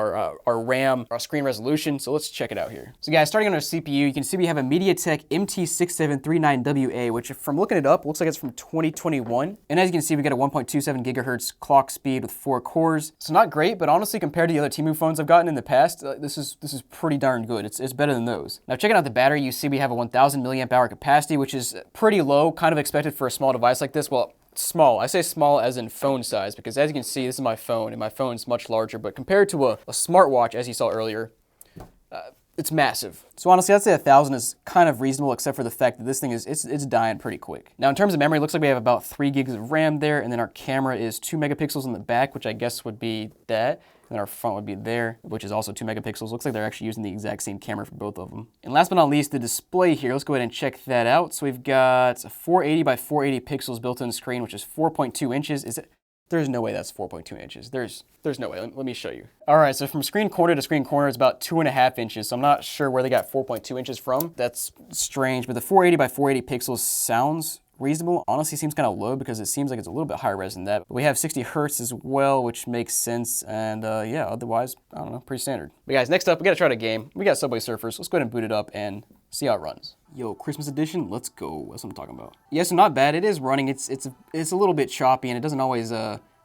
our RAM, our screen resolution. So let's check it out here. So guys, starting on our CPU, you can see we have a MediaTek MT6739WA, which from looking it up, looks like it's from 2021. And as you can see, we got a 1.27 gigahertz clock speed with 4 cores. So not great, but honestly, compared to the other TEMU phones I've gotten in the past, this is pretty darn good. It's better than those. Now checking out the battery, you see we have a 1000 milliamp hour capacity, which is pretty low, kind of expected for a small device like this. Well, small. I say small as in phone size, because as you can see, this is my phone, and my phone's much larger, but compared to a smartwatch, as you saw earlier, it's massive. So honestly, I'd say 1000 is kind of reasonable, except for the fact that this thing it's dying pretty quick. Now in terms of memory, it looks like we have about 3 gigs of RAM there, and then our camera is 2 megapixels in the back, which I guess would be that. And then our front would be there, which is also 2 megapixels. Looks like they're actually using the exact same camera for both of them. And last but not least, the display here. Let's go ahead and check that out. So we've got a 480 by 480 pixels built in screen, which is 4.2 inches. There's no way that's 4.2 inches. There's no way. Let me show you. All right, so from screen corner to screen corner, it's about 2.5 inches. So I'm not sure where they got 4.2 inches from. That's strange, but the 480 by 480 pixels sounds reasonable. Honestly, seems kind of low because it seems like it's a little bit higher res than that. But we have 60 hertz as well, which makes sense. And yeah, otherwise, I don't know, pretty standard. But guys, next up, we gotta try the game. We got Subway Surfers. Let's go ahead and boot it up and see how it runs. Yo, Christmas edition, let's go. That's what I'm talking about. Yeah, so not bad. It is running. It's a little bit choppy, and it doesn't always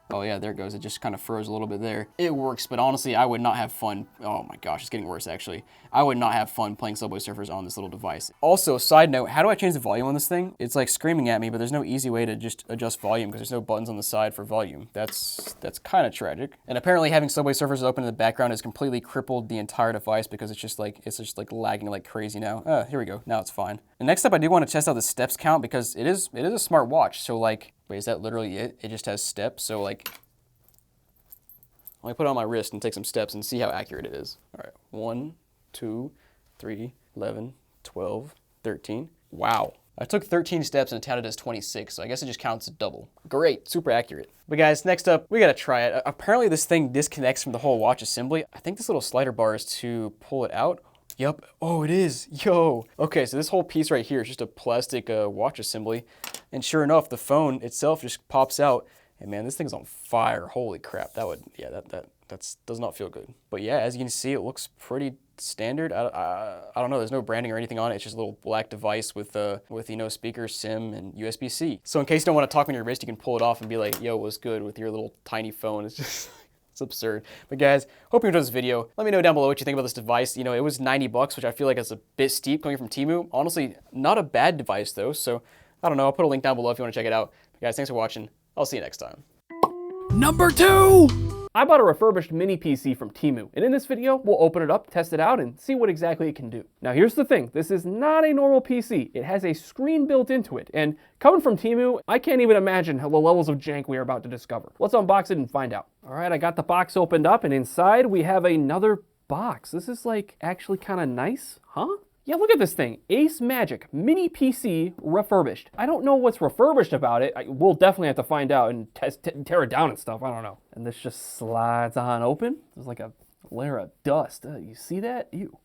oh yeah, there it goes. It just kind of froze a little bit there. It works, but honestly, I would not have fun. Oh my gosh, it's getting worse actually. I would not have fun playing Subway Surfers on this little device. Also, side note, how do I change the volume on this thing? It's like screaming at me, but there's no easy way to just adjust volume because there's no buttons on the side for volume. That's kind of tragic. And apparently having Subway Surfers open in the background has completely crippled the entire device because it's just like lagging like crazy now. Here we go. Now it's fine. And next up, I do want to test out the steps count because it is a smart watch. So like, wait, is that literally it? It just has steps. So like, let me put it on my wrist and take some steps and see how accurate it is. All right, 1, 2, 3, 11, 12, 13. Wow. I took 13 steps and it counted as 26, so I guess it just counts as double. Great, super accurate. But guys, next up, we gotta try it. Apparently this thing disconnects from the whole watch assembly. I think this little slider bar is to pull it out. Yep, oh it is, yo. Okay, so this whole piece right here is just a plastic watch assembly. And sure enough, the phone itself just pops out. And man, this thing's on fire. Holy crap. That does not feel good. But yeah, as you can see, it looks pretty standard. I don't know, there's no branding or anything on it. It's just a little black device with you know, speaker, SIM, and USB-C. So in case you don't want to talk on your wrist, you can pull it off and be like, yo, what's good with your little tiny phone. It's just, it's absurd. But guys, hope you enjoyed this video. Let me know down below what you think about this device. You know, it was 90 bucks, which I feel like is a bit steep coming from TEMU. Honestly, not a bad device though. So I don't know, I'll put a link down below if you want to check it out. But guys, thanks for watching. I'll see you next time. Number 2! I bought a refurbished mini PC from TEMU, and in this video, we'll open it up, test it out, and see what exactly it can do. Now here's the thing, this is not a normal PC. It has a screen built into it, and coming from TEMU, I can't even imagine the levels of jank we are about to discover. Let's unbox it and find out. All right, I got the box opened up, and inside we have another box. This is like actually kind of nice, huh? Yeah, look at this thing. Ace Magic Mini PC refurbished. I don't know what's refurbished about it. We'll definitely have to find out and tear it down and stuff. I don't know. And this just slides on open. There's like a layer of dust. You see that? Ew.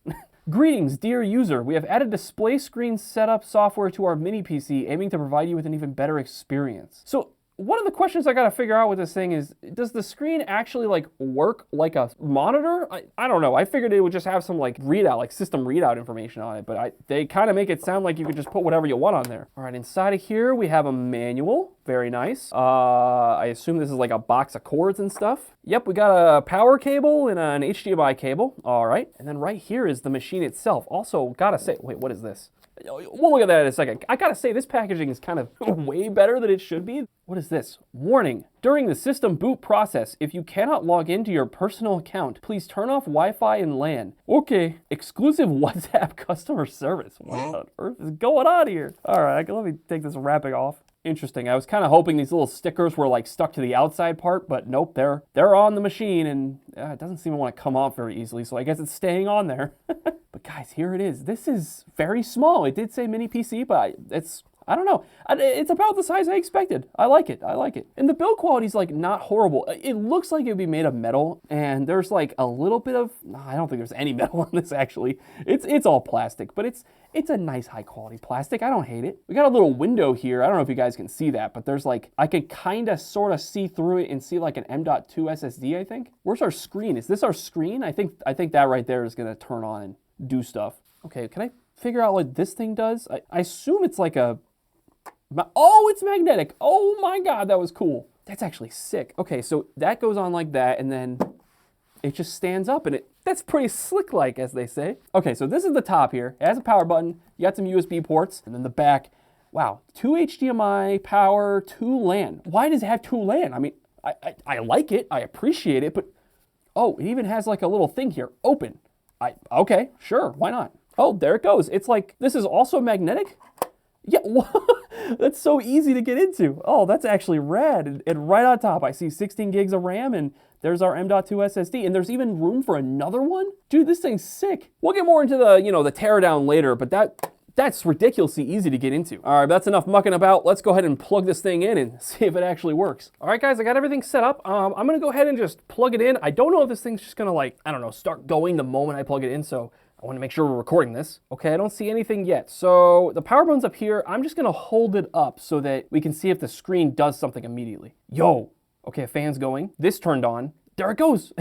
Greetings, dear user. We have added display screen setup software to our mini PC, aiming to provide you with an even better experience. So, one of the questions I gotta figure out with this thing is, does the screen actually like work like a monitor? I don't know. I figured it would just have some like readout, like system readout information on it, but they kind of make it sound like you could just put whatever you want on there. All right, inside of here we have a manual. Very nice. I assume this is like a box of cords and stuff. Yep, we got a power cable and an HDMI cable. All right, and then right here is the machine itself. Also, gotta say, wait, what is this? We'll look at that in a second. I gotta say, this packaging is kind of way better than it should be. What is this? Warning. During the system boot process, if you cannot log into your personal account, please turn off Wi-Fi and LAN. Okay. Exclusive WhatsApp customer service. What on earth is going on here? All right, let me take this wrapping off. Interesting. I was kind of hoping these little stickers were like stuck to the outside part, but nope, they're on the machine, and it doesn't seem to want to come off very easily, so I guess it's staying on there. But guys, here it is. This is very small. It did say mini PC, but I don't know. It's about the size I expected. I like it. I like it. And the build quality is like not horrible. It looks like it would be made of metal, and there's like a little bit of, I don't think there's any metal on this actually. It's all plastic, but it's a nice high quality plastic. I don't hate it. We got a little window here. I don't know if you guys can see that, but there's like, I can kind of sort of see through it and see like an M.2 SSD, I think. Where's our screen? Is this our screen? I think that right there is gonna turn on and do stuff. Okay, can I figure out what this thing does? I assume it's like a, oh, it's magnetic. Oh my God, that was cool. That's actually sick. Okay, so that goes on like that, and then it just stands up, and that's pretty slick-like, as they say. Okay, so this is the top here. It has a power button. You got some USB ports, and then the back. Wow, 2 HDMI power, 2 LAN. Why does it have 2 LAN? I mean, I like it. I appreciate it, but oh, it even has like a little thing here. Open. Okay, sure, why not? Oh, there it goes. It's like, this is also magnetic? Yeah, that's so easy to get into. Oh, that's actually rad. And right on top, I see 16 gigs of RAM, and there's our M.2 SSD, and there's even room for another one? Dude, this thing's sick. We'll get more into the, the teardown later, but that's ridiculously easy to get into. All right, that's enough mucking about. Let's go ahead and plug this thing in and see if it actually works. All right, guys, I got everything set up. I'm gonna go ahead and just plug it in. I don't know if this thing's just gonna like, I don't know, start going the moment I plug it in, so I want to make sure we're recording this. Okay, I don't see anything yet. So the power button's up here. I'm just gonna hold it up so that we can see if the screen does something immediately. Yo, okay, a fan's going. This turned on. There it goes.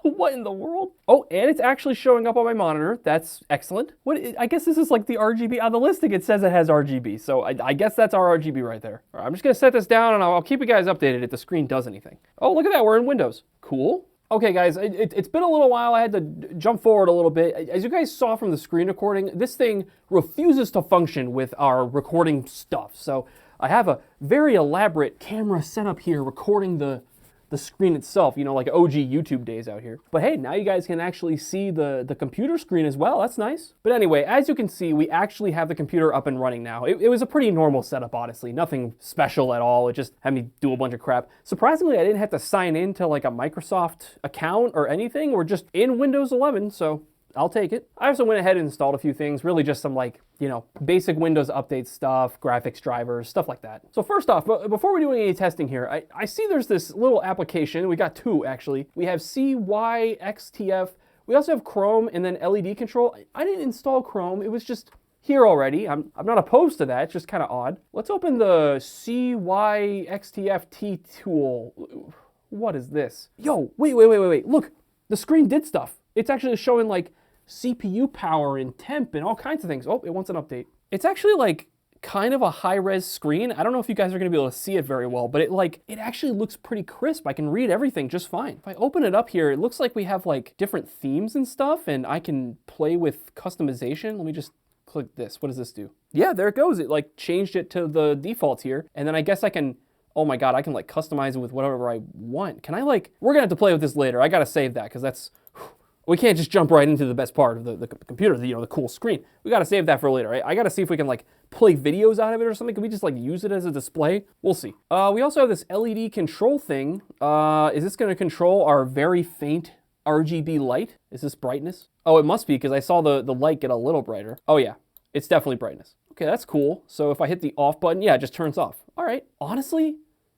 What in the world? Oh, and it's actually showing up on my monitor. That's excellent. I guess this is like the RGB. On the listing, it says it has RGB. So I guess that's our RGB right there. All right, I'm just gonna set this down, and I'll keep you guys updated if the screen does anything. Oh, look at that, we're in Windows. Cool. Okay, guys, it's been a little while. I had to jump forward a little bit. As you guys saw from the screen recording, this thing refuses to function with our recording stuff. So I have a very elaborate camera setup here recording the screen itself, like OG YouTube days out here. But hey, now you guys can actually see the computer screen as well. That's nice. But anyway, as you can see, we actually have the computer up and running now. It was a pretty normal setup, honestly. Nothing special at all. It just had me do a bunch of crap. Surprisingly, I didn't have to sign in to like a Microsoft account or anything. We're just in Windows 11, so I'll take it. I also went ahead and installed a few things, really just some like, basic Windows update stuff, graphics drivers, stuff like that. So first off, before we do any testing here, I see there's this little application. We got two actually. We have CYXTF. We also have Chrome and then LED control. I didn't install Chrome. It was just here already. I'm not opposed to that. It's just kind of odd. Let's open the CYXTFT tool. What is this? Yo, wait. Look, the screen did stuff. It's actually showing like CPU power and temp and all kinds of things. Oh, it wants an update. It's actually like kind of a high-res screen. I don't know if you guys are gonna be able to see it very well, but it actually looks pretty crisp. I can read everything just fine. If I open it up here, it looks like we have like different themes and stuff, and I can play with customization. Let me just click this. What does this do? Yeah, there it goes. It like changed it to the default here. And then I guess I can oh my God, I can like customize it with whatever I want. Can I like, we're gonna have to play with this later. I gotta save that because that's, we can't just jump right into the best part of the computer, the cool screen. We gotta save that for later, right? I gotta see if we can like play videos out of it or something. Can we just like use it as a display? We'll see. We also have this LED control thing. Is this gonna control our very faint RGB light? Is this brightness? Oh, it must be because I saw the light get a little brighter. Oh yeah, it's definitely brightness. Okay, that's cool. So if I hit the off button, yeah, it just turns off. All right, honestly,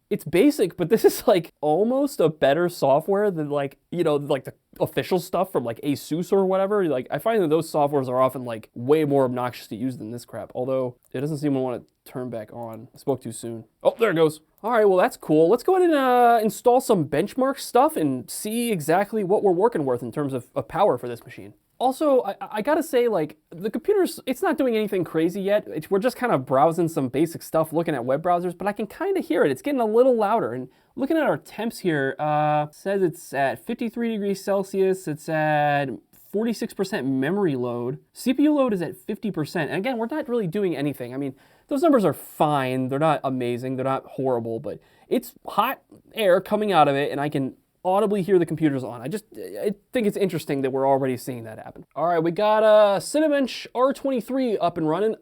it's basic, but this is like almost a better software than like, like the official stuff from like ASUS or whatever. Like I find that those softwares are often like way more obnoxious to use than this crap. Although it doesn't seem to want to turn back on. I spoke too soon. Oh, there it goes. All right, well, that's cool. Let's go ahead and install some benchmark stuff and see exactly what we're working with in terms of power for this machine. Also, I gotta say, like, the computer's, it's not doing anything crazy yet. We're just kind of browsing some basic stuff, looking at web browsers, but I can kind of hear it. It's getting a little louder. And looking at our temps here, says it's at 53 degrees Celsius. It's at 46% memory load. CPU load is at 50%. And again, we're not really doing anything. I mean, those numbers are fine. They're not amazing. They're not horrible, but it's hot air coming out of it, and I can audibly hear the computers on. I think it's interesting that we're already seeing that happen. All right, we got a Cinebench R23 up and running.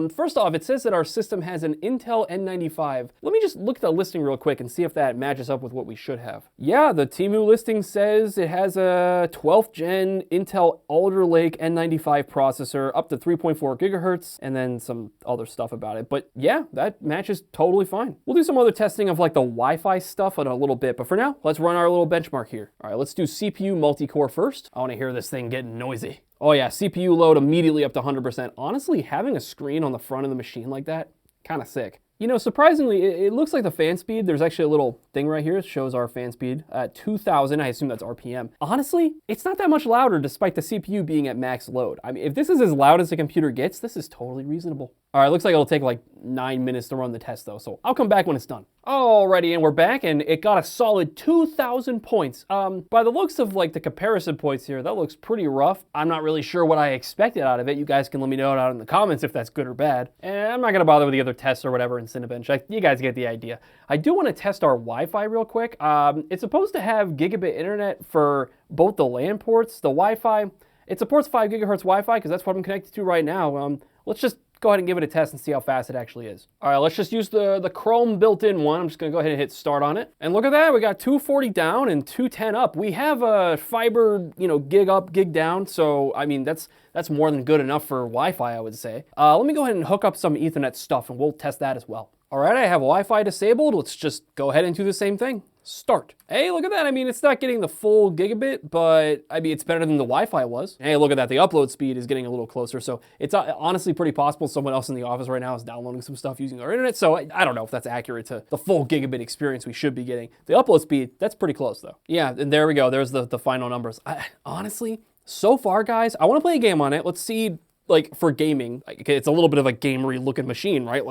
First off, it says that our system has an Intel N95. Let me just look at the listing real quick and see if that matches up with what we should have. Yeah, the TEMU listing says it has a 12th gen Intel Alder Lake N95 processor up to 3.4 gigahertz and then some other stuff about it. But yeah, that matches totally fine. We'll do some other testing of like the Wi-Fi stuff in a little bit, but for now, let's run our little benchmark here. All right, let's do CPU multi-core first. I want to hear this thing getting noisy. Oh yeah, CPU load immediately up to 100%. Honestly, having a screen on the front of the machine like that, kind of sick. You know, surprisingly, it looks like the fan speed, there's actually a little thing right here that shows our fan speed at 2000. I assume that's RPM. Honestly, it's not that much louder despite the CPU being at max load. I mean, if this is as loud as the computer gets, this is totally reasonable. All right, looks like it'll take like 9 minutes to run the test though, so I'll come back when it's done. Alrighty, and we're back, and it got a solid 2,000 points. By the looks of like the comparison points here, that looks pretty rough. I'm not really sure what I expected out of it. You guys can let me know down in the comments if that's good or bad. And I'm not gonna bother with the other tests or whatever in Cinebench. You guys get the idea. I do want to test our Wi-Fi real quick. It's supposed to have gigabit internet for both the LAN ports, the Wi-Fi. It supports 5 gigahertz Wi-Fi because that's what I'm connected to right now. Let's just go ahead and give it a test and see how fast it actually is. All right, let's just use the Chrome built-in one. I'm just gonna go ahead and hit start on it. And look at that, we got 240 down and 210 up. We have a fiber, gig up, gig down. So, I mean, that's more than good enough for Wi-Fi, I would say. Let me go ahead and hook up some Ethernet stuff and we'll test that as well. All right, I have Wi-Fi disabled. Let's just go ahead and do the same thing. Start. Hey, look at that. I mean, it's not getting the full gigabit, but I mean, it's better than the Wi-Fi was. Hey, look at that. The upload speed is getting a little closer. So it's honestly pretty possible someone else in the office right now is downloading some stuff using our internet. So I don't know if that's accurate to the full gigabit experience we should be getting. The upload speed, that's pretty close though. Yeah, and there we go. There's the final numbers. Honestly, so far, guys, I want to play a game on it. Let's see, like for gaming, it's a little bit of a gamery looking machine, right?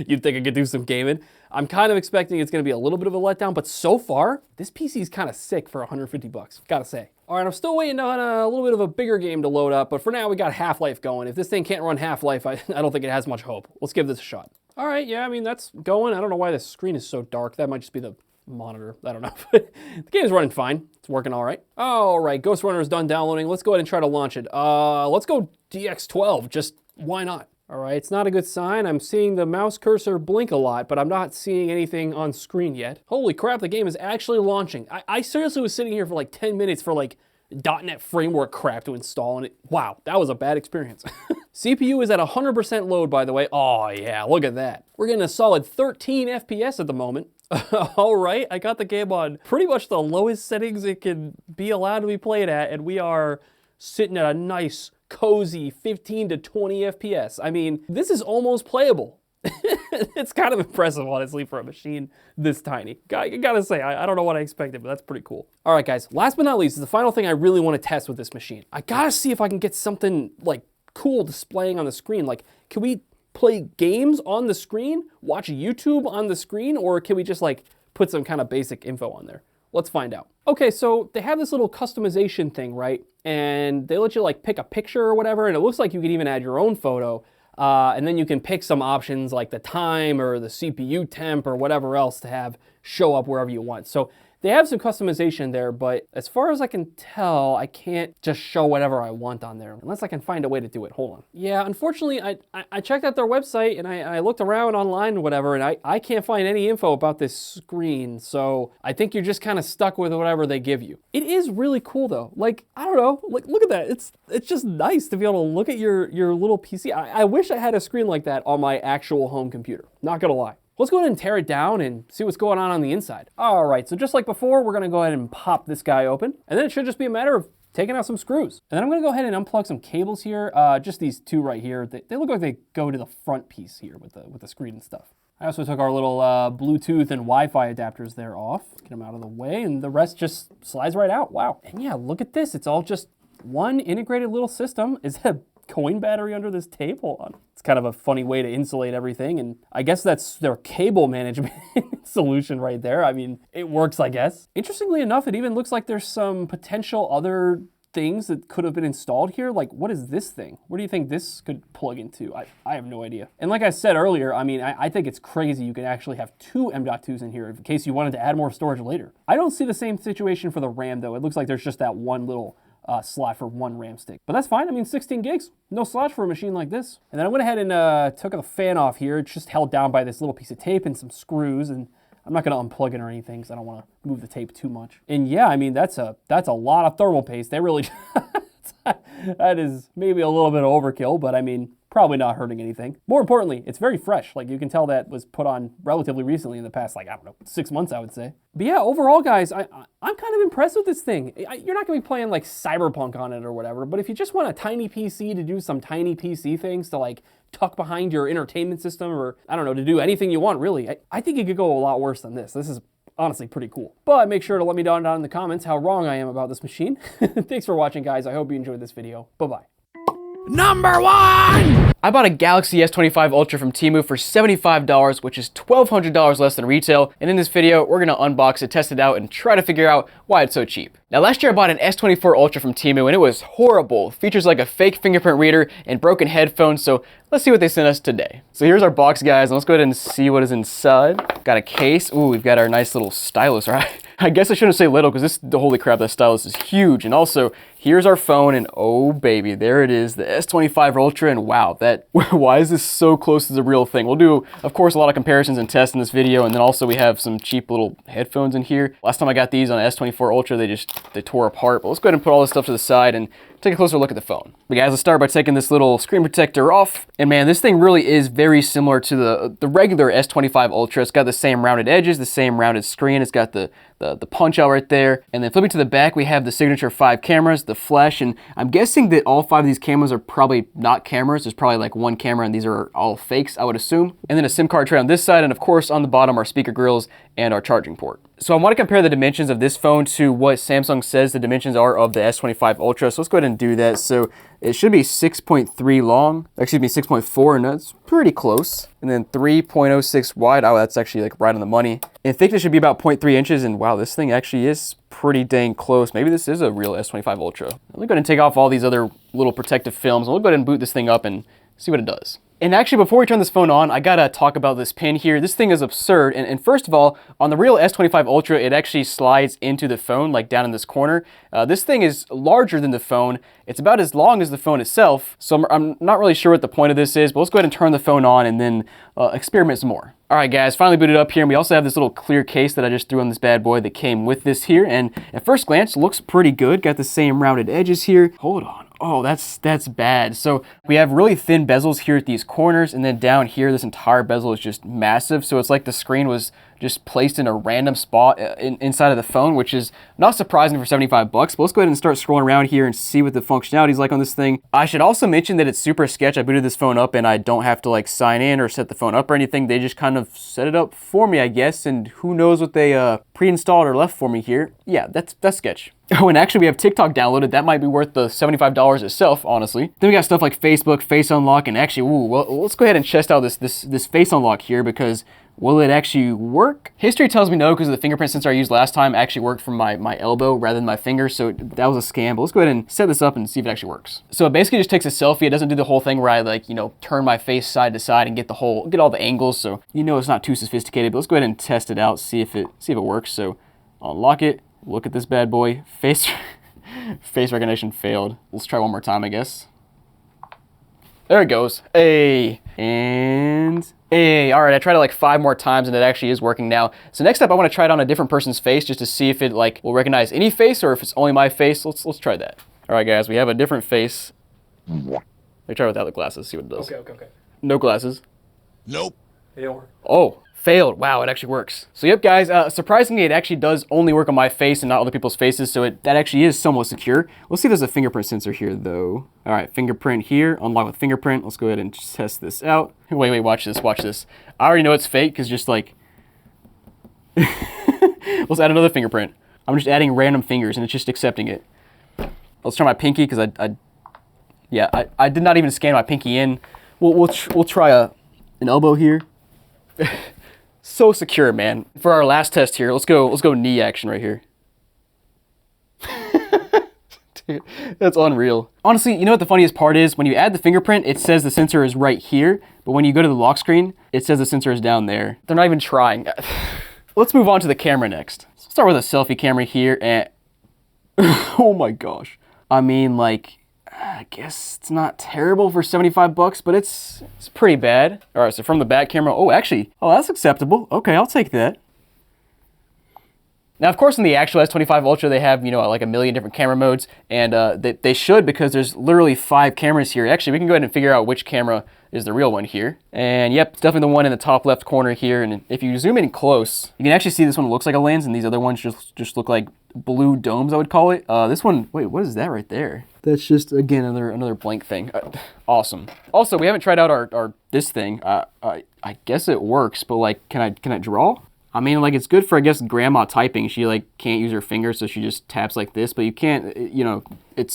You'd think I could do some gaming. I'm kind of expecting it's gonna be a little bit of a letdown, but so far, this PC is kind of sick for 150 bucks, gotta say. All right, I'm still waiting on a little bit of a bigger game to load up, but for now we got Half-Life going. If this thing can't run Half-Life, I don't think it has much hope. Let's give this a shot. All right, yeah, I mean, that's going. I don't know why the screen is so dark. That might just be the monitor, I don't know. But the game's running fine. It's working all right. All right, Ghost Runner is done downloading. Let's go ahead and try to launch it. Let's go DX12, just why not? All right, it's not a good sign. I'm seeing the mouse cursor blink a lot, but I'm not seeing anything on screen yet. Holy crap, the game is actually launching. I seriously was sitting here for like 10 minutes for like .NET framework crap to install, and wow, that was a bad experience. CPU is at 100% load, by the way. Oh yeah, look at that. We're getting a solid 13 FPS at the moment. All right, I got the game on pretty much the lowest settings it can be allowed to be played at, and we are sitting at a nice, cozy 15 to 20 FPS. I mean, this is almost playable. It's kind of impressive, honestly, for a machine this tiny. Gotta say, I don't know what I expected, but that's pretty cool. All right, guys, last but not least, is the final thing I really want to test with this machine. I gotta see if I can get something like cool displaying on the screen. Like, can we play games on the screen, watch YouTube on the screen, or can we just like put some kind of basic info on there? Let's find out. Okay, so they have this little customization thing, right? And they let you like pick a picture or whatever, and it looks like you can even add your own photo. And then you can pick some options like the time or the CPU temp or whatever else to have show up wherever you want. So they have some customization there, but as far as I can tell, I can't just show whatever I want on there, unless I can find a way to do it. Hold on. Yeah, unfortunately, I checked out their website and I looked around online or whatever, and I can't find any info about this screen, so I think you're just kind of stuck with whatever they give you. It is really cool though. Like, I don't know, like look at that. It's just nice to be able to look at your little PC. I wish I had a screen like that on my actual home computer, not gonna lie. Let's go ahead and tear it down and see what's going on the inside. All right, so just like before, we're gonna go ahead and pop this guy open, and then it should just be a matter of taking out some screws. And then I'm gonna go ahead and unplug some cables here, just these two right here. They look like they go to the front piece here with the screen and stuff. I also took our little Bluetooth and Wi-Fi adapters there off, get them out of the way, and the rest just slides right out, wow. And yeah, look at this, it's all just one integrated little system. Is that a coin battery under this table? It's kind of a funny way to insulate everything, and I guess that's their cable management solution right there. I mean, it works, I guess. Interestingly enough, it even looks like there's some potential other things that could have been installed here. Like, what is this thing? Where do you think this could plug into? I have no idea. And like I said earlier, I mean, I think it's crazy you can actually have two M.2s in here in case you wanted to add more storage later. I don't see the same situation for the RAM though. It looks like there's just that one little slot for one RAM stick. But that's fine. I mean, 16 gigs, no slots for a machine like this. And then I went ahead and took the fan off here. It's just held down by this little piece of tape and some screws, and I'm not gonna unplug it or anything because I don't wanna move the tape too much. And yeah, I mean, that's a lot of thermal paste. They really, that is maybe a little bit of overkill, but I mean, probably not hurting anything. More importantly, it's very fresh. Like, you can tell that was put on relatively recently in the past, like, I don't know, 6 months, I would say. But yeah, overall, guys, I'm kind of impressed with this thing. You're not gonna be playing like Cyberpunk on it or whatever, but if you just want a tiny PC to do some tiny PC things to like tuck behind your entertainment system, or I don't know, to do anything you want, really, I think it could go a lot worse than this. This is honestly pretty cool. But make sure to let me know down in the comments how wrong I am about this machine. Thanks for watching, guys. I hope you enjoyed this video. Bye-bye. Number 1! I bought a Galaxy S25 Ultra from TEMU for $75, which is $1,200 less than retail, and in this video, we're gonna unbox it, test it out, and try to figure out why it's so cheap. Now, last year I bought an S24 Ultra from TEMU, and it was horrible. Features like a fake fingerprint reader and broken headphones, so let's see what they sent us today. So here's our box, guys, and let's go ahead and see what is inside. Got a case. Ooh, we've got our nice little stylus, right? I guess I shouldn't say little, because holy crap, that stylus is huge. And also, here's our phone, and oh baby, there it is, the S25 Ultra, and wow, why is this so close to the real thing? We'll do, of course, a lot of comparisons and tests in this video, and then also we have some cheap little headphones in here. Last time I got these on an S24 Ultra, they tore apart, but let's go ahead and put all this stuff to the side and take a closer look at the phone. But guys, let's start by taking this little screen protector off. And man, this thing really is very similar to the regular S25 Ultra. It's got the same rounded edges, the same rounded screen. It's got the punch out right there. And then flipping to the back, we have the signature 5 cameras, the flash, and I'm guessing that all 5 of these cameras are probably not cameras. There's probably like one camera and these are all fakes, I would assume. And then a SIM card tray on this side, and of course on the bottom our speaker grills and our charging port. So I want to compare the dimensions of this phone to what Samsung says the dimensions are of the S25 Ultra. So let's go ahead and do that. So it should be 6.3 long, excuse me, 6.4, and that's pretty close. And then 3.06 wide. Oh, that's actually like right on the money. And thickness should be about 0.3 inches. And wow, this thing actually is pretty dang close. Maybe this is a real S25 Ultra. Let me go ahead and take off all these other little protective films. We'll go ahead and boot this thing up and see what it does. And actually, before we turn this phone on, I gotta talk about this pin here. This thing is absurd. And first of all, on the real S25 Ultra, it actually slides into the phone, like down in this corner. This thing is larger than the phone. It's about as long as the phone itself. So I'm not really sure what the point of this is, but let's go ahead and turn the phone on and then experiment some more. All right, guys, finally booted up here. And we also have this little clear case that I just threw on this bad boy that came with this here. And at first glance, looks pretty good. Got the same rounded edges here. Hold on. Oh, that's bad. So we have really thin bezels here at these corners, and then down here, this entire bezel is just massive. So it's like the screen was just placed in a random spot inside of the phone, which is not surprising for 75 bucks. But let's go ahead and start scrolling around here and see what the functionality is like on this thing. I should also mention that it's super sketch. I booted this phone up and I don't have to like sign in or set the phone up or anything. They just kind of set it up for me, I guess. And who knows what they pre-installed or left for me here. Yeah, that's sketch. Oh, and actually we have TikTok downloaded. That might be worth the $75 itself, honestly. Then we got stuff like Facebook, Face Unlock, and actually, ooh, well, let's go ahead and test out this Face Unlock here, because Will it actually work? History tells me no, because the fingerprint sensor I used last time actually worked from my elbow rather than my finger, so that was a scam. But let's go ahead and set this up and see if it actually works. So it basically just takes a selfie. It doesn't do the whole thing where I like, you know, turn my face side to side and get all the angles. So you know it's not too sophisticated. But let's go ahead and test it out, see if it works. So unlock it. Look at this bad boy. Face recognition failed. Let's try one more time, I guess. There it goes. Hey, and hey. All right, I tried it like 5 more times and it actually is working now. So next up, I want to try it on a different person's face just to see if it like will recognize any face or if it's only my face. Let's try that. All right, guys, we have a different face. Let me try without the glasses, see what it does. Okay. No glasses. Nope. It don't work. Oh, failed. Wow, it actually works. So yep, guys, surprisingly, it actually does only work on my face and not other people's faces, so that actually is somewhat secure. Let's see if there's a fingerprint sensor here, though. All right, fingerprint here, unlock with fingerprint. Let's go ahead and test this out. Wait, watch this. I already know it's fake, because just like... Let's add another fingerprint. I'm just adding random fingers, and it's just accepting it. Let's try my pinky, because I did not even scan my pinky in. We'll try an elbow here. So secure, man. For our last test here, let's go knee action right here. Dude, that's unreal. Honestly, you know what the funniest part is? When you add the fingerprint, it says the sensor is right here, but when you go to the lock screen, it says the sensor is down there. They're not even trying. Let's move on to the camera next. Let's start with a selfie camera here, and oh my gosh. I mean, like, I guess it's not terrible for 75 bucks, but it's pretty bad. All right, so from the back camera, that's acceptable. Okay, I'll take that. Now, of course, in the actual S25 Ultra, they have, you know, like a million different camera modes, and they should, because there's literally 5 cameras here. Actually, we can go ahead and figure out which camera is the real one here. And yep, it's definitely the one in the top left corner here. And if you zoom in close, you can actually see this one looks like a lens, and these other ones just look like blue domes, I would call it. This one, wait, what is that right there? That's just, again, another blank thing. Awesome. Also, we haven't tried out our this thing. I guess it works, but like, can I draw? I mean, like, it's good for, I guess, grandma typing. She like can't use her fingers, so she just taps like this, but you can't, you know,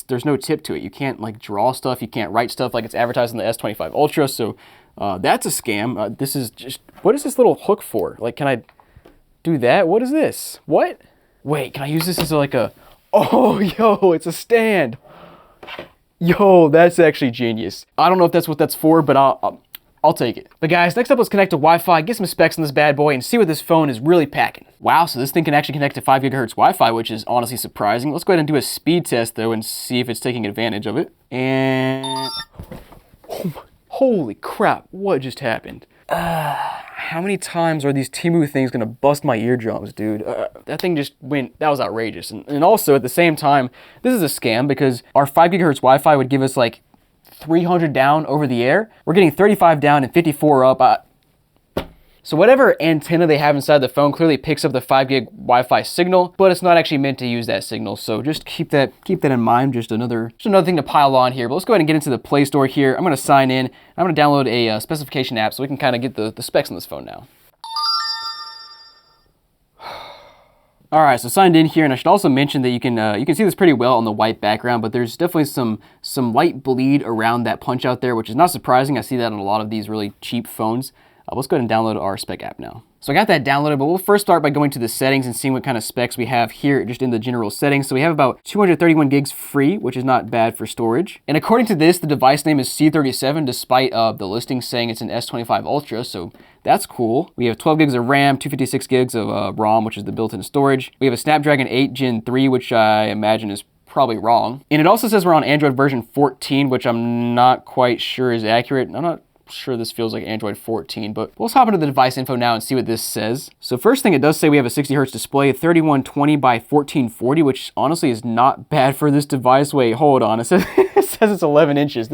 there's no tip to it. You can't like draw stuff, you can't write stuff like it's advertised in the S25 Ultra, so that's a scam. This is just, what is this little hook for? Like, can I do that? What is this? What? Wait, can I use this as like a, oh, yo, it's a stand. Yo, that's actually genius. I don't know if that's what that's for, but I'll take it. But guys, next up, let's connect to Wi-Fi, get some specs on this bad boy, and see what this phone is really packing. Wow, so this thing can actually connect to 5 gigahertz Wi-Fi, which is honestly surprising. Let's go ahead and do a speed test, though, and see if it's taking advantage of it. And... oh my, holy crap, what just happened? How many times are these TEMU things gonna bust my eardrums, dude? That thing just went, that was outrageous. And also, at the same time, this is a scam, because our 5 gigahertz Wi-Fi would give us, like, 300 down over the air. We're getting 35 down and 54 up. So whatever antenna they have inside the phone clearly picks up the 5 gig Wi-Fi signal, but it's not actually meant to use that signal. So just keep that in mind. Just another thing to pile on here. But let's go ahead and get into the Play Store here. I'm going to sign in. I'm going to download a specification app so we can kind of get the specs on this phone now. All right, so signed in here, and I should also mention that you can see this pretty well on the white background, but there's definitely some light bleed around that punch out there, which is not surprising. I see that on a lot of these really cheap phones. Let's go ahead and download our spec app now. So I got that downloaded, but we'll first start by going to the settings and seeing what kind of specs we have here just in the general settings. So we have about 231 gigs free, which is not bad for storage. And according to this, the device name is C37, despite the listing saying it's an S25 Ultra, so that's cool. We have 12 gigs of RAM, 256 gigs of ROM, which is the built-in storage. We have a Snapdragon 8 Gen 3, which I imagine is probably wrong. And it also says we're on Android version 14, which I'm not quite sure is accurate. I'm not sure this feels like Android 14, but let's hop into the device info now and see what this says. So first thing, it does say we have a 60 hertz display, 3120 by 1440, which honestly is not bad for this device. Wait, hold on. It says it's 11 inches.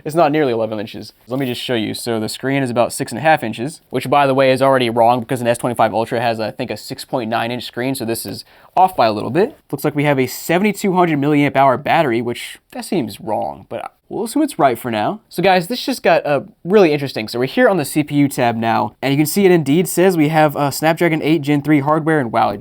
It's not nearly 11 inches. Let me just show you. So the screen is about 6.5 inches, which by the way is already wrong because an S25 Ultra has, I think, a 6.9 inch screen. So this is off by a little bit. Looks like we have a 7200 milliamp hour battery, which that seems wrong, but we'll assume it's right for now. So guys, this just got really interesting. So we're here on the CPU tab now, and you can see it indeed says we have Snapdragon 8 Gen 3 hardware, and wow,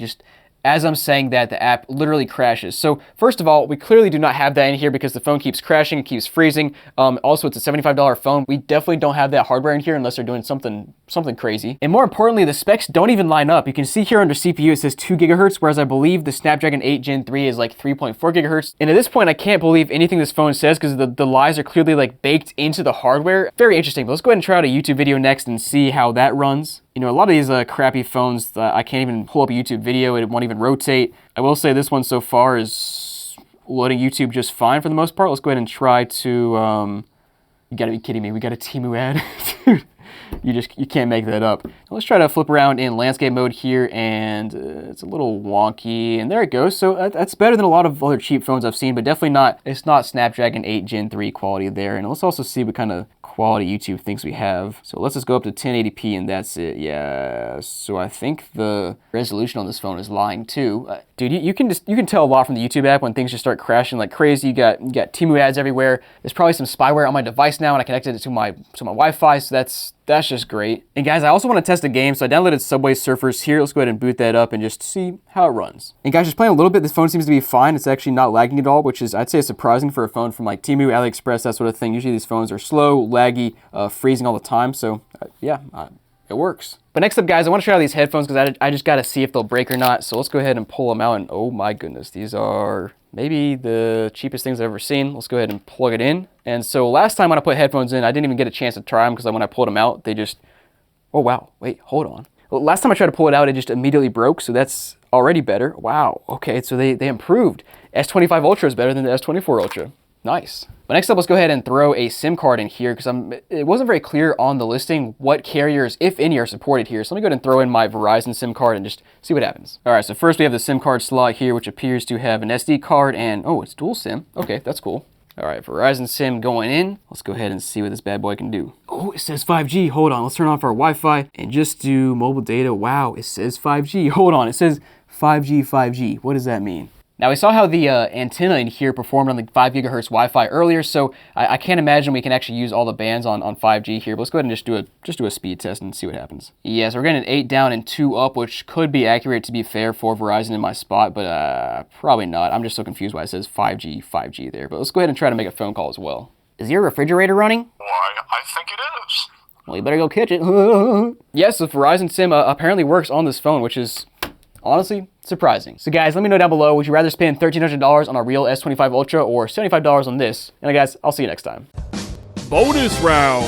as I'm saying that, the app literally crashes. So first of all, we clearly do not have that in here because the phone keeps crashing, it keeps freezing. Also, it's a $75 phone. We definitely don't have that hardware in here unless they're doing something crazy. And more importantly, the specs don't even line up. You can see here under CPU, it says 2 gigahertz, whereas I believe the Snapdragon 8 Gen 3 is like 3.4 gigahertz. And at this point, I can't believe anything this phone says because the lies are clearly like baked into the hardware. Very interesting, but let's go ahead and try out a YouTube video next and see how that runs. You know, a lot of these crappy phones, I can't even pull up a YouTube video, it won't even rotate. I will say this one so far is loading YouTube just fine for the most part. Let's go ahead and try to, you gotta be kidding me, we got a TEMU ad. Dude, you can't make that up. Let's try to flip around in landscape mode here, and it's a little wonky, and there it goes. So that's better than a lot of other cheap phones I've seen, but definitely not, it's not Snapdragon 8 Gen 3 quality there. And let's also see what kind of quality YouTube thinks we have. So let's just go up to 1080p and that's it. Yeah, so I think the resolution on this phone is lying too. Dude, you can tell a lot from the YouTube app when things just start crashing like crazy. You got TEMU ads everywhere. There's probably some spyware on my device now, and I connected it to my Wi-Fi, so that's just great. And guys, I also want to test a game, so I downloaded Subway Surfers here. Let's go ahead and boot that up and just see how it runs. And guys, just playing a little bit, this phone seems to be fine. It's actually not lagging at all, which is, I'd say, surprising for a phone from like TEMU, AliExpress, that sort of thing. Usually these phones are slow, laggy, freezing all the time. So yeah, it works. But next up, guys, I want to try out these headphones because I just got to see if they'll break or not. So let's go ahead and pull them out. And oh my goodness, these are maybe the cheapest things I've ever seen. Let's go ahead and plug it in. And so last time when I put headphones in, I didn't even get a chance to try them because when I pulled them out, they just, oh wow, wait, hold on. Well, last time I tried to pull it out, it just immediately broke. So that's already better. Wow, okay, so they improved. S25 Ultra is better than the S24 Ultra. Nice. But next up, let's go ahead and throw a SIM card in here because it wasn't very clear on the listing what carriers, if any, are supported here. So let me go ahead and throw in my Verizon SIM card and just see what happens. All right, so first we have the SIM card slot here, which appears to have an SD card and, oh, it's dual SIM. Okay, that's cool. All right, Verizon SIM going in. Let's go ahead and see what this bad boy can do. Oh, it says 5G. Hold on, let's turn off our Wi-Fi and just do mobile data. Wow, it says 5G. Hold on, it says 5G. What does that mean? Now, we saw how the antenna in here performed on the 5 gigahertz Wi-Fi earlier, so I can't imagine we can actually use all the bands on 5G here, but let's go ahead and just do a speed test and see what happens. Yeah, so we're getting an 8 down and 2 up, which could be accurate to be fair for Verizon in my spot, but probably not. I'm just so confused why it says 5G there, but let's go ahead and try to make a phone call as well. Is your refrigerator running? Why, I think it is. Well, you better go catch it. Yes, the Verizon SIM apparently works on this phone, which is honestly surprising. So guys, let me know down below, would you rather spend $1,300 on a real S25 Ultra or $75 on this? And guys, I'll see you next time. Bonus round.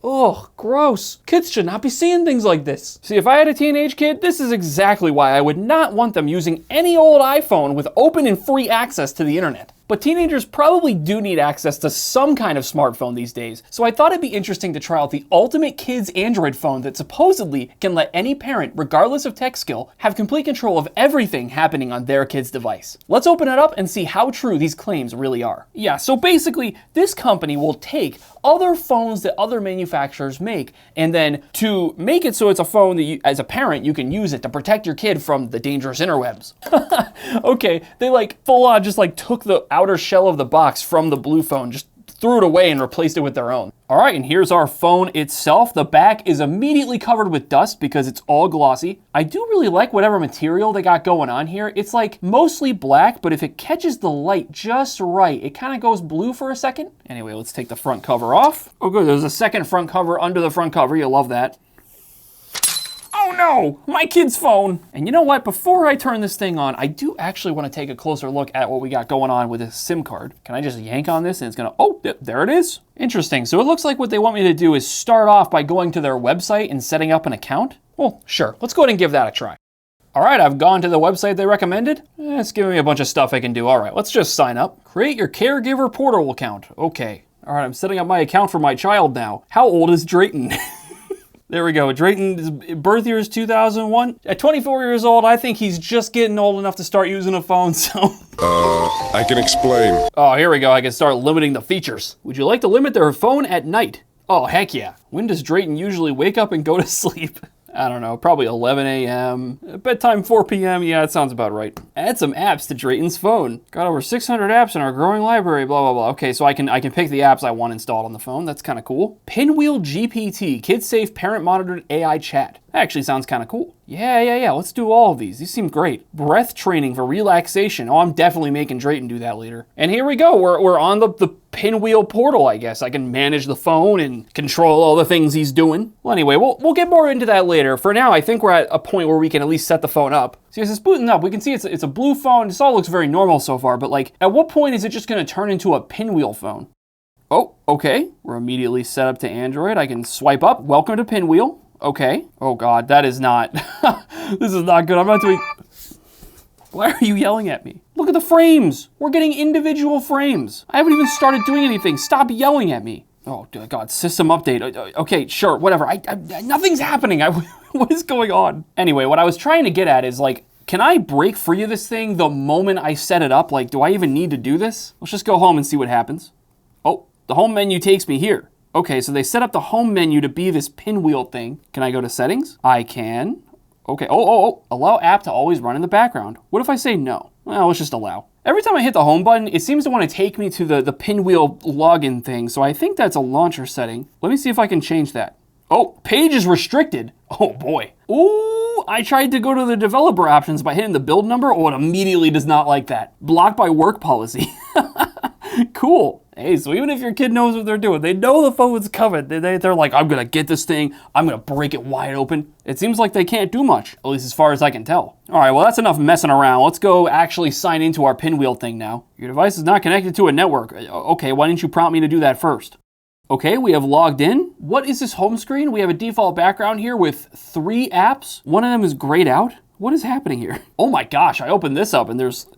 Oh, gross. Kids should not be seeing things like this. See, if I had a teenage kid, this is exactly why I would not want them using any old iPhone with open and free access to the internet. But teenagers probably do need access to some kind of smartphone these days, so I thought it'd be interesting to try out the ultimate kids Android phone that supposedly can let any parent, regardless of tech skill, have complete control of everything happening on their kid's device. Let's open it up and see how true these claims really are. Yeah, so basically, this company will take other phones that other manufacturers make, and then to make it so it's a phone that you, as a parent, you can use it to protect your kid from the dangerous interwebs. Okay, they like full on just like took the outer shell of the box from the blue phone, just threw it away and replaced it with their own. All right, and here's our phone itself. The back is immediately covered with dust because it's all glossy. I do really like whatever material they got going on here. It's like mostly black, but if it catches the light just right, it kind of goes blue for a second. Anyway, let's take the front cover off. Oh good, there's a second front cover under the front cover. You'll love that. Oh no, my kid's phone. And you know what, before I turn this thing on, I do actually want to take a closer look at what we got going on with this SIM card. Can I just yank on this and it's gonna, oh, there it is. Interesting, so it looks like what they want me to do is start off by going to their website and setting up an account. Well, sure, let's go ahead and give that a try. All right, I've gone to the website they recommended. It's giving me a bunch of stuff I can do. All right, let's just sign up. Create your caregiver portal account. Okay, all right, I'm setting up my account for my child now. How old is Drayton? There we go. Drayton's birth year is 2001. At 24 years old, I think he's just getting old enough to start using a phone, so. I can explain. Oh, here we go. I can start limiting the features. Would you like to limit their phone at night? Oh, heck yeah. When does Drayton usually wake up and go to sleep? I don't know, probably 11 a.m. Bedtime 4 p.m. Yeah, that sounds about right. Add some apps to Drayton's phone. Got over 600 apps in our growing library, blah, blah, blah. Okay, so I can pick the apps I want installed on the phone. That's kind of cool. Pinwheel GPT, kid-safe, parent-monitored AI chat. That actually sounds kind of cool. Yeah, let's do all of these. These seem great. Breath training for relaxation. Oh, I'm definitely making Drayton do that later. And here we go. We're on the pinwheel portal, I guess. I can manage the phone and control all the things he's doing. Well, anyway, we'll get more into that later. For now, I think we're at a point where we can at least set the phone up. See, as it's booting up, we can see it's a blue phone. This all looks very normal so far, but like, at what point is it just gonna turn into a pinwheel phone? Oh, okay. We're immediately set up to Android. I can swipe up. Welcome to Pinwheel. Okay. Oh God, that is not, this is not good. I'm not doing, why are you yelling at me? Look at the frames. We're getting individual frames. I haven't even started doing anything. Stop yelling at me. Oh God, system update. Okay, sure, whatever. Nothing's happening. What is going on? Anyway, what I was trying to get at is like, can I break free of this thing the moment I set it up? Like, do I even need to do this? Let's just go home and see what happens. Oh, the home menu takes me here. Okay, so they set up the home menu to be this pinwheel thing. Can I go to settings? I can. Okay, allow app to always run in the background. What if I say no? Well, let's just allow. Every time I hit the home button, it seems to want to take me to the pinwheel login thing, so I think that's a launcher setting. Let me see if I can change that. Oh, page is restricted. Oh boy. Ooh, I tried to go to the developer options by hitting the build number. Oh, it immediately does not like that. Blocked by work policy. Cool. Hey, so even if your kid knows what they're doing, they know the phone's coming. They're like, I'm gonna get this thing, I'm gonna break it wide open. It seems like they can't do much, at least as far as I can tell. All right, well, that's enough messing around. Let's go actually sign into our pinwheel thing now. Your device is not connected to a network. Okay, why didn't you prompt me to do that first? Okay, we have logged in. What is this home screen? We have a default background here with 3 apps. One of them is grayed out. What is happening here? Oh my gosh, I opened this up and there's,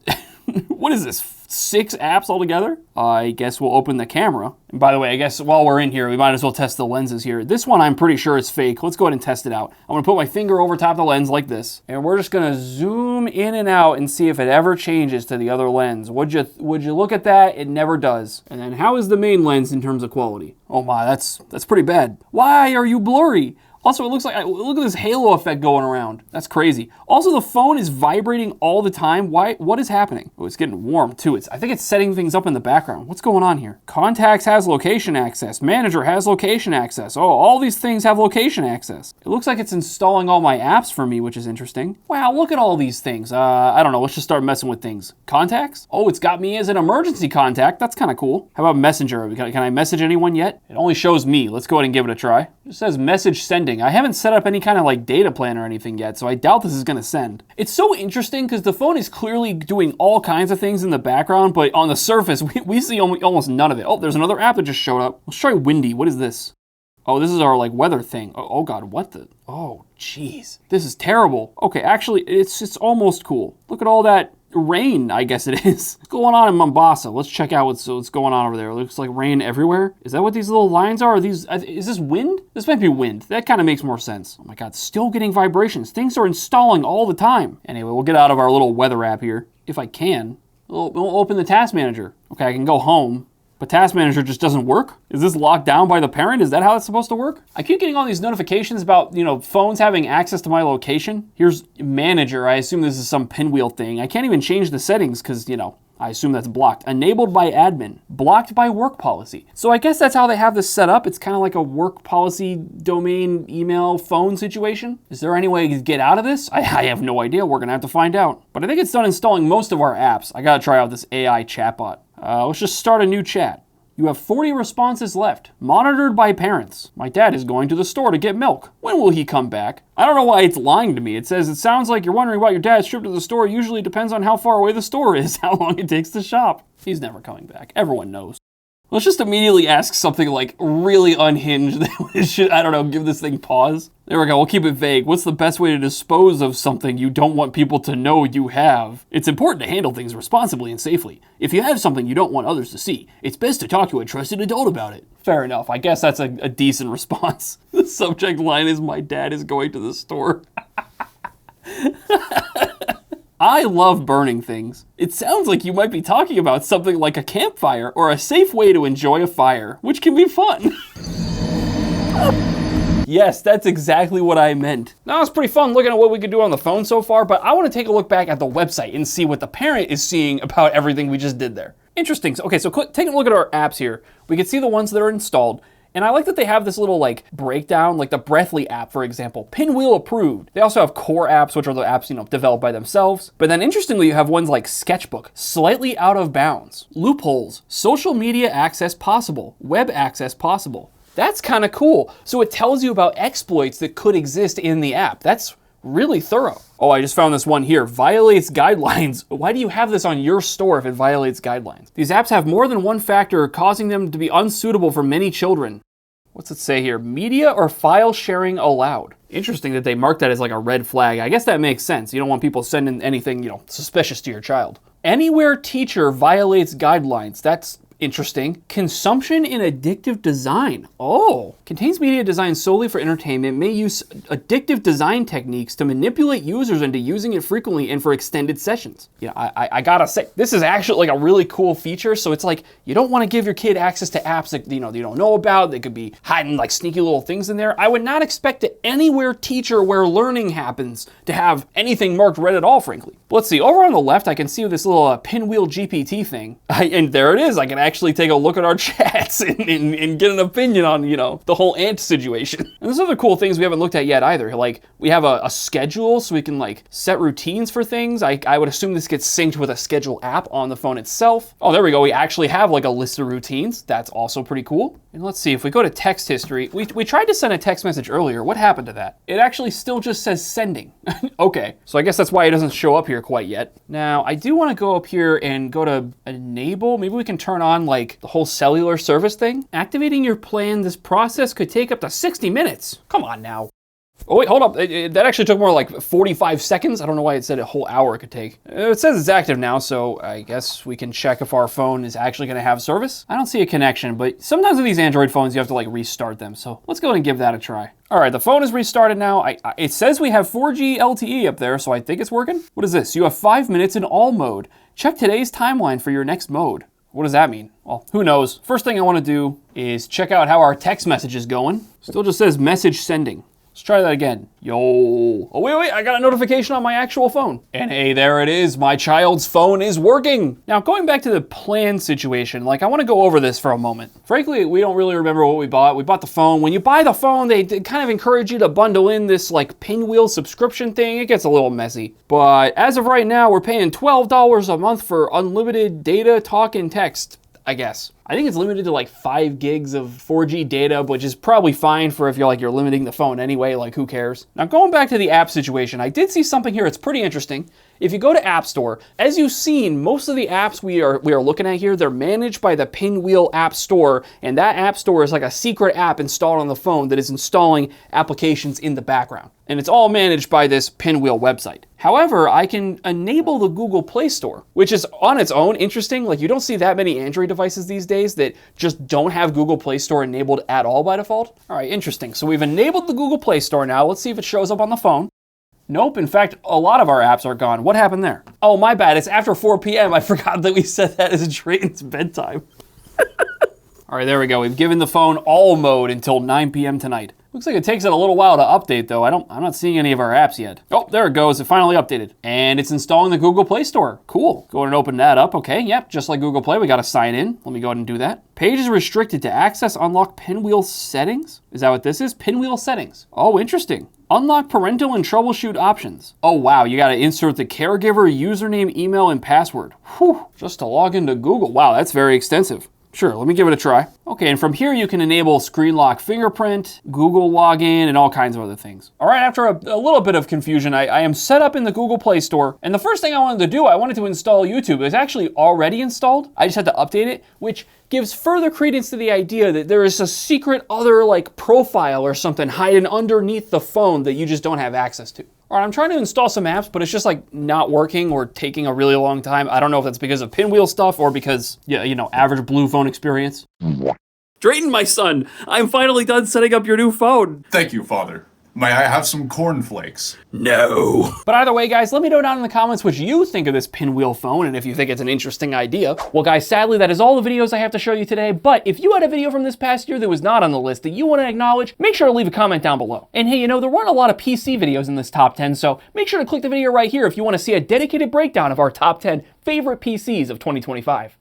what is this? 6 apps altogether? I guess we'll open the camera. And by the way, I guess while we're in here, we might as well test the lenses here. This one I'm pretty sure is fake. Let's go ahead and test it out. I'm gonna put my finger over top of the lens like this, and we're just gonna zoom in and out and see if it ever changes to the other lens. Would you look at that? It never does. And then how is the main lens in terms of quality? Oh my, that's pretty bad. Why are you blurry? Also, it looks like, look at this halo effect going around. That's crazy. Also, the phone is vibrating all the time. Why? What is happening? Oh, it's getting warm too. I think it's setting things up in the background. What's going on here? Contacts has location access. Manager has location access. Oh, all these things have location access. It looks like it's installing all my apps for me, which is interesting. Wow, look at all these things. I don't know, let's just start messing with things. Contacts? Oh, it's got me as an emergency contact. That's kind of cool. How about Messenger? Can I message anyone yet? It only shows me. Let's go ahead and give it a try. It says message sending. I haven't set up any kind of like data plan or anything yet, so I doubt this is gonna send. It's so interesting because the phone is clearly doing all kinds of things in the background, but on the surface, we see almost none of it. Oh, there's another app that just showed up. Let's try Windy. What is this? Oh, this is our like weather thing. Oh God, what the? Oh, jeez. This is terrible. Okay, actually, it's almost cool. Look at all that rain, I guess it is. What's going on in Mombasa? Let's check out what's going on over there. It looks like rain everywhere. Is that what these little lines are? Is this wind? This might be wind. That kind of makes more sense. Oh my God, still getting vibrations. Things are installing all the time. Anyway, we'll get out of our little weather app here, if I can. We'll open the task manager. Okay, I can go home. But Task Manager just doesn't work? Is this locked down by the parent? Is that how it's supposed to work? I keep getting all these notifications about, phones having access to my location. Here's Manager. I assume this is some pinwheel thing. I can't even change the settings because, I assume that's blocked. Enabled by admin. Blocked by work policy. So I guess that's how they have this set up. It's kind of like a work policy domain, email, phone situation. Is there any way to get out of this? I have no idea. We're going to have to find out. But I think it's done installing most of our apps. I got to try out this AI chatbot. Let's just start a new chat. You have 40 responses left. Monitored by parents. My dad is going to the store to get milk. When will he come back? I don't know why it's lying to me. It says, it sounds like you're wondering why your dad's trip to the store usually depends on how far away the store is, how long it takes to shop. He's never coming back. Everyone knows. Let's just immediately ask something like really unhinged that should, I don't know, give this thing pause. There we go, we'll keep it vague. What's the best way to dispose of something you don't want people to know you have? It's important to handle things responsibly and safely. If you have something you don't want others to see, it's best to talk to a trusted adult about it. Fair enough, I guess that's a decent response. The subject line is, my dad is going to the store. I love burning things. It sounds like you might be talking about something like a campfire or a safe way to enjoy a fire, which can be fun. Yes, that's exactly what I meant. Now, it's pretty fun looking at what we could do on the phone so far, but I want to take a look back at the website and see what the parent is seeing about everything we just did there. Interesting. Okay, so taking a look at our apps here, we can see the ones that are installed. And I like that they have this little like breakdown, like the Breathly app, for example, Pinwheel approved. They also have core apps, which are the apps, developed by themselves. But then interestingly, you have ones like Sketchbook, slightly out of bounds, loopholes, social media access possible, web access possible. That's kind of cool. So it tells you about exploits that could exist in the app. That's really thorough. Oh, I just found this one here. Violates guidelines. Why do you have this on your store if it violates guidelines? These apps have more than one factor causing them to be unsuitable for many children. What's it say here? Media or file sharing allowed. Interesting that they marked that as like a red flag. I guess that makes sense. You don't want people sending anything, suspicious to your child. Anywhere teacher violates guidelines. That's interesting. Consumption in addictive design. Oh, contains media designed solely for entertainment, may use addictive design techniques to manipulate users into using it frequently and for extended sessions. I gotta say, this is actually like a really cool feature. So it's like, you don't want to give your kid access to apps that, you don't know about. They could be hiding like sneaky little things in there. I would not expect it anywhere teacher where learning happens to have anything marked red at all, frankly. But let's see, over on the left, I can see this little Pinwheel GPT thing. And there it is. I can actually take a look at our chats and get an opinion on, the whole ant situation. And there's other cool things we haven't looked at yet either. Like we have a schedule so we can like set routines for things. I would assume this gets synced with a schedule app on the phone itself. Oh, there we go. We actually have like a list of routines. That's also pretty cool. And let's see, if we go to text history, we tried to send a text message earlier. What happened to that? It actually still just says sending. Okay, so I guess that's why it doesn't show up here quite yet. Now, I do want to go up here and go to enable. Maybe we can turn on like the whole cellular service thing. Activating your plan, this process could take up to 60 minutes. Come on now. Oh wait, hold up. That actually took more like 45 seconds. I don't know why it said a whole hour it could take. It says it's active now, so I guess we can check if our phone is actually gonna have service. I don't see a connection, but sometimes with these Android phones, you have to like restart them. So let's go ahead and give that a try. All right, the phone is restarted now. It says we have 4G LTE up there, so I think it's working. What is this? You have 5 minutes in all mode. Check today's timeline for your next mode. What does that mean? Well, who knows? First thing I wanna do is check out how our text message is going. Still just says message sending. Let's try that again. Yo. Oh, wait, I got a notification on my actual phone. And hey, there it is. My child's phone is working. Now, going back to the plan situation, like I want to go over this for a moment. Frankly, we don't really remember what we bought. We bought the phone. When you buy the phone, they kind of encourage you to bundle in this like Pinwheel subscription thing. It gets a little messy. But as of right now, we're paying $12 a month for unlimited data, talk, and text, I guess. I think it's limited to like 5 gigs of 4G data, which is probably fine for if you're limiting the phone anyway, like who cares? Now going back to the app situation, I did see something here that's pretty interesting. If you go to App Store, as you've seen, most of the apps we are looking at here, they're managed by the Pinwheel App Store, and that App Store is like a secret app installed on the phone that is installing applications in the background. And it's all managed by this Pinwheel website. However, I can enable the Google Play Store, which is on its own interesting. Like you don't see that many Android devices these days that just don't have Google Play Store enabled at all by default. All right, interesting. So we've enabled the Google Play Store now. Let's see if it shows up on the phone. Nope, in fact, a lot of our apps are gone. What happened there? Oh, my bad, it's after 4 p.m. I forgot that we set that as Drayton's bedtime. All right, there we go. We've given the phone all mode until 9 p.m. tonight. Looks like it takes it a little while to update though. I'm not seeing any of our apps yet. Oh, there it goes. It finally updated. And it's installing the Google Play Store. Cool. Go ahead and open that up. Okay, yep, just like Google Play, we got to sign in. Let me go ahead and do that. Page is restricted to access unlock Pinwheel settings. Is that what this is? Pinwheel settings. Oh, interesting. Unlock parental and troubleshoot options. Oh wow, you gotta insert the caregiver username, email, and password. Whew, just to log into Google. Wow, that's very extensive. Sure, let me give it a try. Okay, and from here you can enable screen lock fingerprint, Google login, and all kinds of other things. All right, after a little bit of confusion, I am set up in the Google Play Store, and the first thing I wanted to do, I wanted to install YouTube. It was actually already installed. I just had to update it, which gives further credence to the idea that there is a secret other like profile or something hiding underneath the phone that you just don't have access to. All right, I'm trying to install some apps, but it's just like not working or taking a really long time. I don't know if that's because of Pinwheel stuff or because, average blue phone experience. Drayton, my son, I'm finally done setting up your new phone. Thank you, Father. May I have some cornflakes? No. But either way, guys, let me know down in the comments what you think of this Pinwheel phone and if you think it's an interesting idea. Well, guys, sadly, that is all the videos I have to show you today. But if you had a video from this past year that was not on the list that you want to acknowledge, make sure to leave a comment down below. And hey, there weren't a lot of PC videos in this top 10, so make sure to click the video right here if you want to see a dedicated breakdown of our top 10 favorite PCs of 2025.